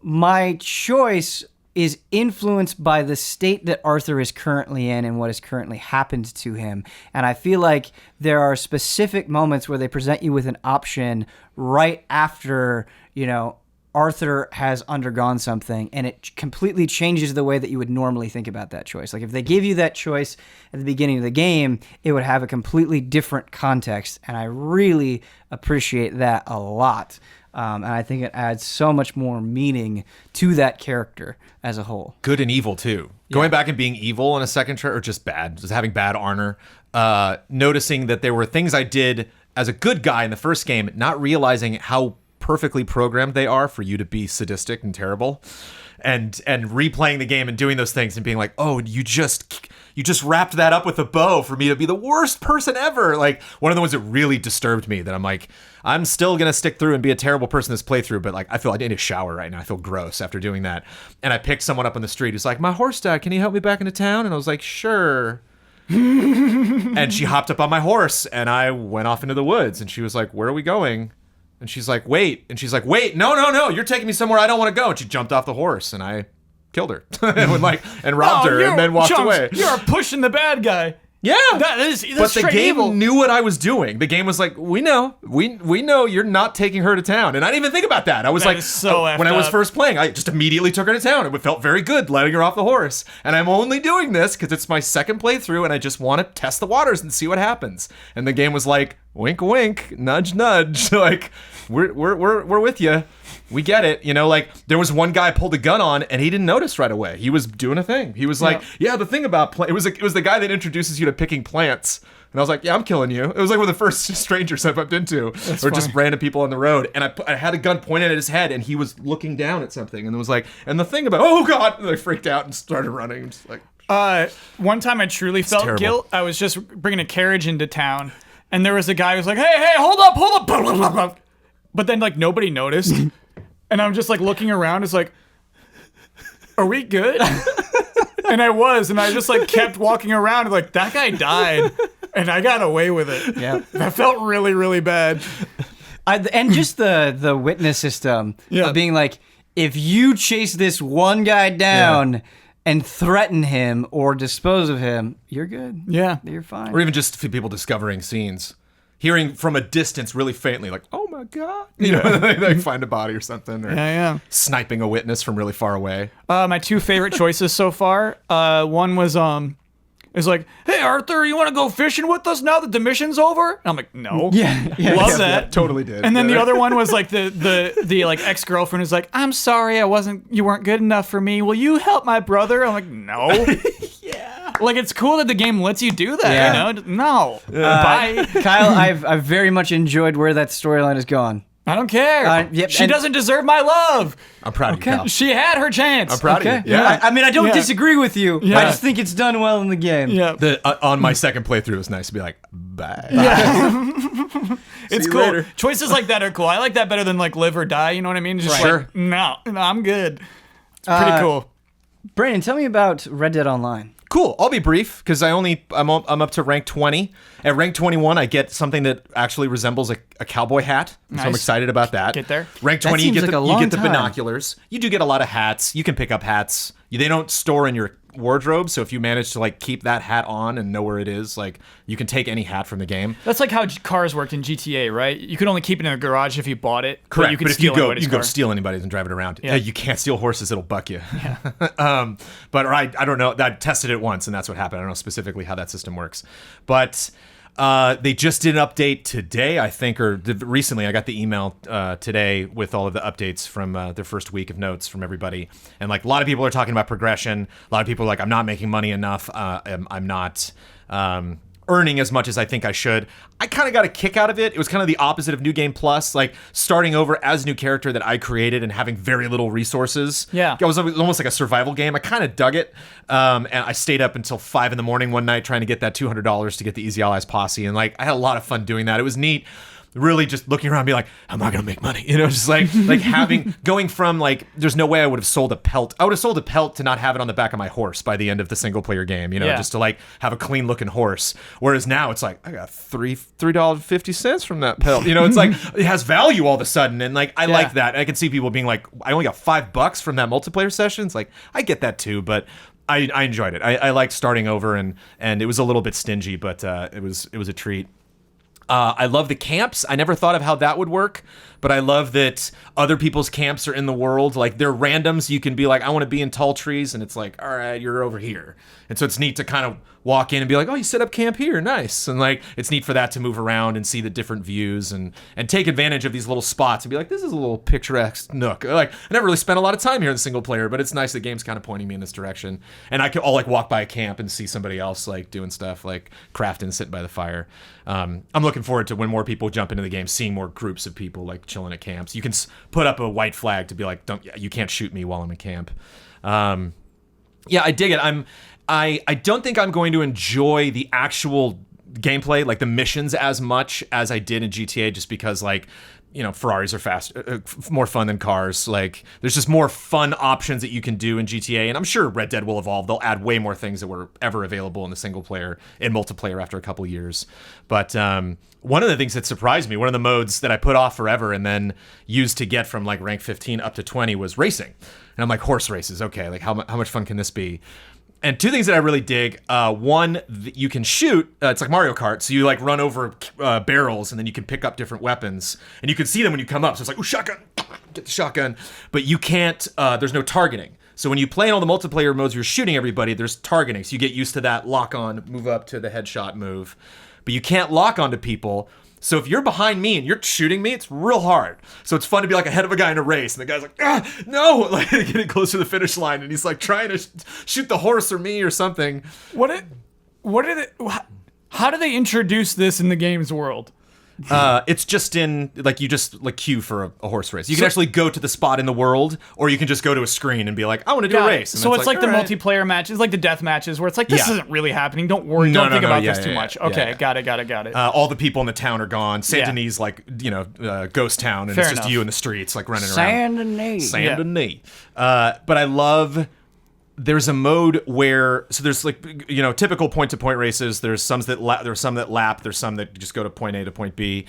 my choice is influenced by the state that Arthur is currently in and what has currently happened to him. And I feel like there are specific moments where they present you with an option right after, Arthur has undergone something, and it completely changes the way that you would normally think about that choice. Like if they gave you that choice at the beginning of the game, it would have a completely different context, and I really appreciate that a lot. And I think it adds so much more meaning to that character as a whole. Good and evil, too. Yeah. Going back and being evil in a second or just bad, just having bad honor, noticing that there were things I did as a good guy in the first game, not realizing how perfectly programmed they are for you to be sadistic and terrible, and replaying the game and doing those things and being like, oh, you just wrapped that up with a bow for me to be the worst person ever. Like one of the ones that really disturbed me, that I'm like, I'm still gonna stick through and be a terrible person this playthrough, but like I feel I need a shower right now. I feel gross after doing that. And I picked someone up on the street who's like, my horse died, can you help me back into town? And I was like, sure. And she hopped up on my horse and I went off into the woods, and she was like, where are we going? And she's like, wait. And she's like, wait, no, you're taking me somewhere I don't want to go. And she jumped off the horse, and I killed her and robbed her, and then walked away. You're pushing the bad guy. Yeah, that's but the game evil. Knew what I was doing. The game was like, we know you're not taking her to town, and I didn't even think about that. I was that like, when I was first playing, I just immediately took her to town. It felt very good letting her off the horse, and I'm only doing this because it's my second playthrough, and I just want to test the waters and see what happens. And the game was like, wink, wink, nudge, nudge, like we're with you. We get it. Like there was one guy I pulled a gun on and he didn't notice right away. He was doing a thing. He was like, yeah, the thing about it was the guy that introduces you to picking plants. And I was like, yeah, I'm killing you. It was like one of the first strangers I bumped into. That's or funny. Just random people on the road. And I had a gun pointed at his head, and he was looking down at something, and it was like, and the thing about, oh God, and I freaked out and started running. Just like, one time I truly felt terrible. guilt. I was just bringing a carriage into town, and there was a guy who was like, hey, hold up. But then like nobody noticed. And I'm just like looking around. It's like, are we good? And I was, and I just like kept walking around. Like that guy died, and I got away with it. Yeah, that felt really, really bad. And just the witness system of being like, if you chase this one guy down and threaten him or dispose of him, you're good. Yeah, you're fine. Or even just people discovering scenes. Hearing from a distance really faintly, like, oh my God. They find a body or something. Or sniping a witness from really far away. My two favorite choices so far. One was like, hey, Arthur, you want to go fishing with us now that the mission's over? And I'm like, no. Yeah. Love that. Yeah, totally did. And then the other one was like the like ex-girlfriend is like, I'm sorry, you weren't good enough for me. Will you help my brother? I'm like, no. Like, it's cool that the game lets you do that, No. Bye. Kyle, I've very much enjoyed where that storyline has gone. I don't care. She doesn't deserve my love. I'm proud of you, Kyle. She had her chance. I'm proud of you. Yeah. I don't disagree with you. Yeah. I just think it's done well in the game. Yeah. On my second playthrough, it was nice to be like, bye. Yeah. It's cool. Later. Choices like that are cool. I like that better than like live or die. You know what I mean? Just Sure. like, no, I'm good. It's pretty cool. Brandon, tell me about Red Dead Online. Cool. I'll be brief because I'm up to rank 20. At rank 21, I get something that actually resembles a cowboy hat. Nice. So I'm excited about that. Get there. Rank That 20, seems you like get a the long time. binoculars. You do get a lot of hats. You can pick up hats. They don't store in your wardrobe, so if you manage to like keep that hat on and know where it is, like you can take any hat from the game. That's like how cars worked in GTA, right? You could only keep it in a garage if you bought it. Correct. But you could if steal you go anybody's car. steal anybody's and drive it around. Yeah. You can't steal horses; it'll buck you. Yeah. But I don't know. I tested it once, and that's what happened. I don't know specifically how that system works, but they just did an update today, I think, or recently. I got the email today with all of the updates from their first week of notes from everybody, and like a lot of people are talking about progression. A lot of people are like, I'm not making money enough. I'm not earning as much as I think I should. I kind of got a kick out of it. It was kind of the opposite of New Game Plus, like starting over as a new character that I created and having very little resources. Yeah. It was almost like a survival game. I kind of dug it. And I stayed up until 5 a.m. one night trying to get that $200 to get the Easy Allies posse. And like, I had a lot of fun doing that. It was neat. Really just looking around and be like, I'm not gonna make money, just like going from like, there's no way I would have sold a pelt. I would have sold a pelt to not have it on the back of my horse by the end of the single player game, just to like have a clean looking horse. Whereas now it's like, I got $3.50 from that pelt. It's like, it has value all of a sudden. And like, I like that. I can see people being like, I only got $5 from that multiplayer session. It's like, I get that too, but I enjoyed it. I liked starting over, and it was a little bit stingy, but it was a treat. I love the camps. I never thought of how that would work, but I love that other people's camps are in the world. Like, they're randoms. You can be like, I want to be in tall trees, and it's like, all right, you're over here. And so it's neat to kind of walk in and be like, oh, you set up camp here, nice. And like, it's neat for that to move around and see the different views and take advantage of these little spots and be like, this is a little picturesque nook. Like, I never really spent a lot of time here in the single player, but it's nice the game's kind of pointing me in this direction. And I'll like walk by a camp and see somebody else like doing stuff like crafting, sitting by the fire. I'm looking forward to when more people jump into the game, seeing more groups of people like chilling at camps. You can put up a white flag to be like, you can't shoot me while I'm in camp. Yeah, I dig it. I don't think I'm going to enjoy the actual gameplay, like the missions, as much as I did in GTA, just because, like, Ferraris are more fun than cars. Like, there's just more fun options that you can do in GTA, and I'm sure Red Dead will evolve. They'll add way more things that were ever available in the single player and multiplayer after a couple years. But one of the things that surprised me, one of the modes that I put off forever and then used to get from like rank 15 up to 20 was racing. And I'm like, horse races, okay, like how much fun can this be? And two things that I really dig. One, you can shoot. It's like Mario Kart. So you like run over barrels, and then you can pick up different weapons. And you can see them when you come up. So it's like, ooh, shotgun, get the shotgun. But you can't, there's no targeting. So when you play in all the multiplayer modes, you're shooting everybody, there's targeting. So you get used to that lock on, move up to the headshot move. But you can't lock onto people. So if you're behind me and you're shooting me, it's real hard. So it's fun to be like ahead of a guy in a race, and the guy's like, no, like getting close to the finish line, and he's like trying to shoot the horse or me or something. How do they introduce this in the game's world? It's just in, like, you just like queue for a horse race. You can actually go to the spot in the world, or you can just go to a screen and be like, I want to do a race. And so it's like the multiplayer matches, like the death matches, where it's like, this isn't really happening. Don't worry. Don't think about this too much. Okay, got it. All the people in the town are gone. Saint Denis, like, ghost town, and it's just you in the streets, like running around. Saint Denis. But I love... There's a mode where, so there's like, typical point-to-point races. There's some that lap. There's some that just go to point A to point B.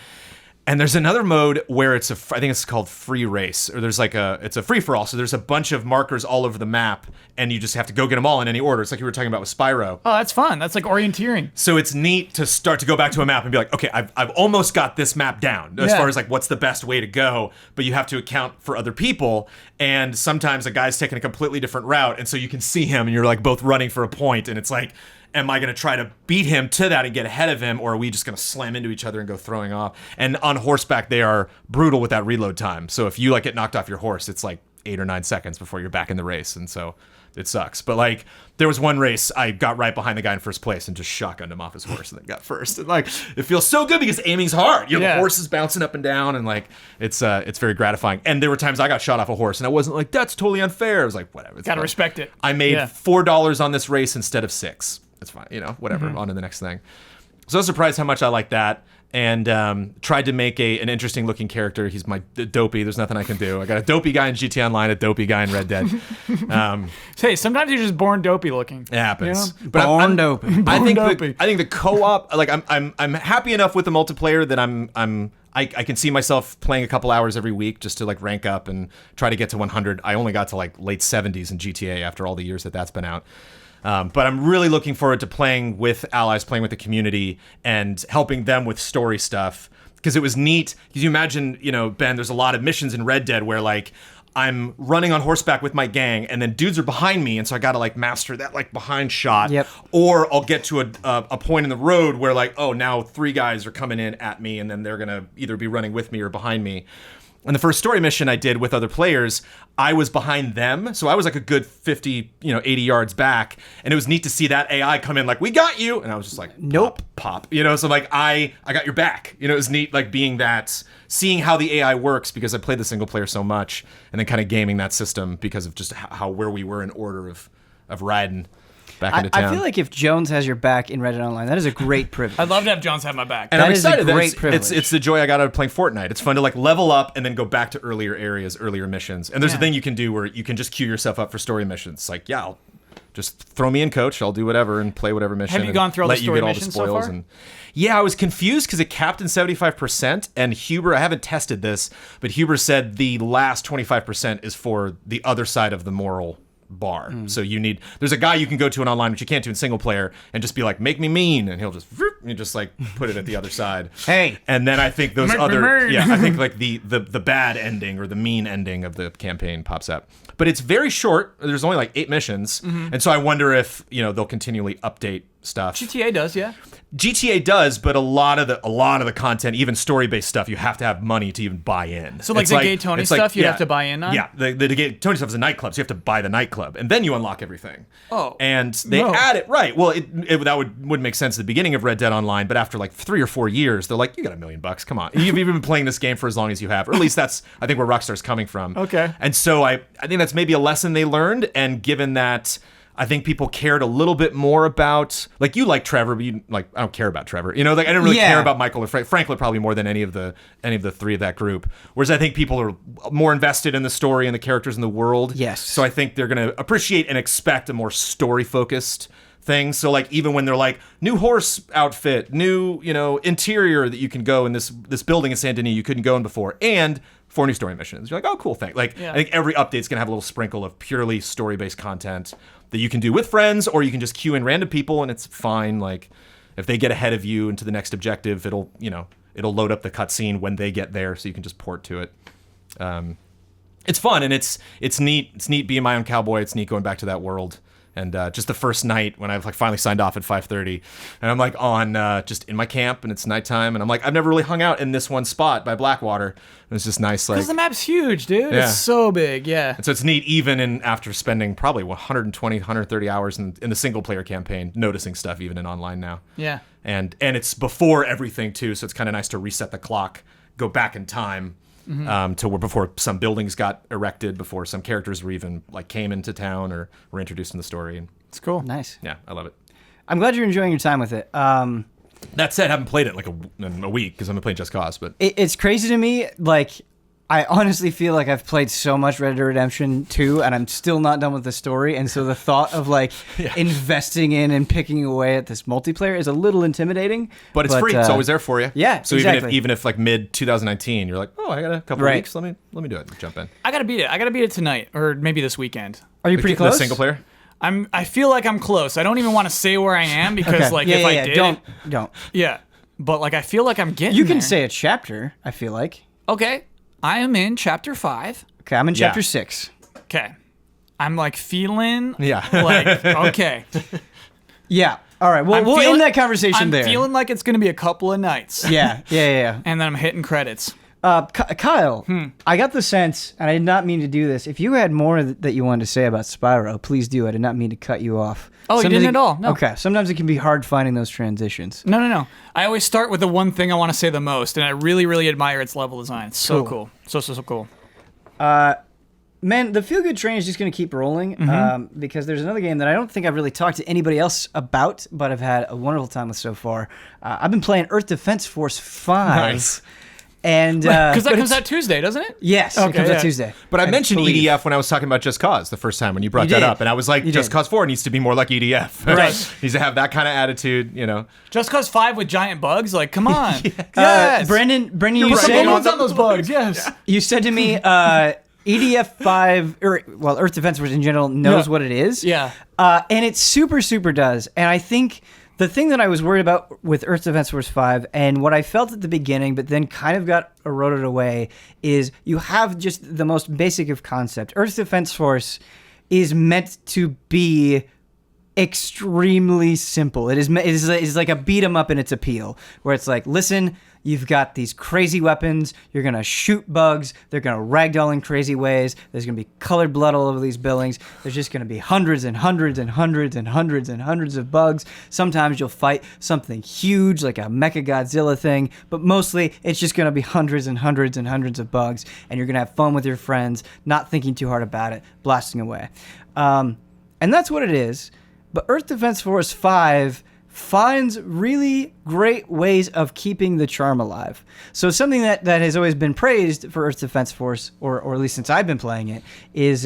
And there's another mode where I think it's called free race, or there's like it's a free-for-all. So there's a bunch of markers all over the map, and you just have to go get them all in any order. It's like you were talking about with Spyro. Oh, that's fun. That's like orienteering. So it's neat to start to go back to a map and be like, okay, I've almost got this map down as far as like what's the best way to go, but you have to account for other people. And sometimes a guy's taking a completely different route, and so you can see him, and you're like both running for a point, and it's like, am I going to try to beat him to that and get ahead of him, or are we just going to slam into each other and go throwing off? And on horseback, they are brutal with that reload time. So if you like get knocked off your horse, it's like 8 or 9 seconds before you're back in the race, and so it sucks. But like, there was one race I got right behind the guy in first place and just shotgunned him off his horse and then got first. And like, it feels so good because aiming's hard. The horse is bouncing up and down, and like, it's very gratifying. And there were times I got shot off a horse, and I wasn't like, that's totally unfair. I was like, whatever. Gotta respect it. I made $4 on this race instead of $6. It's fine, whatever. On to the next thing. So I was surprised how much I like that, and tried to make an interesting looking character. He's my dopey. There's nothing I can do. I got a dopey guy in GTA Online, a dopey guy in Red Dead. Hey, sometimes you're just born dopey looking. It happens. But I'm dopey. I think the co-op, like I'm happy enough with the multiplayer that I can see myself playing a couple hours every week just to like rank up and try to get to 100. I only got to like late 70s in GTA after all the years that's been out. But I'm really looking forward to playing with allies, playing with the community, and helping them with story stuff. Because it was neat. Because you imagine, Ben, there's a lot of missions in Red Dead where, like, I'm running on horseback with my gang, and then dudes are behind me, and so I gotta, like, master that, like, behind shot. Yep. Or I'll get to a point in the road where, like, oh, now 3 guys are coming in at me, and then they're gonna either be running with me or behind me. And the first story mission I did with other players, I was behind them. So I was like a good 50, 80 yards back. And it was neat to see that AI come in like, we got you. And I was just like, nope. Pop. So like, I got your back. It was neat, like being that, seeing how the AI works because I played the single player so much. And then kind of gaming that system because of just where we were in order of riding back into town. I feel like if Jones has your back in Red Dead Online, that is a great privilege. I'd love to have Jones have my back. And I'm excited. Privilege. It's the joy I got out of playing Fortnite. It's fun to like level up and then go back to earlier areas, earlier missions. And there's a thing you can do where you can just queue yourself up for story missions. It's like, I'll just throw me in, coach. I'll do whatever and play whatever mission. Have you gone through all the story missions so far? And yeah, I was confused because it capped in 75%, and Huber, I haven't tested this, but Huber said the last 25% is for the other side of the moral bar. So there's a guy you can go to in online, which you can't do in single player, and just be like, make me mean, and he'll just like put it at the other side. Hey. And then I think those I think like the bad ending or the mean ending of the campaign pops up. But it's very short. There's only like 8 missions, and so I wonder if they'll continually update stuff. GTA does, yeah. GTA does, but a lot of the content, even story-based stuff, you have to have money to even buy in. So like the Gay Tony stuff, you have to buy in on? Yeah, the Gay Tony stuff is a nightclub, so you have to buy the nightclub, and then you unlock everything. Oh. And they add it, right. Well, that would make sense at the beginning of Red Dead Online, but after like 3 or 4 years, they're like, you got $1 million, come on. You've even been playing this game for as long as you have, or at least that's, I think, where Rockstar's coming from. Okay. And so I think that's maybe a lesson they learned, and given that I think people cared a little bit more about, like, you like Trevor, but you like, I don't care about Trevor. Like, I didn't really care about Michael or Franklin probably more than any of the 3 of that group. Whereas I think people are more invested in the story and the characters in the world. Yes. So I think they're going to appreciate and expect a more story-focused thing. So like, even when they're like, new horse outfit, new, interior that you can go in this building in Saint Denis you couldn't go in before, and 4 new story missions. You're like, oh, cool thing. Like, I think every update's going to have a little sprinkle of purely story-based content that you can do with friends, or you can just queue in random people, and it's fine. Like, if they get ahead of you into the next objective, it'll load up the cutscene when they get there, so you can just port to it. It's fun, and it's neat. It's neat being my own cowboy. It's neat going back to that world. And just the first night when I've like finally signed off at 5:30, and I'm like on just in my camp, and it's nighttime, and I'm like, I've never really hung out in this one spot by Blackwater. And it's just nice, like, because the map's huge, dude. Yeah. It's so big, yeah. And so it's neat, even after spending probably 120, 130 hours in the single player campaign, noticing stuff even in online now. Yeah. And it's before everything too, so it's kind of nice to reset the clock, go back in time. To where before some buildings got erected, before some characters were even like came into town or were introduced in the story. And it's cool. Nice. Yeah, I love it. I'm glad you're enjoying your time with it. That said, I haven't played it like in a week because I've been playing Just Cause. But it's crazy to me. Like, I honestly feel like I've played so much Red Dead Redemption 2, and I'm still not done with the story. And so the thought of like investing in and picking away at this multiplayer is a little intimidating. But it's free. It's always there for you. Yeah. So exactly. even if like mid 2019, you're like, oh, I got a couple of weeks. Let me do it. Jump in. I gotta beat it. I gotta beat it tonight, or maybe this weekend. Are you pretty close? The single player. I feel like I'm close. I don't even want to say where I am because like if I did, don't. Yeah. But like I feel like I'm getting. You can there. say a chapter. I feel like. Okay. I am in chapter 5. Okay, I'm in chapter 6. Okay. I'm like feeling like okay. Yeah. All right. Well, we'll end that conversation there. I'm feeling like it's going to be a couple of nights. Yeah. And then I'm hitting credits. Kyle, I got the sense, and I did not mean to do this. If you had more that you wanted to say about Spyro, please do. I did not mean to cut you off. Oh, you didn't at all? No. Okay. Sometimes it can be hard finding those transitions. No. I always start with the one thing I want to say the most, and I really, really admire its level design. It's so cool. So cool. Man, the Feel Good train is just going to keep rolling because there's another game that I don't think I've really talked to anybody else about, but I've had a wonderful time with so far. I've been playing Earth Defense Force 5. Nice. And because that comes out Tuesday, doesn't it? Yes, it comes out Tuesday. But I mentioned EDF when I was talking about Just Cause the first time when you brought that up, and I was like, Just Cause 4 needs to be more like EDF. Right. Needs to have that kind of attitude, Just Cause 5 with giant bugs, like, come on. Yes. Brendan, you said on those bugs. Yes. You said to me, EDF 5, or well, Earth Defense Force in general knows what it is. Yeah. And it super does. And I think the thing that I was worried about with Earth Defense Force 5 and what I felt at the beginning, but then kind of got eroded away, is you have just the most basic of concept. Earth Defense Force is meant to be extremely simple. It is like a beat 'em up in its appeal, where it's like, listen, you've got these crazy weapons, you're gonna shoot bugs, they're gonna ragdoll in crazy ways, there's gonna be colored blood all over these buildings, there's just gonna be hundreds and hundreds and hundreds and hundreds and hundreds of bugs. Sometimes you'll fight something huge like a Mecha Godzilla thing, but mostly it's just gonna be hundreds and hundreds and hundreds of bugs, and you're gonna have fun with your friends, not thinking too hard about it, blasting away. And that's what it is. But Earth Defense Force 5 finds really great ways of keeping the charm alive. So something that has always been praised for Earth Defense Force, or at least since I've been playing it, is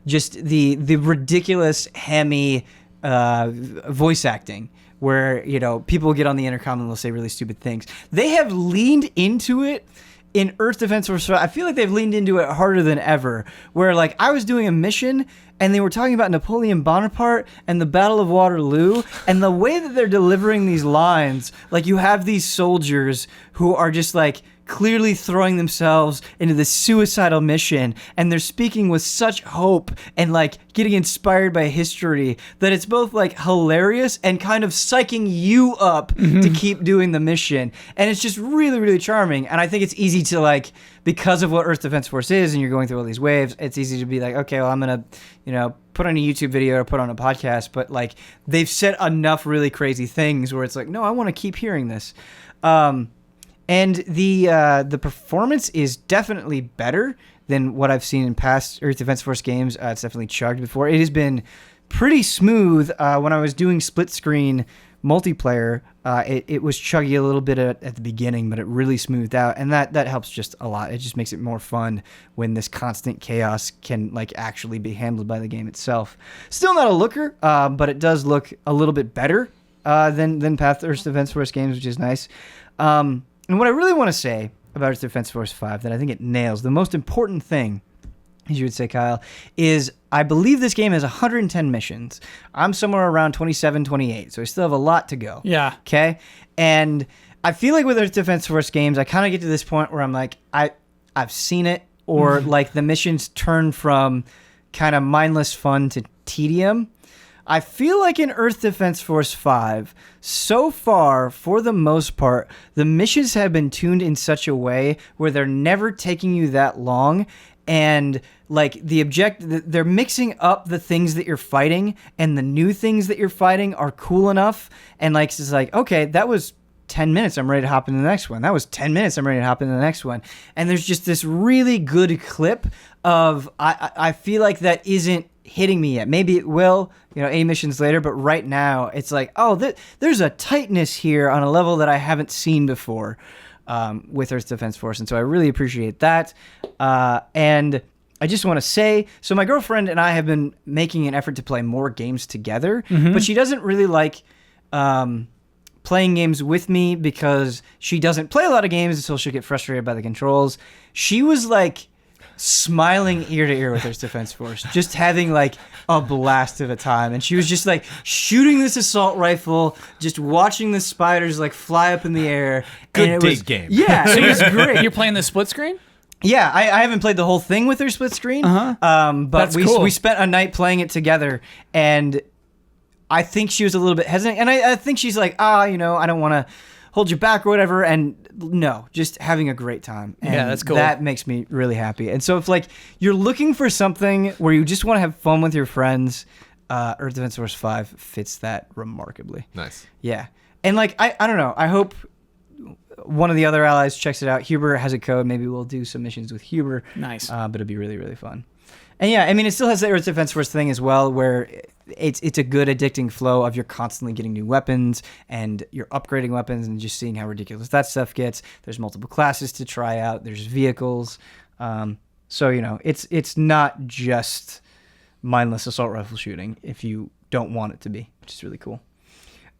just the ridiculous hammy voice acting, where people get on the intercom and they'll say really stupid things. They have leaned into it in Earth Defense Force. I feel like they've leaned into it harder than ever, where like I was doing a mission and they were talking about Napoleon Bonaparte and the Battle of Waterloo, and the way that they're delivering these lines, like you have these soldiers who are just like clearly throwing themselves into this suicidal mission, and they're speaking with such hope and like getting inspired by history that it's both like hilarious and kind of psyching you up to keep doing the mission. And it's just really, really charming. And I think it's easy to like, because of what Earth Defense Force is and you're going through all these waves, it's easy to be like, okay, well, I'm going to, put on a YouTube video or put on a podcast. But like they've said enough really crazy things where it's like, no, I want to keep hearing this. And the performance is definitely better than what I've seen in past Earth Defense Force games. It's definitely chugged before. It has been pretty smooth. When I was doing split screen multiplayer, it was chuggy a little bit at the beginning, but it really smoothed out, and that helps just a lot. It just makes it more fun when this constant chaos can like actually be handled by the game itself. Still not a looker, but it does look a little bit better than past Earth Defense Force games, which is nice. And what I really want to say about Earth Defense Force 5 that I think it nails, the most important thing, as you would say, Kyle, is I believe this game has 110 missions. I'm somewhere around 27, 28, so I still have a lot to go. Yeah. Okay? And I feel like with Earth Defense Force games, I kind of get to this point where I'm like, I've seen it, or like the missions turn from kind of mindless fun to tedium. I feel like in Earth Defense Force 5, so far, for the most part, the missions have been tuned in such a way where they're never taking you that long, and like they're mixing up the things that you're fighting, and the new things that you're fighting are cool enough, and like it's like, okay, that was 10 minutes, I'm ready to hop into the next one. That was 10 minutes, I'm ready to hop into the next one. And there's just this really good clip of, I feel like that isn't hitting me yet. Maybe it will, 8 missions later, but right now it's like, there's a tightness here on a level that I haven't seen before with Earth Defense Force, and so I really appreciate that. And I just want to say, so my girlfriend and I have been making an effort to play more games together, but she doesn't really like playing games with me because she doesn't play a lot of games until she'll get frustrated by the controls. She was like smiling ear to ear with Earth Defense Force, just having like a blast of a time, and she was just like shooting this assault rifle, just watching the spiders like fly up in the air. Good date game. Yeah, it was great. You're playing the split screen? Yeah, I haven't played the whole thing with her split screen, but That's we cool. we spent a night playing it together, and I think she was a little bit hesitant, and I think she's like, I don't want to hold you back or whatever, and no, just having a great time. And yeah, that's cool. That makes me really happy. And so if like you're looking for something where you just want to have fun with your friends, Earth Defense Force 5 fits that remarkably. Nice. Yeah. And like, I don't know, I hope one of the other allies checks it out. Huber has a code. Maybe we'll do some missions with Huber. Nice. But it'd be really, really fun. And yeah, I mean, it still has the Earth Defense Force thing as well, where it's a good addicting flow of you're constantly getting new weapons and you're upgrading weapons and just seeing how ridiculous that stuff gets. There's multiple classes to try out. There's vehicles. So, it's not just mindless assault rifle shooting if you don't want it to be, which is really cool.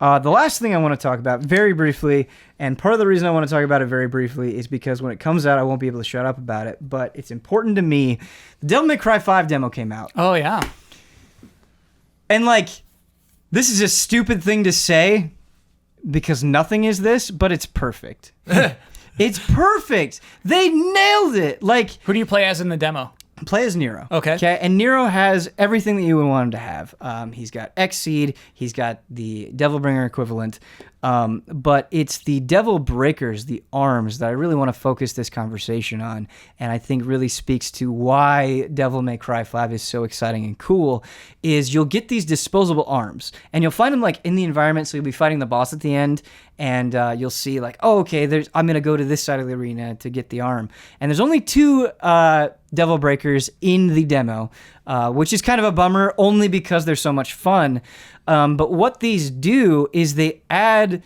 The last thing I want to talk about very briefly, and part of the reason I want to talk about it very briefly is because when it comes out, I won't be able to shut up about it, but it's important to me. The Devil May Cry 5 demo came out. Oh, yeah. And, like, this is a stupid thing to say because nothing is this, but it's perfect. It's perfect. They nailed it. Like, who do you play as in the demo? Play as Nero. Okay. And Nero has everything that you would want him to have. He's got X-Seed. He's got the Devil Bringer equivalent. But it's the Devil Breakers, the arms, that I really want to focus this conversation on, and I think really speaks to why Devil May Cry 5 is so exciting and cool, is you'll get these disposable arms, and you'll find them like in the environment, so you'll be fighting the boss at the end, and you'll see like, oh, okay, I'm going to go to this side of the arena to get the arm. And there's only two Devil Breakers in the demo, which is kind of a bummer only because they're so much fun. But what these do is they add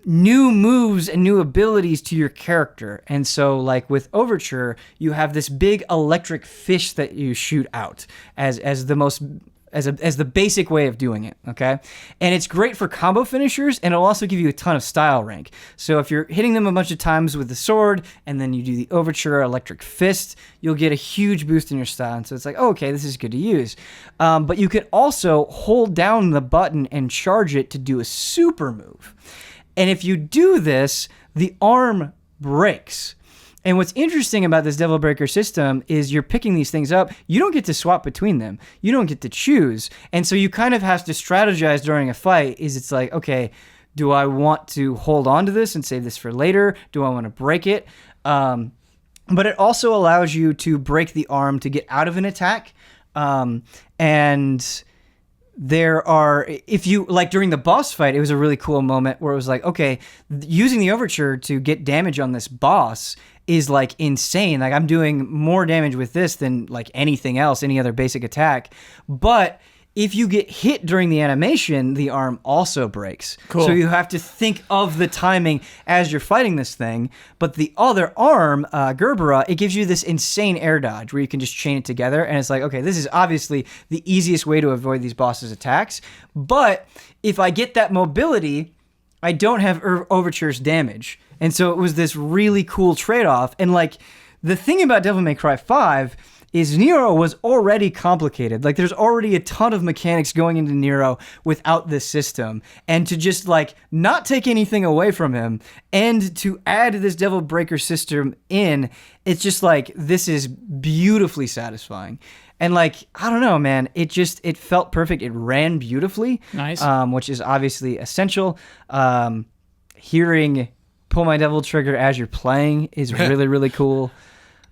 new moves and new abilities to your character. And so like with Overture, you have this big electric fish that you shoot out as the basic way of doing it, okay? And it's great for combo finishers, and it'll also give you a ton of style rank. So if you're hitting them a bunch of times with the sword, and then you do the Overture Electric Fist, you'll get a huge boost in your style. And so it's like, oh, okay, this is good to use. But you could also hold down the button and charge it to do a super move. And if you do this, the arm breaks. And what's interesting about this Devil Breaker system is you're picking these things up. You don't get to swap between them. You don't get to choose. And so you kind of have to strategize during a fight. It's like, okay, do I want to hold on to this and save this for later? Do I want to break it? But it also allows you to break the arm to get out of an attack. And there are, if you, like during the boss fight, it was a really cool moment where it was like, okay, using the Overture to get damage on this boss is like insane. Like I'm doing more damage with this than like anything else, any other basic attack. But if you get hit during the animation, the arm also breaks. Cool. So you have to think of the timing as you're fighting this thing. But the other arm, Gerbera, it gives you this insane air dodge where you can just chain it together. And it's like, okay, this is obviously the easiest way to avoid these bosses' attacks. But if I get that mobility, I don't have Overture's damage. And so it was this really cool trade-off. And like the thing about Devil May Cry 5 is Nero was already complicated. Like there's already a ton of mechanics going into Nero without this system. And to just like not take anything away from him and to add this Devil Breaker system in, it's just like, this is beautifully satisfying. And like, I don't know, man, it felt perfect. It ran beautifully. Nice. Which is obviously essential. Hearing Pull My Devil Trigger as you're playing is really, really cool.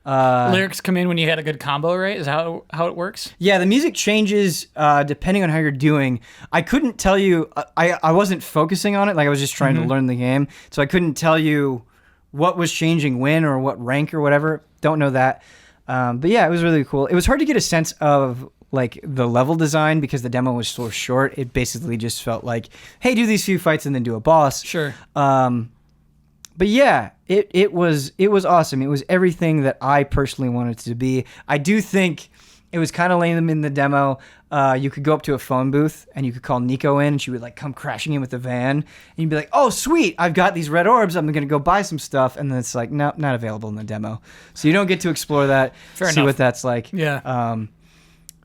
Lyrics come in when you had a good combo, right? Is how it works? Yeah, the music changes depending on how you're doing. I couldn't tell you, I wasn't focusing on it, like I was just trying to learn the game, so I couldn't tell you what was changing when or what rank or whatever. Don't know that. But yeah, it was really cool. It was hard to get a sense of like the level design because the demo was so short. It basically just felt like, hey, do these few fights and then do a boss. Sure. But yeah, it was awesome. It was everything that I personally wanted it to be. I do think it was kind of lame in the demo. You could go up to a phone booth and you could call Nico in and she would like come crashing in with the van. And you'd be like, oh, sweet, I've got these red orbs. I'm going to go buy some stuff. And then it's like, nope, not available in the demo. So you don't get to explore that, see what that's like. Yeah.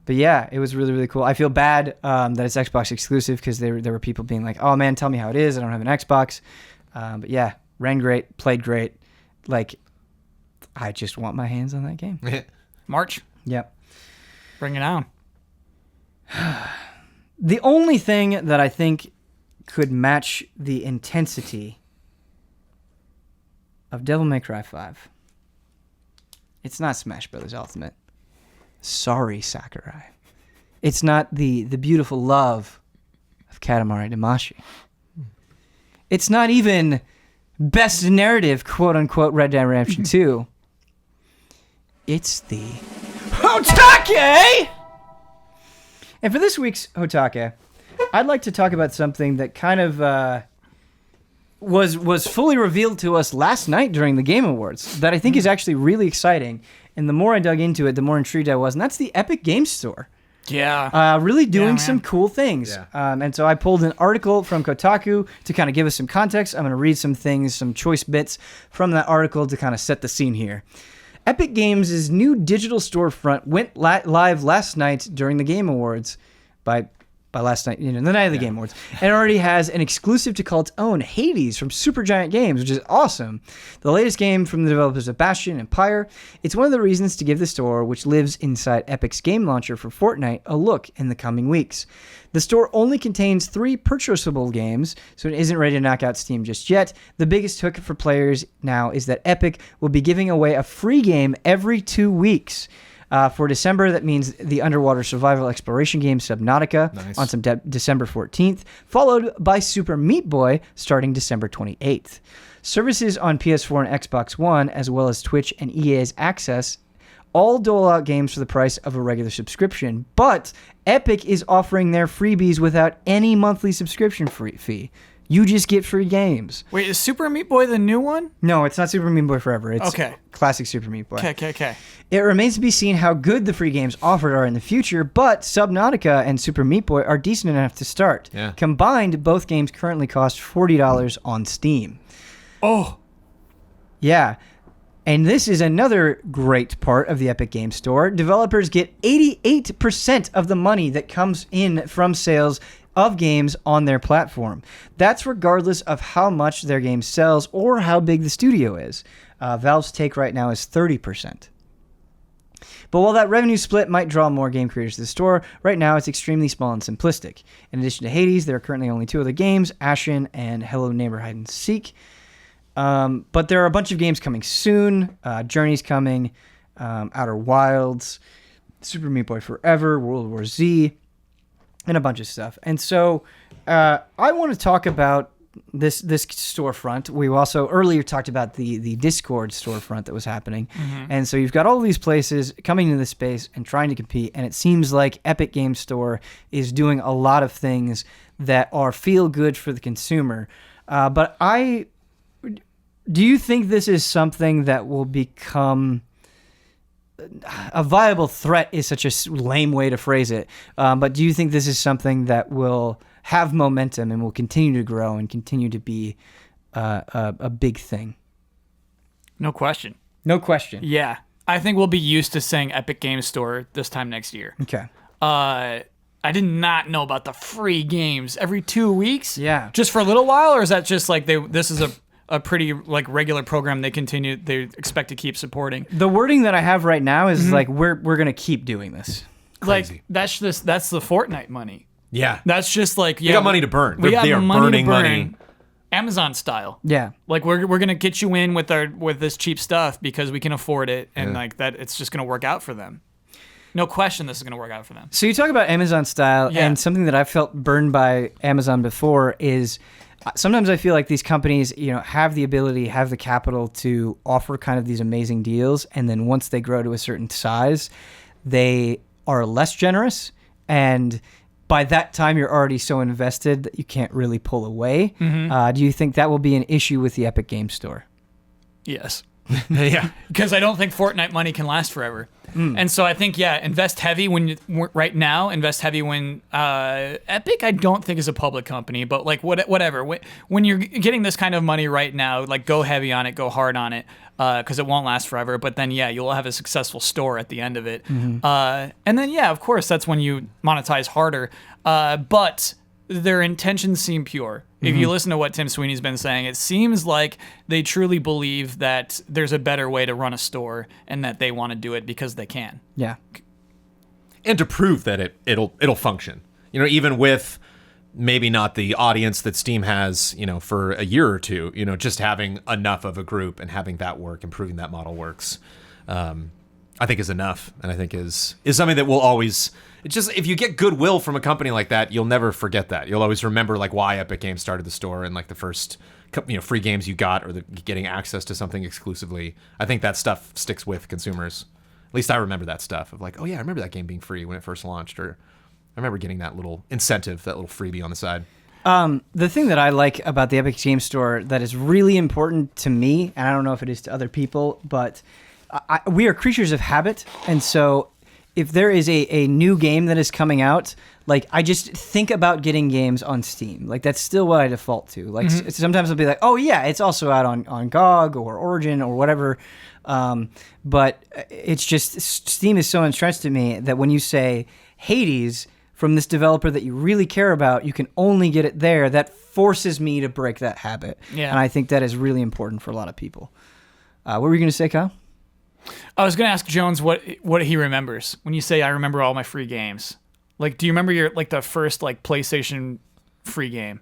But yeah, it was really, really cool. I feel bad that it's Xbox exclusive because there were people being like, oh man, tell me how it is. I don't have an Xbox. But yeah. Ran great, played great. Like, I just want my hands on that game. March. Yep. Bring it on. The only thing that I think could match the intensity of Devil May Cry 5, it's not Smash Bros. Ultimate. Sorry, Sakurai. It's not the beautiful love of Katamari Damacy. It's not even best narrative, quote-unquote, Red Dead Redemption 2. It's the HOTTAKE! And for this week's HOTTAKE, I'd like to talk about something that kind of was fully revealed to us last night during the Game Awards that I think is actually really exciting. And the more I dug into it, the more intrigued I was. And that's the Epic Games Store. Yeah. Really doing some cool things. Yeah. And so I pulled an article from Kotaku to kind of give us some context. I'm going to read some things, some choice bits from that article to kind of set the scene here. Epic Games' new digital storefront went live last night during the Game Awards by last night, the night of the Game Awards. And it already has an exclusive to call its own, Hades from Supergiant Games, which is awesome. The latest game from the developers of Bastion and Pyre. It's one of the reasons to give the store, which lives inside Epic's game launcher for Fortnite, a look in the coming weeks. The store only contains 3 purchasable games, so it isn't ready to knock out Steam just yet. The biggest hook for players now is that Epic will be giving away a free game every 2 weeks. For December, that means the underwater survival exploration game Subnautica on December 14th, followed by Super Meat Boy starting December 28th. Services on PS4 and Xbox One, as well as Twitch and EA's Access, all dole out games for the price of a regular subscription, but Epic is offering their freebies without any monthly subscription fee. You just get free games. Wait, is Super Meat Boy the new one? No, it's not Super Meat Boy Forever. It's okay. Classic Super Meat Boy. Okay. It remains to be seen how good the free games offered are in the future, but Subnautica and Super Meat Boy are decent enough to start. Yeah. Combined, both games currently cost $40 on Steam. Oh. Yeah. And this is another great part of the Epic Games Store. Developers get 88% of the money that comes in from sales of games on their platform. That's regardless of how much their game sells or how big the studio is. Valve's take right now is 30%. But while that revenue split might draw more game creators to the store, right now it's extremely small and simplistic. In addition to Hades, there are currently only 2 other games, Ashen and Hello Neighbor Hide and Seek. But there are a bunch of games coming soon. Journey's coming, Outer Wilds, Super Meat Boy Forever, World War Z, and a bunch of stuff. And so I want to talk about this storefront. We also earlier talked about the Discord storefront that was happening. Mm-hmm. And so you've got all these places coming into the space and trying to compete. And it seems like Epic Games Store is doing a lot of things that are feel good for the consumer. But do you think this is something that will become a viable threat? Is such a lame way to phrase it. But do you think this is something that will have momentum and will continue to grow and continue to be a big thing? No question. No question. Yeah. I think we'll be used to saying Epic Games Store this time next year. Okay. I did not know about the free games every 2 weeks. Yeah. Just for a little while, or is that just like this is a pretty like regular program they expect to keep supporting? The wording that I have right now is like we're gonna keep doing this. Crazy. Like that's the Fortnite money. Yeah. That's just like You got money to burn. We got they are money burning to burn, money. Amazon style. Yeah. Like we're gonna get you in with this cheap stuff because we can afford it, and like that it's just gonna work out for them. No question, this is gonna work out for them. So you talk about Amazon style, and something that I felt burned by Amazon before is sometimes I feel like these companies, have the ability, have the capital to offer kind of these amazing deals, and then once they grow to a certain size, they are less generous, and by that time you're already so invested that you can't really pull away. Mm-hmm. Do you think that will be an issue with the Epic Games Store? Yes. Yeah. Because I don't think Fortnite money can last forever. And so I think, invest heavy right now, invest heavy when Epic I don't think is a public company, but like whatever. When you're getting this kind of money right now, like go heavy on it, go hard on it, because it won't last forever. But then, you'll have a successful store at the end of it. Mm-hmm. And then, of course, that's when you monetize harder. But their intentions seem pure. If you listen to what Tim Sweeney's been saying, it seems like they truly believe that there's a better way to run a store and that they want to do it because they can. Yeah. And to prove that it'll function. Even with maybe not the audience that Steam has, for a year or two, just having enough of a group and having that work and proving that model works, I think is enough. And I think is something that will always... It's just, if you get goodwill from a company like that, you'll never forget that. You'll always remember like why Epic Games started the store and like the first free games you got, or getting access to something exclusively. I think that stuff sticks with consumers. At least I remember that stuff of like, oh yeah, I remember that game being free when it first launched, or I remember getting that little incentive, that little freebie on the side. The thing that I like about the Epic Games Store that is really important to me, and I don't know if it is to other people, but we are creatures of habit, and so if there is a new game that is coming out, like I just think about getting games on Steam. Like that's still what I default to. Like sometimes I'll be like, oh yeah, it's also out on GOG or Origin or whatever. But it's just Steam is so entrenched in me that when you say Hades from this developer that you really care about, you can only get it there. That forces me to break that habit. Yeah. And I think that is really important for a lot of people. What were you going to say, Kyle? I was going to ask Jones what he remembers when you say I remember all my free games. Like, do you remember the first PlayStation free game?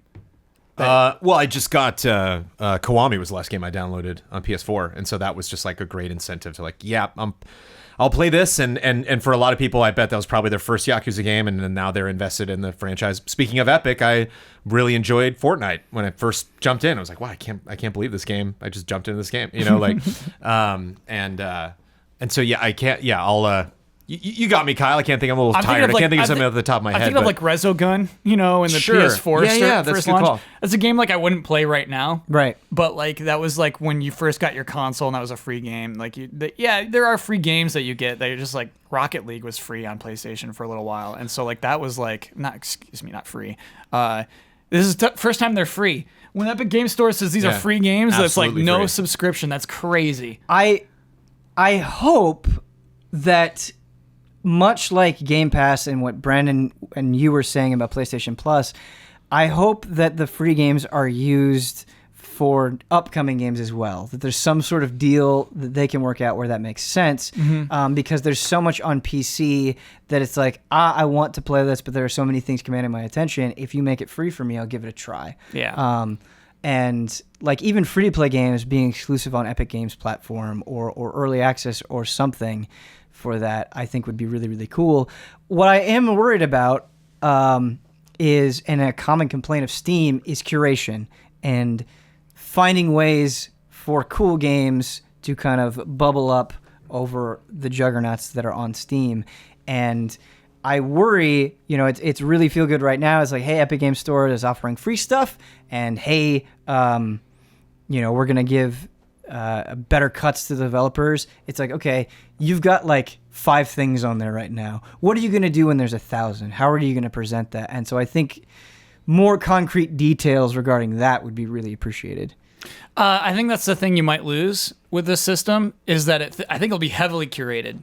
Well, I just got Kiwami was the last game I downloaded on PS4, and so that was just like a great incentive to I'll play this, and for a lot of people, I bet that was probably their first Yakuza game, and now they're invested in the franchise. Speaking of Epic, I really enjoyed Fortnite when I first jumped in. I was like, wow, I can't believe this game. I just jumped into this game, And so I can't. Yeah, I'll. You got me, Kyle. I can't think. I'm a little tired. I can't think of something off the top of my head. I think of like Resogun, in the PS4 that's first good launch. call. That's a game like I wouldn't play right now. Right. But like that was like when you first got your console and that was a free game. Like there are free games that you get that you're just like Rocket League was free on PlayStation for a little while, and so like that was like not free. This is the first time they're free. When Epic Game Store says these are free games, that's like no free. subscription. That's crazy. I hope that, much like Game Pass and what Brandon and you were saying about PlayStation Plus, I hope that the free games are used for upcoming games as well. That there's some sort of deal that they can work out where that makes sense. Because there's so much on PC that it's like, I want to play this, but there are so many things commanding my attention. If you make it free for me, I'll give it a try. Yeah. And like even free-to-play games being exclusive on Epic Games platform or early access or something for that, I think would be really, really cool. What I am worried about is, and a common complaint of Steam, is curation and finding ways for cool games to kind of bubble up over the juggernauts that are on Steam. And I worry, it's really feel good right now. It's like, hey, Epic Games Store is offering free stuff, and hey, we're going to give better cuts to the developers. It's like, okay, you've got like 5 things on there right now. What are you going to do when there's 1,000? How are you going to present that? And so I think more concrete details regarding that would be really appreciated. I think that's the thing you might lose with this system is that I think it'll be heavily curated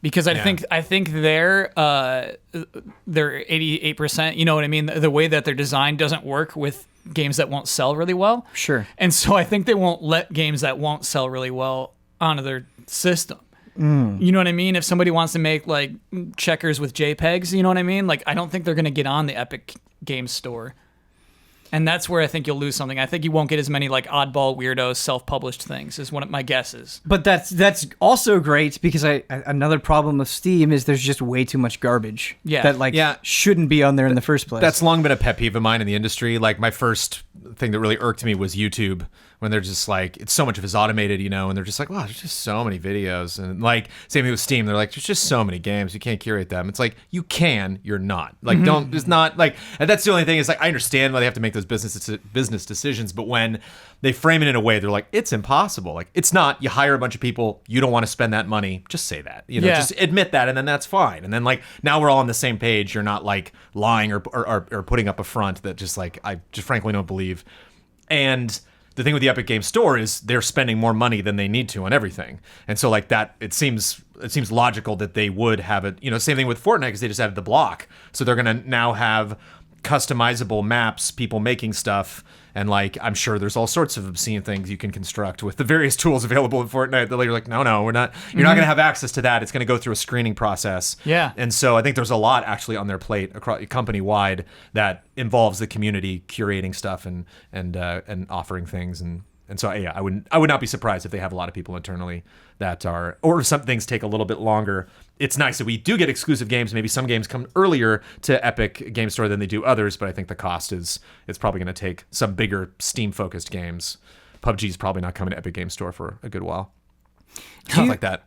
because I think they're 88%. You know what I mean? The way that they're designed doesn't work with games that won't sell really well. Sure. And so I think they won't let games that won't sell really well onto their system. You know what I mean? If somebody wants to make like checkers with JPEGs, you know what I mean? Like I don't think they're going to get on the Epic Games Store. And that's where I think you'll lose something. I think you won't get as many like oddball weirdos self-published things is one of my guesses. But that's also great because another problem with Steam is there's just way too much garbage that shouldn't be on there in the first place. That's long been a pet peeve of mine in the industry. Like my first thing that really irked me was YouTube, when they're just like, it's so much of it's automated, and they're just like, wow, there's just so many videos. And like, same thing with Steam. They're like, there's just so many games. You can't curate them. It's like, you can, you're not. Like, it's not like, and that's the only thing is like, I understand why they have to make those business decisions, but when they frame it in a way, they're like, it's impossible. Like, it's not. You hire a bunch of people, you don't want to spend that money, just say that. Just admit that, and then that's fine. And then like, now we're all on the same page. You're not like lying or putting up a front that just like, I just frankly don't believe. And the thing with the Epic Games Store is they're spending more money than they need to on everything. And so like that, it seems logical that they would have it, same thing with Fortnite because they just added the block. So they're going to now have customizable maps, people making stuff. And like, I'm sure there's all sorts of obscene things you can construct with the various tools available in Fortnite that you're like, no, we're not, you're not going to have access to that. It's going to go through a screening process. Yeah. And so I think there's a lot actually on their plate across company wide that involves the community curating stuff and offering things. And so, yeah, I would not be surprised if they have a lot of people internally that are, or if some things take a little bit longer. It's nice that we do get exclusive games. Maybe some games come earlier to Epic Game Store than they do others, but I think the cost it's probably going to take some bigger Steam-focused games. PUBG is probably not coming to Epic Game Store for a good while. Like that.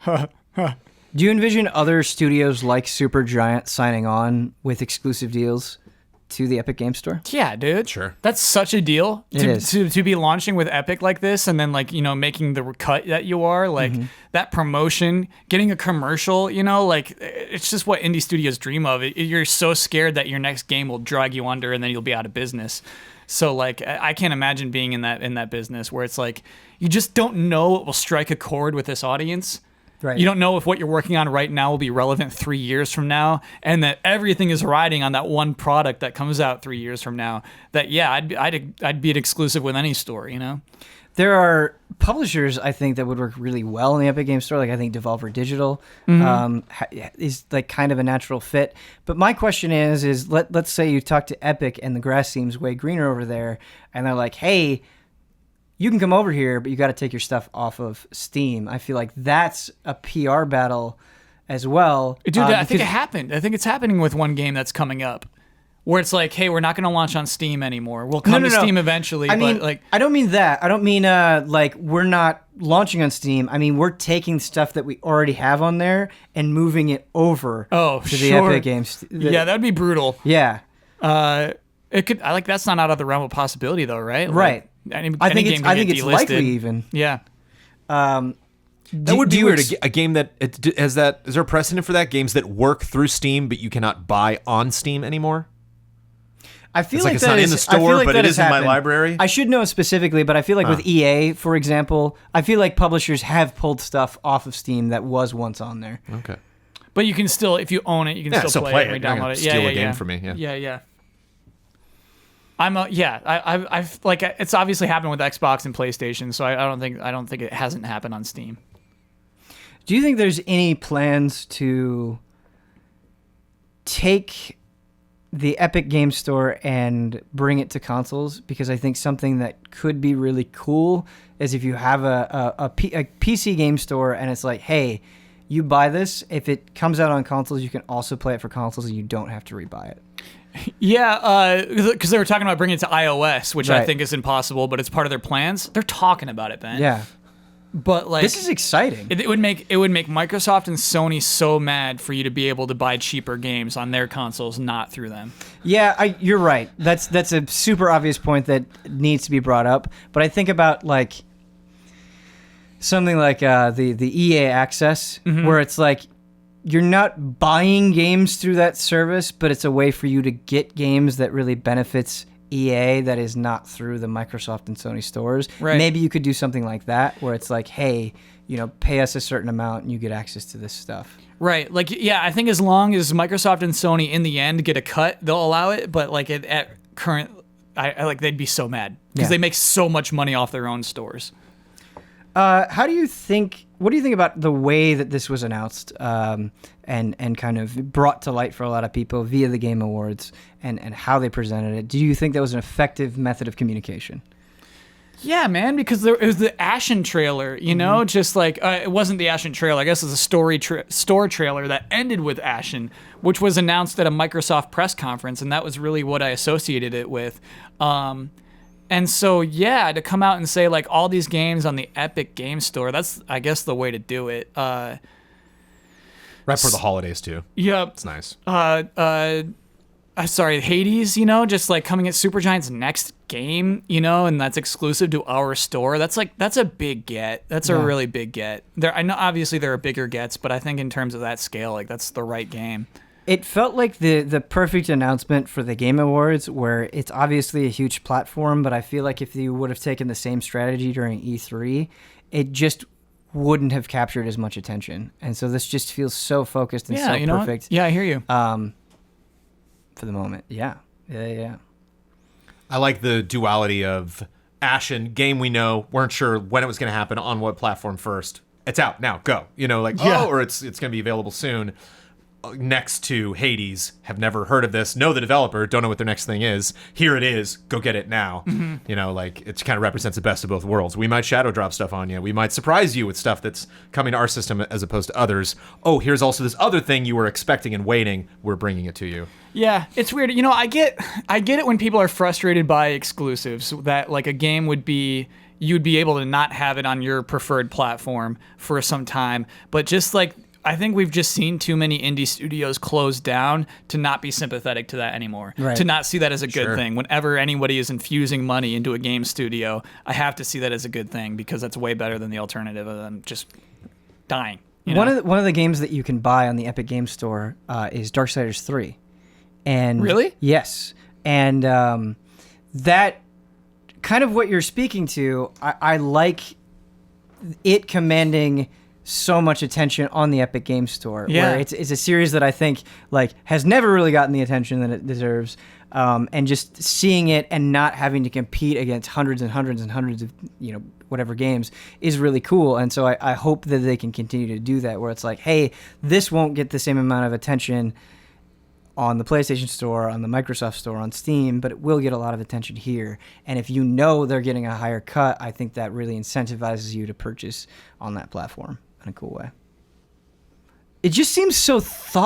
Do you envision other studios like Supergiant signing on with exclusive deals to the Epic Game Store? Yeah, dude. Sure. That's such a deal to be launching with Epic like this, and then like making the cut that you are like that promotion, getting a commercial. Like it's just what indie studios dream of. You're so scared that your next game will drag you under, and then you'll be out of business. So like I can't imagine being in that business where it's like you just don't know what will strike a chord with this audience. Right. You don't know if what you're working on right now will be relevant 3 years from now, and that everything is riding on that one product that comes out 3 years from now. That I'd be an exclusive with any store. There are publishers I think that would work really well in the Epic Game Store. Like I think Devolver Digital is like kind of a natural fit. But my question is let's say you talk to Epic and the grass seems way greener over there, and they're like, hey, you can come over here, but you got to take your stuff off of Steam. I feel like that's a PR battle as well. Dude, I think it happened. I think it's happening with one game that's coming up Where it's like, hey, we're not going to launch on Steam anymore. We'll come to Steam eventually. I mean, like, I don't mean that. I don't mean like we're not launching on Steam. I mean, we're taking stuff that we already have on there and moving it over to the Epic Games. Yeah, that would be brutal. Yeah. It could. I like that's not out of the realm of possibility, though, right? Right. Like, I think it's likely even. Yeah. That would be weird. A game that is there a precedent for that? Games that work through Steam but you cannot buy on Steam anymore. I feel it's like it's not in the store, but it is in my library. I should know specifically, but I feel like with EA, for example, I feel like publishers have pulled stuff off of Steam that was once on there. Okay. But you can still, if you own it, you can still play it and re-download it. Steal a game from me. Yeah. I've like it's obviously happened with Xbox and PlayStation, so I don't think it hasn't happened on Steam. Do you think there's any plans to take the Epic Game Store and bring it to consoles? Because I think something that could be really cool is if you have a PC game store and it's like, hey, you buy this, if it comes out on consoles, you can also play it for consoles and you don't have to rebuy it. Yeah, because they were talking about bringing it to iOS, which Right. I think is impossible, but it's part of their plans. They're talking about it, Ben. Yeah. But like This is exciting. it would make Microsoft and Sony so mad for you to be able to buy cheaper games on their consoles, not through them. Yeah, you're right. That's a super obvious point that needs to be brought up. But I think about like something like the EA Access, where it's like you're not buying games through that service, but it's a way for you to get games that really benefits EA that is not through the Microsoft and Sony stores. Right. Maybe you could do something like that where it's like, hey, pay us a certain amount and you get access to this stuff. Right. Like, yeah, I think as long as Microsoft and Sony in the end get a cut, they'll allow it. But like at current, I like they'd be so mad because they make so much money off their own stores. What do you think about the way that this was announced and kind of brought to light for a lot of people via the Game Awards and how they presented it? Do you think that was an effective method of communication? Yeah, man, because it was the Ashen trailer, just like it wasn't the Ashen trailer. I guess it's a store trailer that ended with Ashen, which was announced at a Microsoft press conference, and that was really what I associated it with. And so, yeah, to come out and say, like, all these games on the Epic Game Store, that's, I guess, the way to do it. Right for the holidays, too. Yeah. It's nice. Sorry, Hades, just, like, coming at Supergiant's next game, and that's exclusive to our store. That's a big get. That's a really big get. I know, obviously, there are bigger gets, but I think in terms of that scale, like, that's the right game. It felt like the perfect announcement for the Game Awards, where it's obviously a huge platform, but I feel like if you would have taken the same strategy during E3, it just wouldn't have captured as much attention. And so this just feels so focused and so perfect. Yeah, I hear you. For the moment. Yeah. I like the duality of Ashen, game we know, weren't sure when it was going to happen, on what platform first. It's out now, go. Or it's going to be available soon. Next to Hades, have never heard of this, know the developer, don't know what their next thing is. Here it is, go get it now. It kind of represents the best of both worlds. We might shadow drop stuff on you. We might surprise you with stuff that's coming to our system as opposed to others. Oh, here's also this other thing you were expecting and waiting. We're bringing it to you. Yeah, it's weird. I get it when people are frustrated by exclusives, that like a game you'd be able to not have it on your preferred platform for some time, but just like I think we've just seen too many indie studios close down to not be sympathetic to that anymore. Right. To not see that as a good thing. Whenever anybody is infusing money into a game studio, I have to see that as a good thing because that's way better than the alternative of them just dying. One of the games that you can buy on the Epic Game Store is Darksiders 3. And really? Yes. And that kind of what you're speaking to, I like it commanding so much attention on the Epic Game Store. Yeah. Where it's a series that I think like has never really gotten the attention that it deserves. And just seeing it and not having to compete against hundreds and hundreds and hundreds of whatever games is really cool. And so I hope that they can continue to do that, where it's like, hey, this won't get the same amount of attention on the PlayStation Store, on the Microsoft Store, on Steam, but it will get a lot of attention here. And if they're getting a higher cut, I think that really incentivizes you to purchase on that platform in a cool way. It just seems so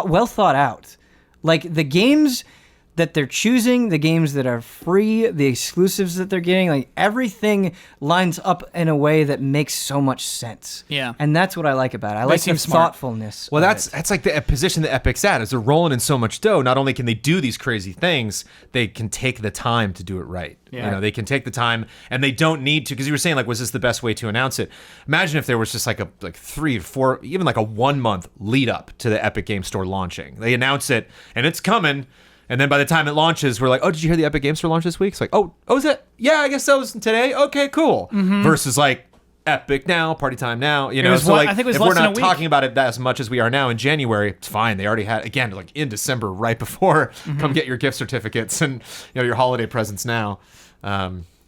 well thought out. Like the games that they're choosing, the games that are free, the exclusives that they're getting, like everything lines up in a way that makes so much sense. Yeah. And that's what I like about it. I like the thoughtfulness. Well, that's like the position that Epic's at. Is they're rolling in so much dough. Not only can they do these crazy things, they can take the time to do it right. Yeah. You know, they can take the time, and they don't need to. Because you were saying, like, was this the best way to announce it? Imagine if there was just like 3 to 4, even like a 1 month lead up to the Epic Game Store launching. They announce it, and it's coming. And then by the time it launches, we're like, oh, did you hear the Epic Game Store launch this week? It's like, oh, is it? Yeah, I guess that was today. Okay, cool. Versus like Epic now, party time now. You know, so like, I think it was if less we're than a not week. talking about it as much as we are now in January, it's fine. They already had, again, like in December, right before, come get your gift certificates and your holiday presents now.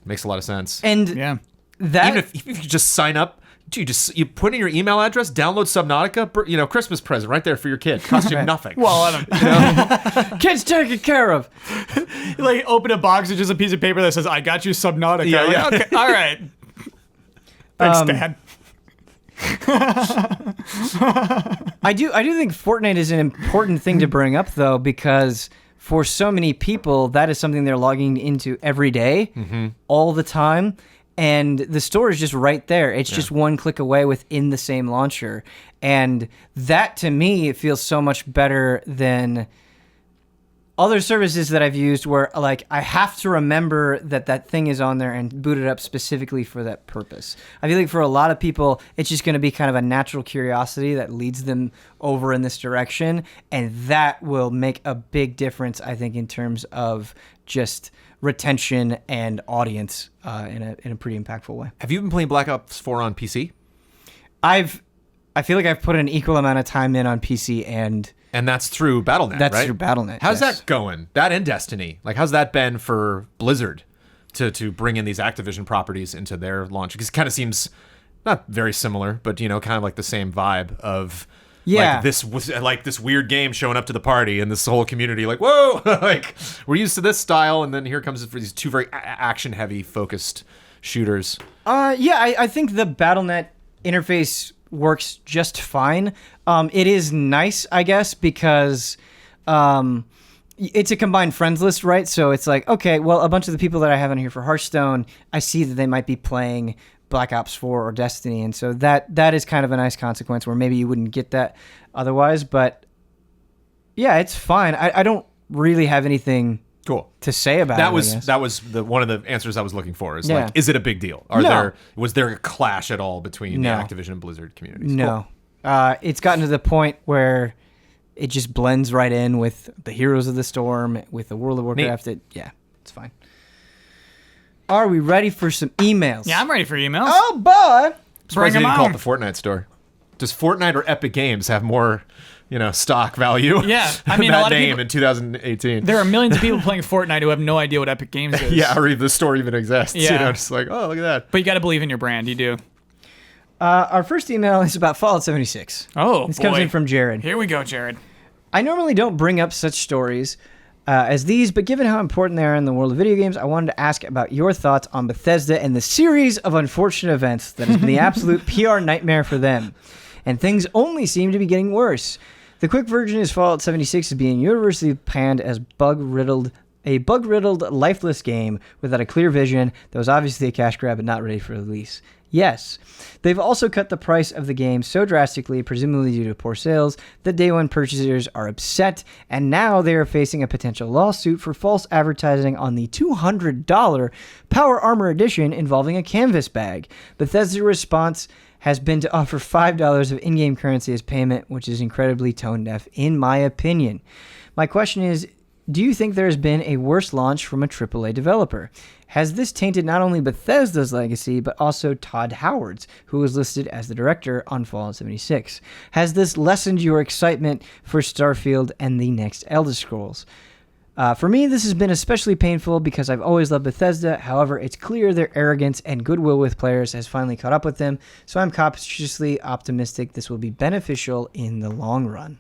Makes a lot of sense. And that even if you just sign up. Dude, you put in your email address, download Subnautica, Christmas present right there for your kid. Cost you nothing. Well, I don't. kids taken care of. Like open a box, it's just a piece of paper that says, "I got you Subnautica." Yeah, Like, yeah. okay, all right. Thanks, Dad. I do think Fortnite is an important thing to bring up, though, because for so many people, that is something they're logging into every day, all the time. And the store is just right there. It's just one click away within the same launcher. And that, to me, it feels so much better than other services that I've used where, like, I have to remember that thing is on there and boot it up specifically for that purpose. I feel like for a lot of people, it's just going to be kind of a natural curiosity that leads them over in this direction. And that will make a big difference, I think, in terms of just retention and audience in a pretty impactful way. Have you been playing Black Ops 4 on PC? I feel like I've put an equal amount of time in on PC and that's through Battle.net, that's right? through Battle.net. How's yes. that going? That and Destiny. Like, how's that been for Blizzard to bring in these Activision properties into their launch? Because it kind of seems not very similar, but kind of like the same vibe of like this weird game showing up to the party and this whole community like, whoa, like we're used to this style, and then here comes for these two very action heavy focused shooters. I think the Battle.net interface works just fine. It is nice, I guess, because it's a combined friends list, right? So it's like, okay, well, a bunch of the people that I have on here for Hearthstone, I see that they might be playing Black Ops 4 or Destiny, and so that is kind of a nice consequence where maybe you wouldn't get that otherwise. But yeah, it's fine. I don't really have anything cool to say about it. That was one of the answers I was looking for. Is Yeah. like, is it a big deal? Was there a clash at all between the Activision and Blizzard communities? No. Cool. It's gotten to the point where it just blends right in with the Heroes of the Storm, with the World of Warcraft. It's fine. Are we ready for some emails? Yeah, I'm ready for emails. Oh, boy. Surprised they Bring 'em didn't call on. it the Fortnite store. Does Fortnite or Epic Games have more, stock value? Yeah, I mean, that a lot of name people- in 2018. There are millions of people playing Fortnite who have no idea what Epic Games is. Yeah, or if the store even exists. Yeah. Just like, oh, look at that. But you got to believe in your brand. You do. Our first email is about Fallout 76. Oh, This boy. comes in from Jared. Here we go, Jared. I normally don't bring up such stories as these, but given how important they are in the world of video games, I wanted to ask about your thoughts on Bethesda and the series of unfortunate events that has been the absolute PR nightmare for them. And things only seem to be getting worse. The quick version is Fallout 76 is being universally panned as a bug-riddled, lifeless game without a clear vision that was obviously a cash grab and not ready for release. Yes, they've also cut the price of the game so drastically, presumably due to poor sales, that day one purchasers are upset, and now they are facing a potential lawsuit for false advertising on the $200 Power Armor Edition involving a canvas bag. Bethesda's response has been to offer $5 of in-game currency as payment, which is incredibly tone-deaf, in my opinion. My question is, do you think there has been a worse launch from a AAA developer? Has this tainted not only Bethesda's legacy, but also Todd Howard's, who was listed as the director on Fallout 76? Has this lessened your excitement for Starfield and the next Elder Scrolls? For me, this has been especially painful because I've always loved Bethesda. However, it's clear their arrogance and goodwill with players has finally caught up with them, so I'm cautiously optimistic this will be beneficial in the long run.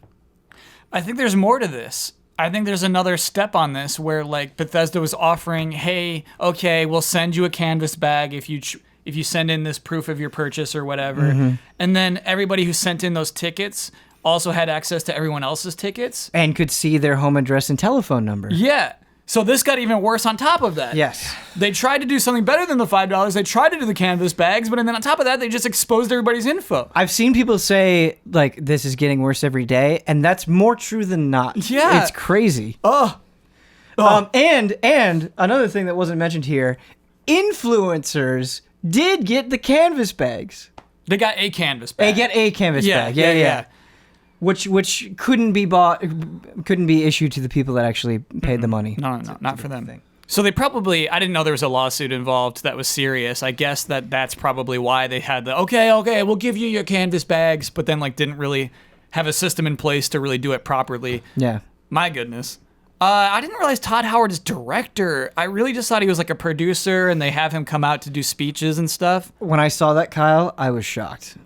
I think there's more to this. I think there's another step on this where like Bethesda was offering, hey, okay, we'll send you a canvas bag if you send in this proof of your purchase or whatever. Mm-hmm. And then everybody who sent in those tickets also had access to everyone else's tickets. And could see their home address and telephone number. Yeah. So this got even worse on top of that. Yes. They tried to do something better than the $5. They tried to do the canvas bags, but then on top of that, they just exposed everybody's info. I've seen people say, like, this is getting worse every day, and that's more true than not. Yeah. It's crazy. Oh. And another thing that wasn't mentioned here, influencers did get the canvas bags. They got a canvas bag. They get a canvas bag. Yeah. Which couldn't be issued to the people that actually paid the money. No, not for them. So they probably, I didn't know there was a lawsuit involved that was serious. I guess that's probably why they had the, okay, we'll give you your canvas bags, but then like didn't really have a system in place to really do it properly. Yeah. My goodness. I didn't realize Todd Howard is director. I really just thought he was like a producer and they have him come out to do speeches and stuff. When I saw that, Kyle, I was shocked.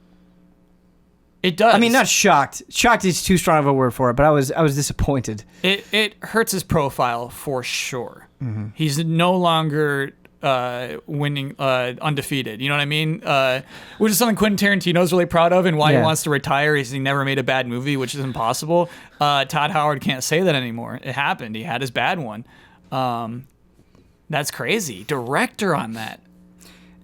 It does. I mean, not shocked. Shocked is too strong of a word for it, but I was disappointed. It hurts his profile for sure. Mm-hmm. He's no longer winning undefeated. You know what I mean? Which is something Quentin Tarantino's really proud of, and why he wants to retire is he never made a bad movie, which is impossible. Todd Howard can't say that anymore. It happened. He had his bad one. That's crazy. Director on that.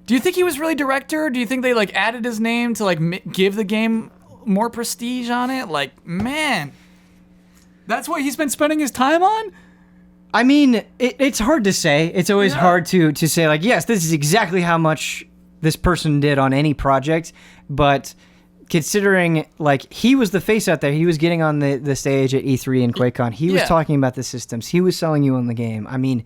Do you think he was really director? Or do you think they like added his name to like give the game more prestige on it? Like, man, that's what he's been spending his time on? I mean, it's hard to say. It's always hard to say, like, yes, this is exactly how much this person did on any project. But considering, like, he was the face out there. He was getting on the stage at E3 and QuakeCon. He was talking about the systems. He was selling you on the game. I mean,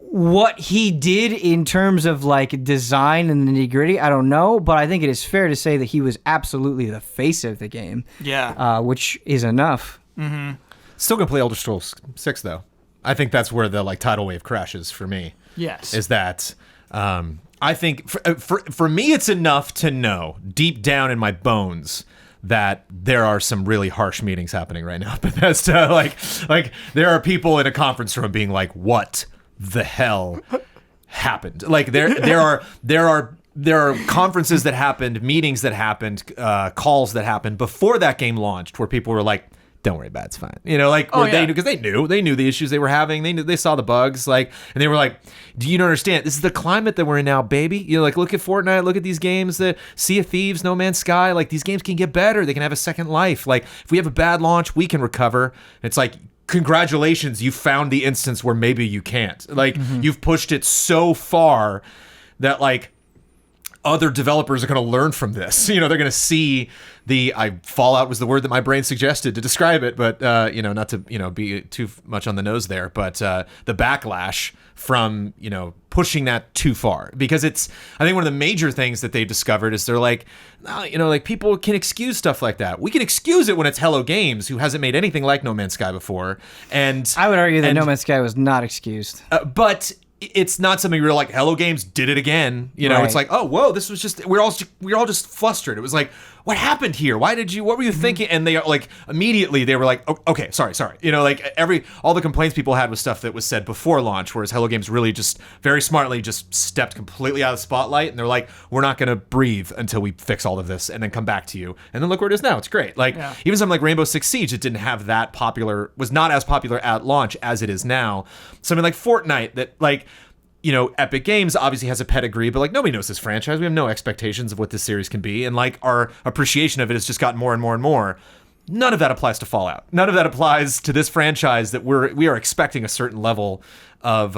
what he did in terms of, like, design and the nitty-gritty, I don't know. But I think it is fair to say that he was absolutely the face of the game. Yeah. Which is enough. Mm-hmm. Still gonna play Elder Scrolls 6, though. I think that's where the like tidal wave crashes for me. Yes. Is that I think for me it's enough to know deep down in my bones that there are some really harsh meetings happening right now. Bethesda, like there are people in a conference room being like, "What the hell happened?" Like there are conferences that happened, meetings that happened, calls that happened before that game launched, where people were like, "Don't worry about it, it's fine." You know, like they knew, because they knew the issues they were having. They saw the bugs, like, and they were like, "Do you understand? This is the climate that we're in now, baby." You know, like, look at Fortnite, look at these games, the Sea of Thieves, No Man's Sky. Like, these games can get better. They can have a second life. Like, if we have a bad launch, we can recover. It's like, congratulations, you found the instance where maybe you can't. Like, you've pushed it so far that like other developers are going to learn from this. You know, they're going to see fallout was the word that my brain suggested to describe it, but not to be too much on the nose there, but the backlash from pushing that too far, because I think one of the major things that they discovered is they're like, like, people can excuse stuff like that. We can excuse it when it's Hello Games, who hasn't made anything like No Man's Sky before, and I would argue that No Man's Sky was not excused, but it's not something we're like, Hello Games did it again. Right. It's like, oh, whoa, this was just, we're all just flustered. It was like, what happened here? What were you thinking? And they like immediately they were like, oh, okay, sorry. Like all the complaints people had was stuff that was said before launch, whereas Hello Games really just very smartly just stepped completely out of the spotlight, and they're like, we're not gonna breathe until we fix all of this and then come back to you. And then look where it is now. It's great. Like even something like Rainbow Six Siege, it didn't have that was not as popular at launch as it is now. Something like Fortnite that like, Epic Games obviously has a pedigree, but like nobody knows this franchise. We have no expectations of what this series can be, and like our appreciation of it has just gotten more and more and more. None of that applies to Fallout. None of that applies to this franchise that we are expecting a certain level of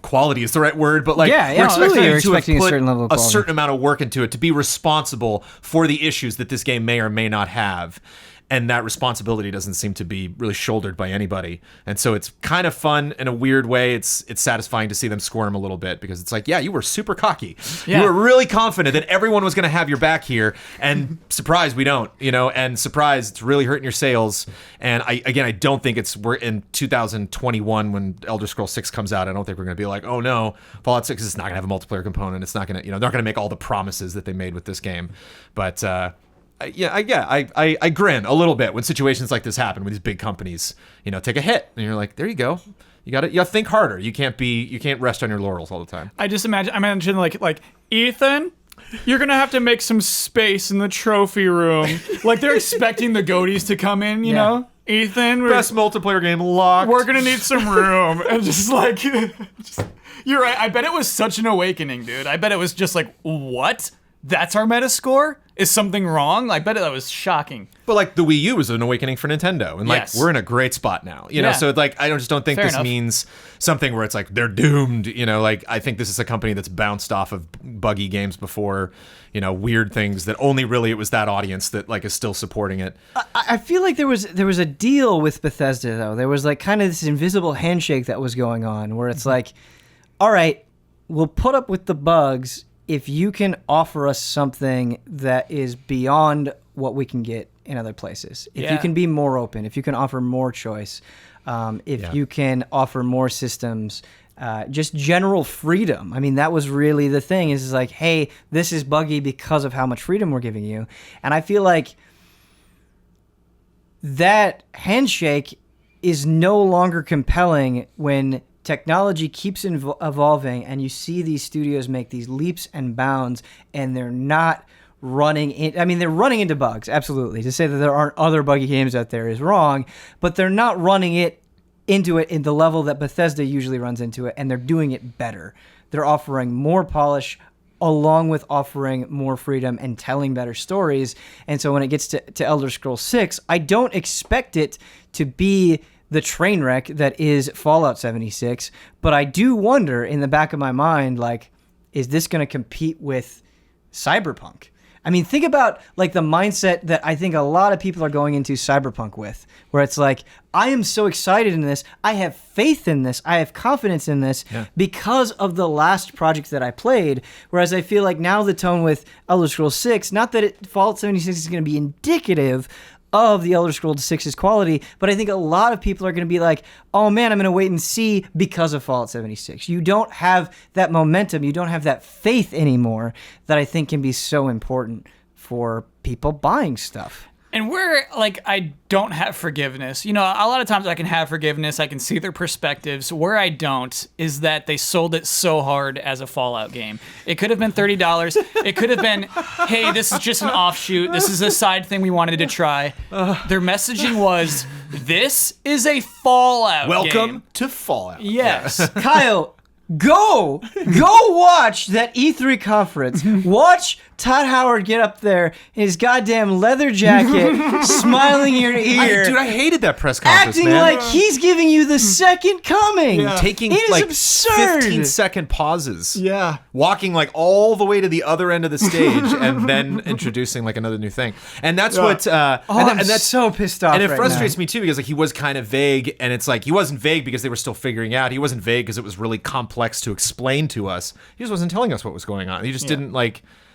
quality is the right word, but like we're expecting to have put a certain amount of work into it to be responsible for the issues that this game may or may not have. And that responsibility doesn't seem to be really shouldered by anybody. And so it's kind of fun in a weird way. It's satisfying to see them squirm a little bit, because it's like, yeah, you were super cocky. Yeah. You were really confident that everyone was going to have your back here. And surprise, we don't, and surprise, it's really hurting your sales. And I don't think we're in 2021 when Elder Scrolls 6 comes out. I don't think we're going to be like, oh no, Fallout 6 is not going to have a multiplayer component. It's not going to, they're not going to make all the promises that they made with this game. But, I grin a little bit when situations like this happen, when these big companies, take a hit, and you're like, there you go. You got to think harder. You can't rest on your laurels all the time. I imagine like Ethan, You're gonna have to make some space in the trophy room. Like they're expecting the goatees to come in, you know? Ethan, Best multiplayer game locked. we're gonna need some room. And you're right. I bet it was such an awakening, dude. I bet it was just like, what? That's our meta score? Is something wrong? I bet that was shocking. But like the Wii U was an awakening for Nintendo, and like we're in a great spot now, you know. So like I just don't think Fair this enough. means something where it's like they're doomed, you know. Like I think this is a company that's bounced off of buggy games before, you know, weird things that only really it was that audience that like is still supporting it. I feel like there was a deal with Bethesda though. There was like kind of this invisible handshake that was going on where it's like, all right, we'll put up with the bugs if you can offer us something that is beyond what we can get in other places. If you can be more open, if you can offer more choice, if you can offer more systems, just general freedom. I mean, that was really the thing is like, hey, this is buggy because of how much freedom we're giving you. And I feel like that handshake is no longer compelling when technology keeps evolving and you see these studios make these leaps and bounds and they're not running in. I mean, they're running into bugs, absolutely. To say that there aren't other buggy games out there is wrong, but they're not running into it in the level that Bethesda usually runs into it, and they're doing it better. They're offering more polish along with offering more freedom and telling better stories. And so when it gets to Elder Scrolls 6, I don't expect it to be the train wreck that is Fallout 76, but I do wonder in the back of my mind, like, is this going to compete with Cyberpunk? I mean, think about like the mindset that I think a lot of people are going into Cyberpunk with, where it's like, I am so excited in this. I have faith in this. I have confidence in this because of the last project that I played. Whereas I feel like now the tone with Elder Scrolls 6, not that Fallout 76 is going to be indicative of the Elder Scrolls 6's quality, but I think a lot of people are going to be like, oh man, I'm going to wait and see because of Fallout 76. You don't have that momentum, you don't have that faith anymore that I think can be so important for people buying stuff. And where, like, I don't have forgiveness. You know, a lot of times I can have forgiveness. I can see their perspectives. Where I don't is that they sold it so hard as a Fallout game. It could have been $30. It could have been, hey, this is just an offshoot. This is a side thing we wanted to try. Their messaging was, this is a Fallout game. Welcome to Fallout. Yes. Kyle, go watch that E3 conference. Watch Todd Howard get up there in his goddamn leather jacket, smiling ear to ear. Dude, I hated that press conference, acting man. like he's giving you the second coming. Taking it is like absurd. 15-second pauses. Yeah. Walking like all the way to the other end of the stage and then introducing like another new thing. And that's what I'm that's so pissed off. And it right frustrates now. me too because like he was kind of vague, and it's like he wasn't vague because they were still figuring out. He wasn't vague because it was really complex to explain to us. He just wasn't telling us what was going on. He just didn't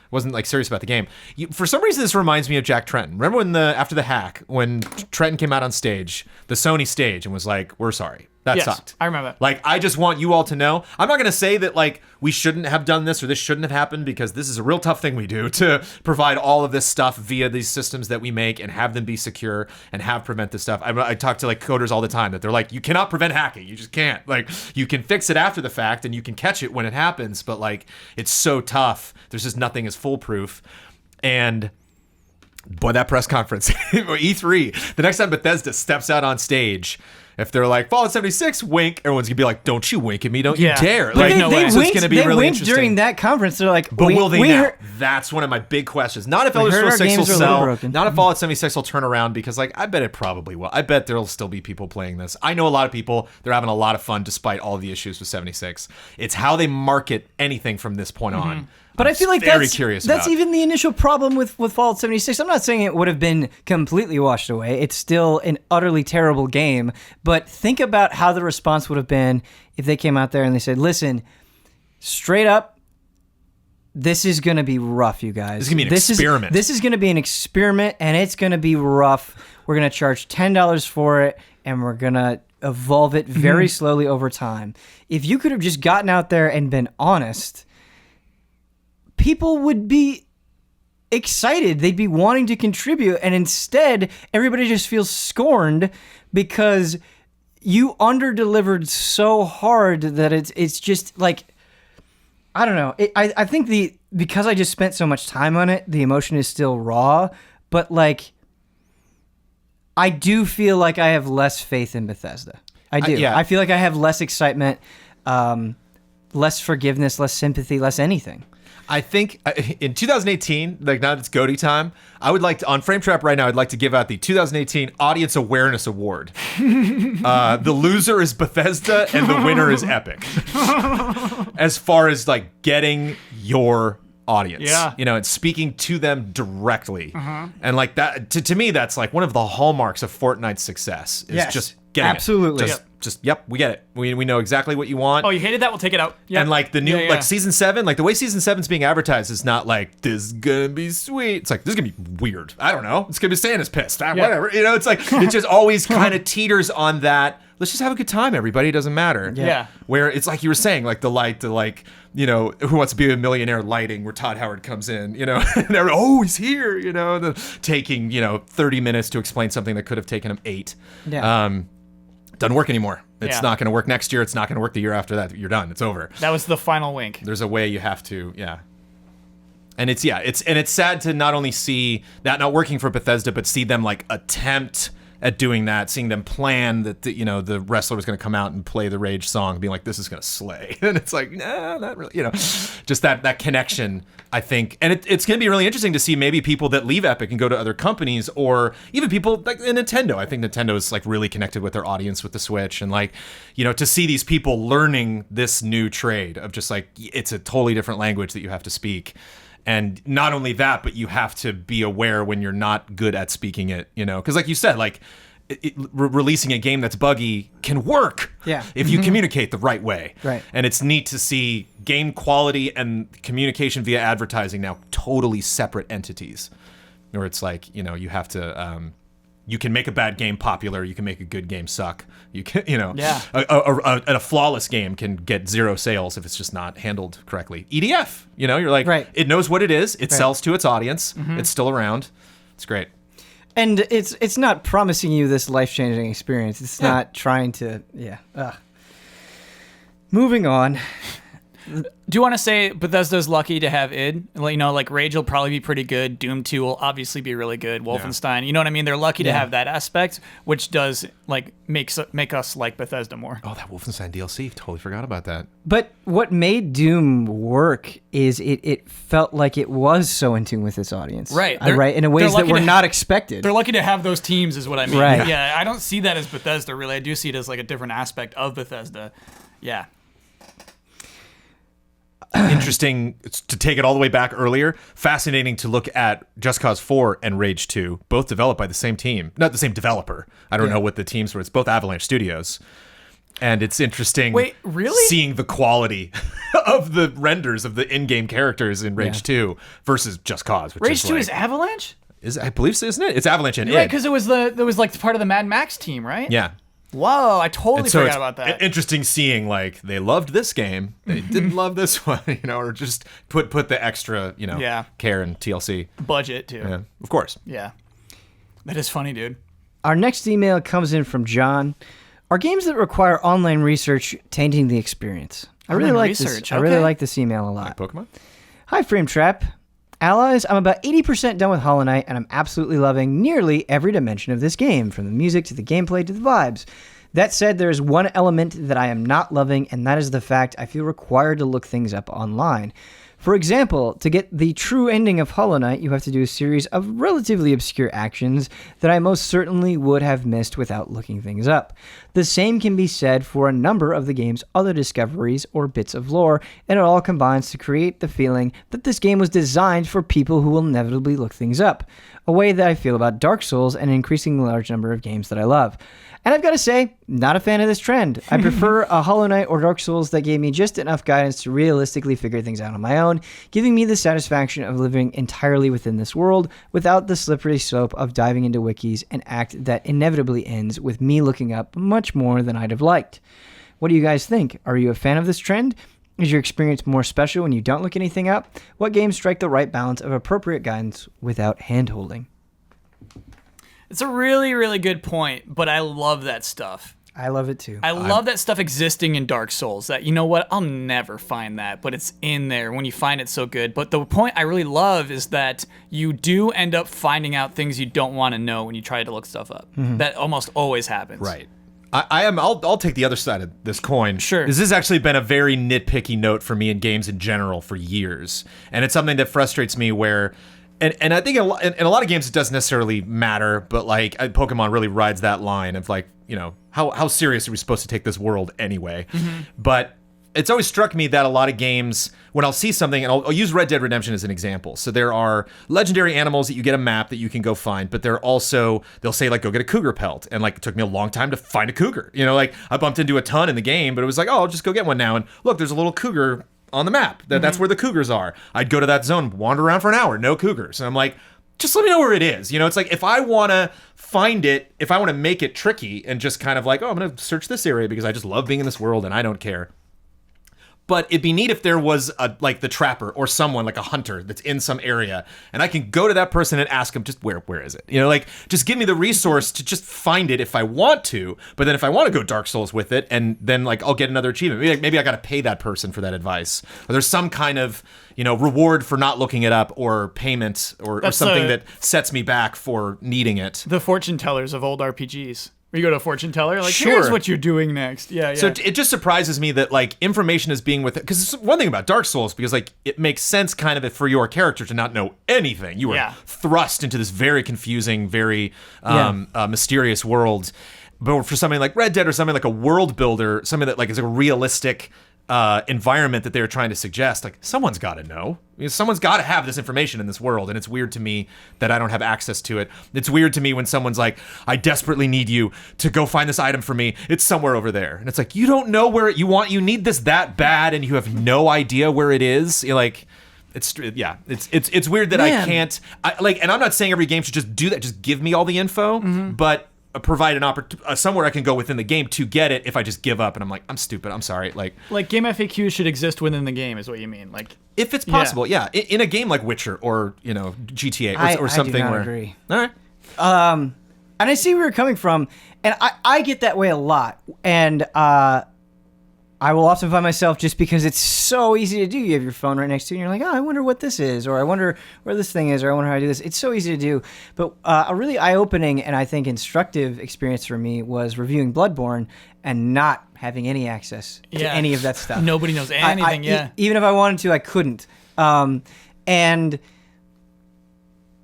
wasn't like serious about the game. For some reason, this reminds me of Jack Tretton. Remember when after the hack, when Tretton came out on stage, the Sony stage, and was like, "We're sorry, that sucked." I remember that. Like, I just want you all to know. I'm not gonna say that like we shouldn't have done this or this shouldn't have happened, because this is a real tough thing we do to provide all of this stuff via these systems that we make and have them be secure and prevent this stuff. I talk to like coders all the time that they're like, you cannot prevent hacking. You just can't. Like, you can fix it after the fact and you can catch it when it happens, but like it's so tough. There's just nothing as foolproof. And boy, that press conference, E3, the next time Bethesda steps out on stage, if they're like, Fallout 76, wink, everyone's gonna be like, don't you wink at me, don't you dare. But Like, they so winked, it's gonna be they really winked interesting. during that conference. They're like, But will they we now? heard- That's one of my big questions. Not if We Elder heard Scrolls our 6 will games are a little sell. broken. Not if Fallout 76 will turn around, because like I bet it probably will. I bet there'll still be people playing this. I know a lot of people. They're having a lot of fun despite all the issues with 76. It's how they market anything from this point on. But I feel like very curious that's about. even the initial problem with Fallout 76. I'm not saying it would have been completely washed away. It's still an utterly terrible game. But think about how the response would have been if they came out there and they said, listen, straight up, this is going to be rough, you guys. This is going to be an experiment. This is going to be an experiment, and it's going to be rough. We're going to charge $10 for it, and we're going to evolve it very slowly over time. If you could have just gotten out there and been honest, people would be excited. They'd be wanting to contribute. And instead, everybody just feels scorned because you under-delivered so hard that it's just like, I don't know. I think because I just spent so much time on it, the emotion is still raw, but like I do feel like I have less faith in Bethesda. I do. I feel like I have less excitement, less forgiveness, less sympathy, less anything. I think in 2018, like now it's GOTY time, I would like to, on Frame Trap right now, I'd like to give out the 2018 Audience Awareness Award. The loser is Bethesda and the winner is Epic. As far as like getting your audience, and speaking to them directly. And like that, to me, that's like one of the hallmarks of Fortnite's success is just getting absolutely. it. Just we get it. We know exactly what you want. Oh, you hated that? We'll take it out. Yep. And like the new like season 7, like the way season 7's being advertised is not like this is gonna be sweet. It's like this is gonna be weird. I don't know. It's gonna be Santa's pissed. Whatever. It's like it just always kind of teeters on that. Let's just have a good time, everybody. It doesn't matter. Yeah. Where it's like you were saying, like the Who Wants to Be a Millionaire lighting, where Todd Howard comes in, and they're he's here, taking 30 minutes to explain something that could have taken him 8. Yeah. Doesn't work anymore. It's not going to work next year. It's not going to work the year after that. You're done. It's over. That was the final wink. There's a way you have to, And it's sad to not only see that not working for Bethesda, but see them like attempt at doing that, seeing them plan that the wrestler was going to come out and play the Rage song, being like, this is going to slay. And it's like, nah, not really, just that connection, I think. And it's going to be really interesting to see maybe people that leave Epic and go to other companies, or even people like Nintendo. I think Nintendo is like really connected with their audience with the Switch, and like, to see these people learning this new trade of just like, it's a totally different language that you have to speak. And not only that, but you have to be aware when you're not good at speaking it, because like you said, like releasing a game that's buggy can work if you communicate the right way. Right. And it's neat to see game quality and communication via advertising now totally separate entities, where it's like, you have to, you can make a bad game popular, you can make a good game suck. You can, a flawless game can get 0 sales if it's just not handled correctly. EDF, you're like, it knows what it is, it sells to its audience, it's still around, it's great. And it's not promising you this life-changing experience. It's not trying to, Moving on. Do you want to say Bethesda's lucky to have id? Like Rage will probably be pretty good. Doom 2 will obviously be really good. Wolfenstein, you know what I mean? They're lucky to have that aspect, which does like make us like Bethesda more. Oh, that Wolfenstein DLC, totally forgot about that. But what made Doom work is it felt like it was so in tune with its audience. Right. In a ways that were not expected. They're lucky to have those teams is what I mean. Right. Yeah, I don't see that as Bethesda really. I do see it as like a different aspect of Bethesda. Yeah. Interesting to take it all the way back earlier. Fascinating to look at Just Cause 4 and Rage 2, both developed by the same team, not the same developer. I don't know what the teams were. It's both Avalanche Studios. And it's interesting seeing the quality of the renders of the in-game characters in Rage 2 versus Just Cause. Which Rage 2 is Avalanche? I believe so, isn't it? It's Avalanche and right, because it was like part of the Mad Max team, right? Yeah. Whoa, I totally forgot about that. Interesting seeing like they loved this game, they didn't love this one, or just put the extra, care and TLC budget too. Yeah, of course. Yeah, that is funny, dude. Our next email comes in from John. Are games that require online research tainting the experience? I really like this. I really like this email a lot. Like Pokemon. Hi, Frame Trap. Allies, I'm about 80% done with Hollow Knight, and I'm absolutely loving nearly every dimension of this game, from the music to the gameplay to the vibes. That said, there is one element that I am not loving, and that is the fact I feel required to look things up online. For example, to get the true ending of Hollow Knight, you have to do a series of relatively obscure actions that I most certainly would have missed without looking things up. The same can be said for a number of the game's other discoveries or bits of lore, and it all combines to create the feeling that this game was designed for people who will inevitably look things up, a way that I feel about Dark Souls and an increasingly large number of games that I love. And I've got to say, not a fan of this trend. I prefer a Hollow Knight or Dark Souls that gave me just enough guidance to realistically figure things out on my own, giving me the satisfaction of living entirely within this world without the slippery slope of diving into wikis, an act that inevitably ends with me looking up much more than I'd have liked. What do you guys think? Are you a fan of this trend? Is your experience more special when you don't look anything up? What games strike the right balance of appropriate guidance without hand-holding? It's a really, really good point, but I love that stuff. I love it too. I love that stuff existing in Dark Souls. That, you know what, I'll never find that, but it's in there when you find it so good. But the point I really love is that you do end up finding out things you don't want to know when you try to look stuff up. That almost always happens. Right. I'll take the other side of this coin. Sure. This has actually been a very nitpicky note for me in games in general for years, and it's something that frustrates me where. And I think in a lot of games it doesn't necessarily matter, but like Pokemon really rides that line of like, you know, how serious are we supposed to take this world anyway? But it's always struck me that a lot of games, when I'll see something, and I'll use Red Dead Redemption as an example. So there are legendary animals that you get a map that you can go find, but they're also, they'll say like, go get a cougar pelt. And like, it took me a long time to find a cougar. You know, like I bumped into a ton in the game, but it was like, oh, I'll just go get one now. And look, there's a little cougar on the map. That's where the cougars are. I'd go to that zone, wander around for an hour, no cougars. And I'm like, just let me know where it is. You know, it's like if I want to find it, if I want to make it tricky and just kind of like, oh, I'm going to search this area because I just love being in this world and I don't care. But it'd be neat if there was like the trapper or someone like a hunter that's in some area, and I can go to that person and ask them just where is it? You know, like just give me the resource to just find it if I want to. But then if I want to go Dark Souls with it, and then like I'll get another achievement. Maybe I got to pay that person for that advice, or there's some kind of, you know, reward for not looking it up, or payment, or something that sets me back for needing it. The fortune tellers of old RPGs. Where you go to a fortune teller, like, Sure. here's what you're doing next. Yeah. So it just surprises me that like information is being with it, because it's one thing about Dark Souls, because like it makes sense kind of for your character to not know anything. You were thrust into this very confusing, very mysterious world. But for something like Red Dead or something like a world builder, something that like is a realistic environment that they're trying to suggest, like someone's got to know. I mean, someone's got to have this information in this world, and it's weird to me that I don't have access to it. It's weird to me when someone's like, I desperately need you to go find this item for me. It's somewhere over there. And it's like, you don't know where you need this that bad, and you have no idea where it is. You're like, it's weird that I can't, and I'm not saying every game should just do that. Just give me all the info, but provide an opportunity somewhere I can go within the game to get it if I just give up and I'm like, I'm stupid, I'm sorry. Like game FAQs should exist within the game is what you mean. Like if it's possible, in a game like Witcher or, you know, GTA or something. I do not agree. All right. And I see where you're coming from, and I get that way a lot, and I will often find myself, just because it's so easy to do, you have your phone right next to you, and you're like, oh, I wonder what this is, or I wonder where this thing is, or I wonder how I do this. It's so easy to do. But a really eye-opening and I think instructive experience for me was reviewing Bloodborne and not having any access to any of that stuff. Nobody knows anything, even if I wanted to, I couldn't. And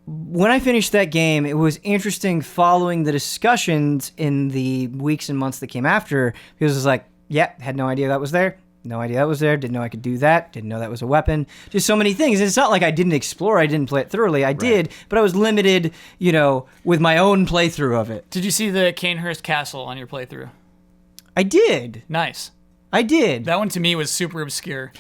when I finished that game, it was interesting following the discussions in the weeks and months that came after, because it was like, had no idea that was there. No idea that was there. Didn't know I could do that. Didn't know that was a weapon. Just so many things. And it's not like I didn't explore. I didn't play it thoroughly. I did, but I was limited, you know, with my own playthrough of it. Did you see the Canehurst Castle on your playthrough? I did. Nice. I did. That one to me was super obscure.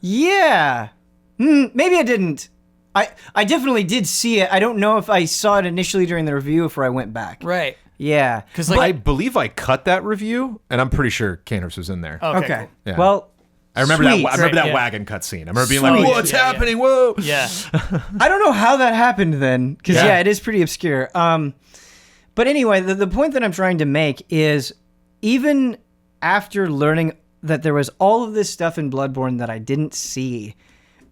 Yeah. Maybe I didn't. I definitely did see it. I don't know if I saw it initially during the review or if I went back. Right. Yeah. Because I believe I cut that review, and I'm pretty sure Caners was in there. Okay. Cool. Yeah. Well, I remember that. I remember that wagon cutscene. I remember being like, "What's happening? Whoa!" Yeah. I don't know how that happened then, because it is pretty obscure. But anyway, the point that I'm trying to make is, even after learning that there was all of this stuff in Bloodborne that I didn't see,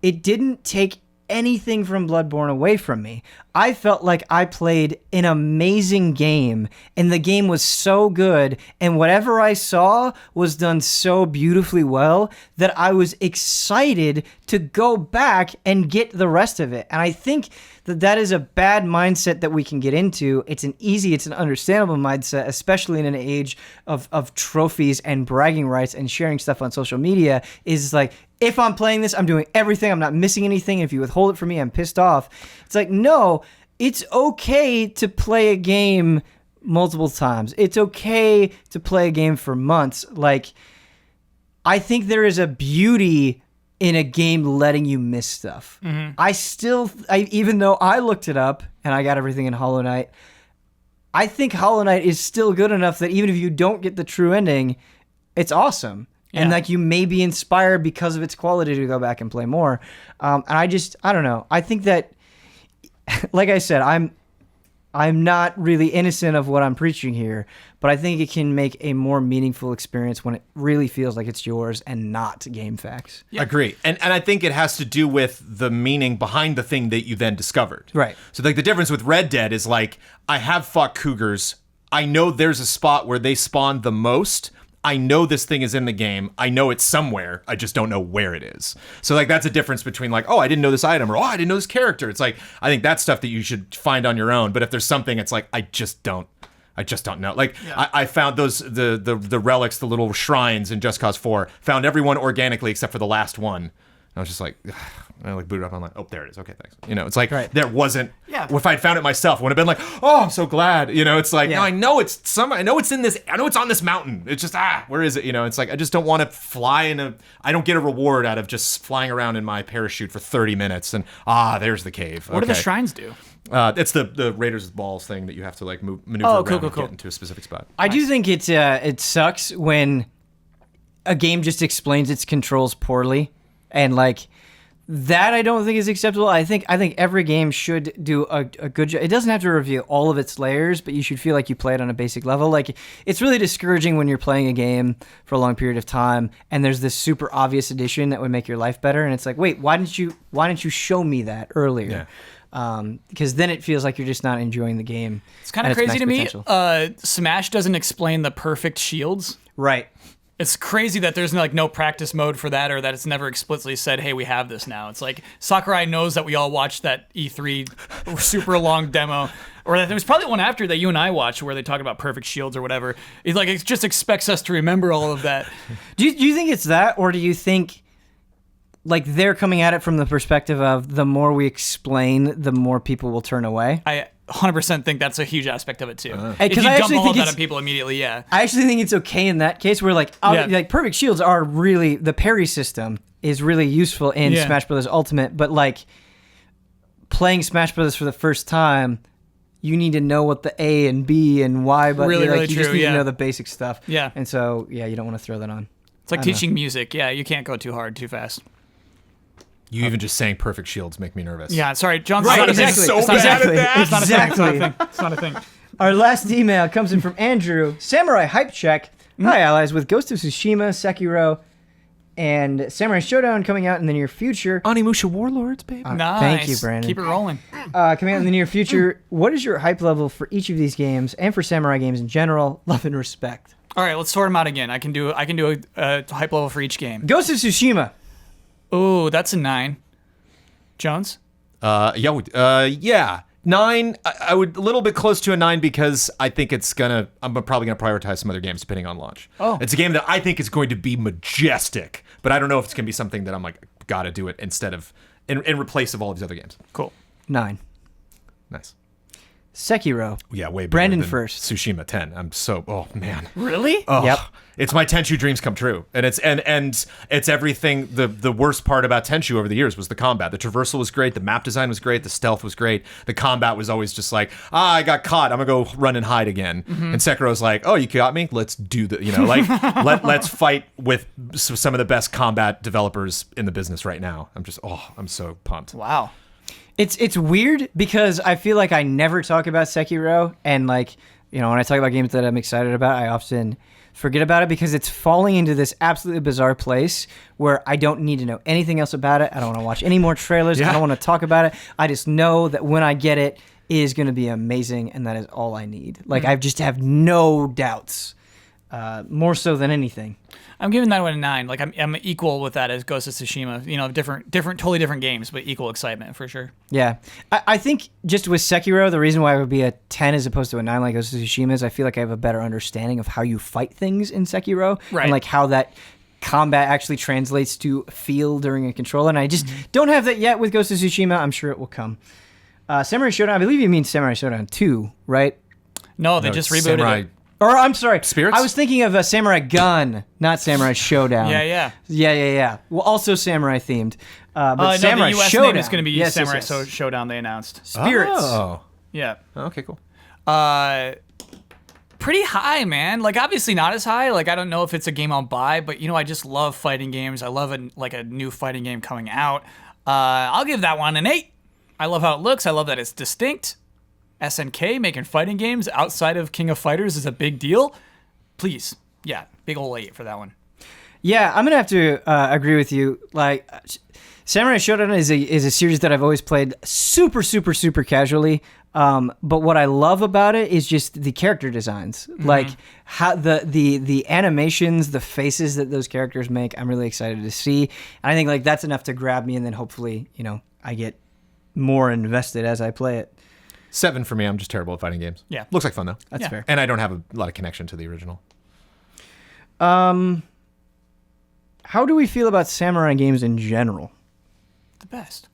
it didn't take anything from Bloodborne away from me. I felt like I played an amazing game, and the game was so good, and whatever I saw was done so beautifully well that I was excited to go back and get the rest of it. And I think that is a bad mindset that we can get into. It's an understandable mindset, especially in an age of trophies and bragging rights and sharing stuff on social media, is like, if I'm playing this, I'm doing everything. I'm not missing anything. If you withhold it from me, I'm pissed off. It's like, no, it's okay to play a game multiple times. It's okay to play a game for months. Like, I think there is a beauty in a game letting you miss stuff. Mm-hmm. Even though I looked it up and I got everything in Hollow Knight, I think Hollow Knight is still good enough that even if you don't get the true ending, it's awesome. Yeah. And like, you may be inspired because of its quality to go back and play more. And I don't know. I think that, like I said, I'm I'm not really innocent of what I'm preaching here, but I think it can make a more meaningful experience when it really feels like it's yours and not GameFAQs. Yeah. Agree. And I think it has to do with the meaning behind the thing that you then discovered. Right. So like the difference with Red Dead is like, I have fought cougars. I know there's a spot where they spawn the most. I know this thing is in the game. I know it's somewhere. I just don't know where it is. So like that's a difference between like, oh, I didn't know this item, or oh, I didn't know this character. It's like, I think that's stuff that you should find on your own. But if there's something, it's like, I just don't know. Like I found those the relics, the little shrines in Just Cause 4. Found everyone organically except for the last one. I was just like, I like booted up. I'm like, oh, there it is. Okay, thanks. You know, it's like there wasn't. Yeah. If I'd found it myself, it would have been like, oh, I'm so glad. You know, it's like, no, I know it's in this. I know it's on this mountain. It's just where is it? You know, it's like I just don't want to fly I don't get a reward out of just flying around in my parachute for 30 minutes and there's the cave. What do the shrines do? It's the Raiders with Balls thing that you have to like maneuver around and get into a specific spot. I do think it sucks when a game just explains its controls poorly. And like that, I don't think is acceptable. I think every game should do a good job. It doesn't have to reveal all of its layers, but you should feel like you play it on a basic level. Like it's really discouraging when you're playing a game for a long period of time and there's this super obvious addition that would make your life better, and it's like, wait, why didn't you show me that earlier? Because then it feels like you're just not enjoying the game. It's kind of crazy to me. Smash doesn't explain the perfect shields. Right. It's crazy that there's no practice mode for that, or that it's never explicitly said, hey, we have this now. It's like Sakurai knows that we all watched that E3 super long demo, or that there was probably one after that you and I watched where they talk about perfect shields or whatever. It's like it just expects us to remember all of that. Do you think it's that, or do you think like they're coming at it from the perspective of the more we explain, the more people will turn away? I 100% think that's a huge aspect of it too. If you dump all of that on people immediately, I actually think it's okay in that case where like perfect shields are really, the parry system is really useful in Smash Brothers Ultimate, but like playing Smash Brothers for the first time, you need to know what the A and B and Y, but really you true, just need to know the basic stuff. Yeah. And so you don't want to throw that on. It's like teaching music. Yeah, you can't go too hard, too fast. You even just saying perfect shields make me nervous. Yeah, sorry, John's right, exactly. So bad at that. It's not a thing. It's not a thing. Our last email comes in from Andrew. Samurai Hype Check. Hi, allies. With Ghost of Tsushima, Sekiro, and Samurai Showdown coming out in the near future. Onimusha Warlords, baby. Nice. Thank you, Brandon. Keep it rolling. Coming out in the near future, what is your hype level for each of these games and for Samurai games in general? Love and respect. All right, let's sort them out again. I can do a hype level for each game. Ghost of Tsushima. Ooh, that's a 9. Jones? Yeah. 9, I would a little bit close to a 9 because I think I'm probably gonna prioritize some other games depending on launch. Oh. It's a game that I think is going to be majestic, but I don't know if it's gonna be something that I'm like, gotta do it instead of, in replace of all these other games. Cool. 9. Nice. Sekiro. Yeah, way better Brandon than first. Tsushima 10. Oh man. Really? Oh, Yep. It's my Tenchu dreams come true. And it's everything. The worst part about Tenchu over the years was the combat. The traversal was great, the map design was great, the stealth was great. The combat was always just like, I got caught, I'm gonna go run and hide again. And Sekiro's like, oh, you got me? Let's do let's fight with some of the best combat developers in the business right now. I'm so pumped. Wow. It's weird because I feel like I never talk about Sekiro, and like, when I talk about games that I'm excited about, I often forget about it because it's falling into this absolutely bizarre place where I don't need to know anything else about it. I don't want to watch any more trailers. I don't want to talk about it. I just know that when I get it, it is going to be amazing, and that is all I need. Like, I just have no doubts, more so than anything. I'm giving that one a 9. Like I'm equal with that as Ghost of Tsushima. Totally different games, but equal excitement for sure. Yeah, I think just with Sekiro, the reason why it would be a 10 as opposed to a 9 like Ghost of Tsushima is I feel like I have a better understanding of how you fight things in Sekiro, right? And like how that combat actually translates to feel during a controller. And I just don't have that yet with Ghost of Tsushima. I'm sure it will come. Samurai Showdown. I believe you mean Samurai Showdown 2, right? No, they just rebooted it. Or I'm sorry, Spirits? I was thinking of a Samurai Gun, not Samurai Showdown. Yeah. Well, also Samurai themed. But Samurai the US Showdown name is going to be Samurai Showdown. They announced Spirits. Oh. Yeah. Okay, cool. Pretty high, man. Like obviously not as high. Like I don't know if it's a game I'll buy, but I just love fighting games. I love a new fighting game coming out. I'll give that one an 8. I love how it looks. I love that it's distinct. SNK making fighting games outside of King of Fighters is a big deal, please, yeah, big ol' 8 for that one. Yeah, I'm gonna have to agree with you. Like, Samurai Shodown is a series that I've always played super casually. But what I love about it is just the character designs, like how the animations, the faces that those characters make. I'm really excited to see. And I think like that's enough to grab me, and then hopefully, I get more invested as I play it. 7 for me. I'm just terrible at fighting games. Yeah, looks like fun though. That's fair. And I don't have a lot of connection to the original. How do we feel about samurai games in general? The best.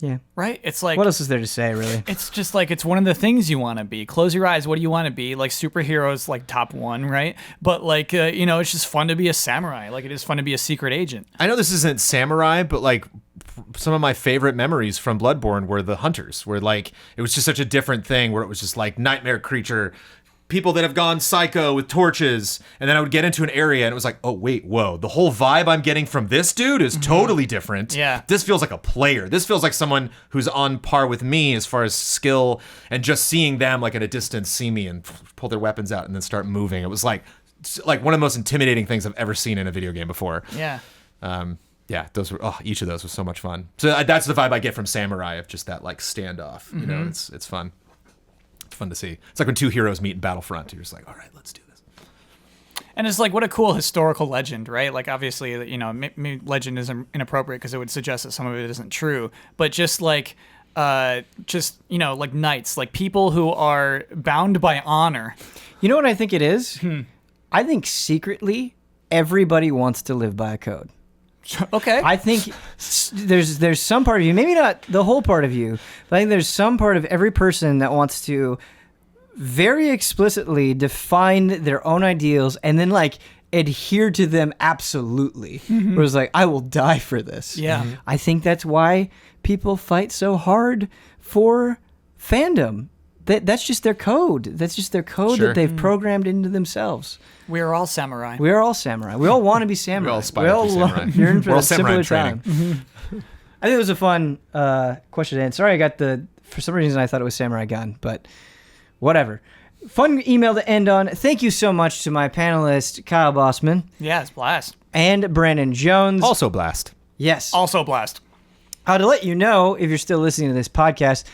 Yeah. Right? It's like... What else is there to say, really? It's just like, it's one of the things you want to be. Close your eyes, what do you want to be? Like, superheroes, like, top one, right? But, like, it's just fun to be a samurai. Like, it is fun to be a secret agent. I know this isn't samurai, but, like, some of my favorite memories from Bloodborne were the hunters, where, like, it was just such a different thing, where it was just, like, nightmare creature, people that have gone psycho with torches, and then I would get into an area and it was like, oh wait, whoa, the whole vibe I'm getting from this dude is totally different. Yeah. This feels like a player. This feels like someone who's on par with me as far as skill, and just seeing them like at a distance see me and pull their weapons out and then start moving. It was like one of the most intimidating things I've ever seen in a video game before. Yeah. Yeah, those were each of those was so much fun. So that's the vibe I get from Samurai, of just that like standoff. You know, it's fun. Fun to see. It's like when two heroes meet in Battlefront. You're just like, all right, let's do this. And it's like, what a cool historical legend, right? Like, obviously, legend is inappropriate because it would suggest that some of it isn't true. But just like, like knights, like people who are bound by honor. You know what I think it is? I think secretly everybody wants to live by a code. Okay. I think there's some part of you, maybe not the whole part of you, but I think there's some part of every person that wants to very explicitly define their own ideals and then like adhere to them absolutely. Where it's like, I will die for this. Yeah. I think that's why people fight so hard for fandom. That's just their code. That's just their code that they've programmed into themselves. We are all samurai. We are all samurai. We all want to be samurai. We all aspire to be samurai. Yearn for We're all that samurai simpler in time. I think it was a fun question to answer. Sorry, for some reason I thought it was Samurai Gun, but whatever. Fun email to end on. Thank you so much to my panelist, Kyle Bossman. Yeah, it's blast. And Brandon Jones. Also blast. Yes. Also blast. To let you know, if you're still listening to this podcast,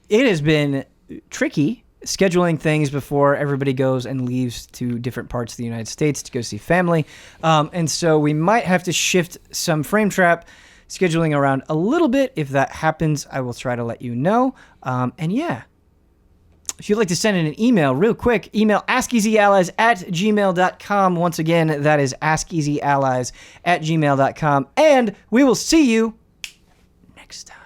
it has been tricky scheduling things before everybody goes and leaves to different parts of the United States to go see family. And so we might have to shift some Frame Trap scheduling around a little bit. If that happens, I will try to let you know. And yeah, if you'd like to send in an email real quick, email askeasyallies@gmail.com. Once again, that is askeasyallies@gmail.com. And we will see you next time.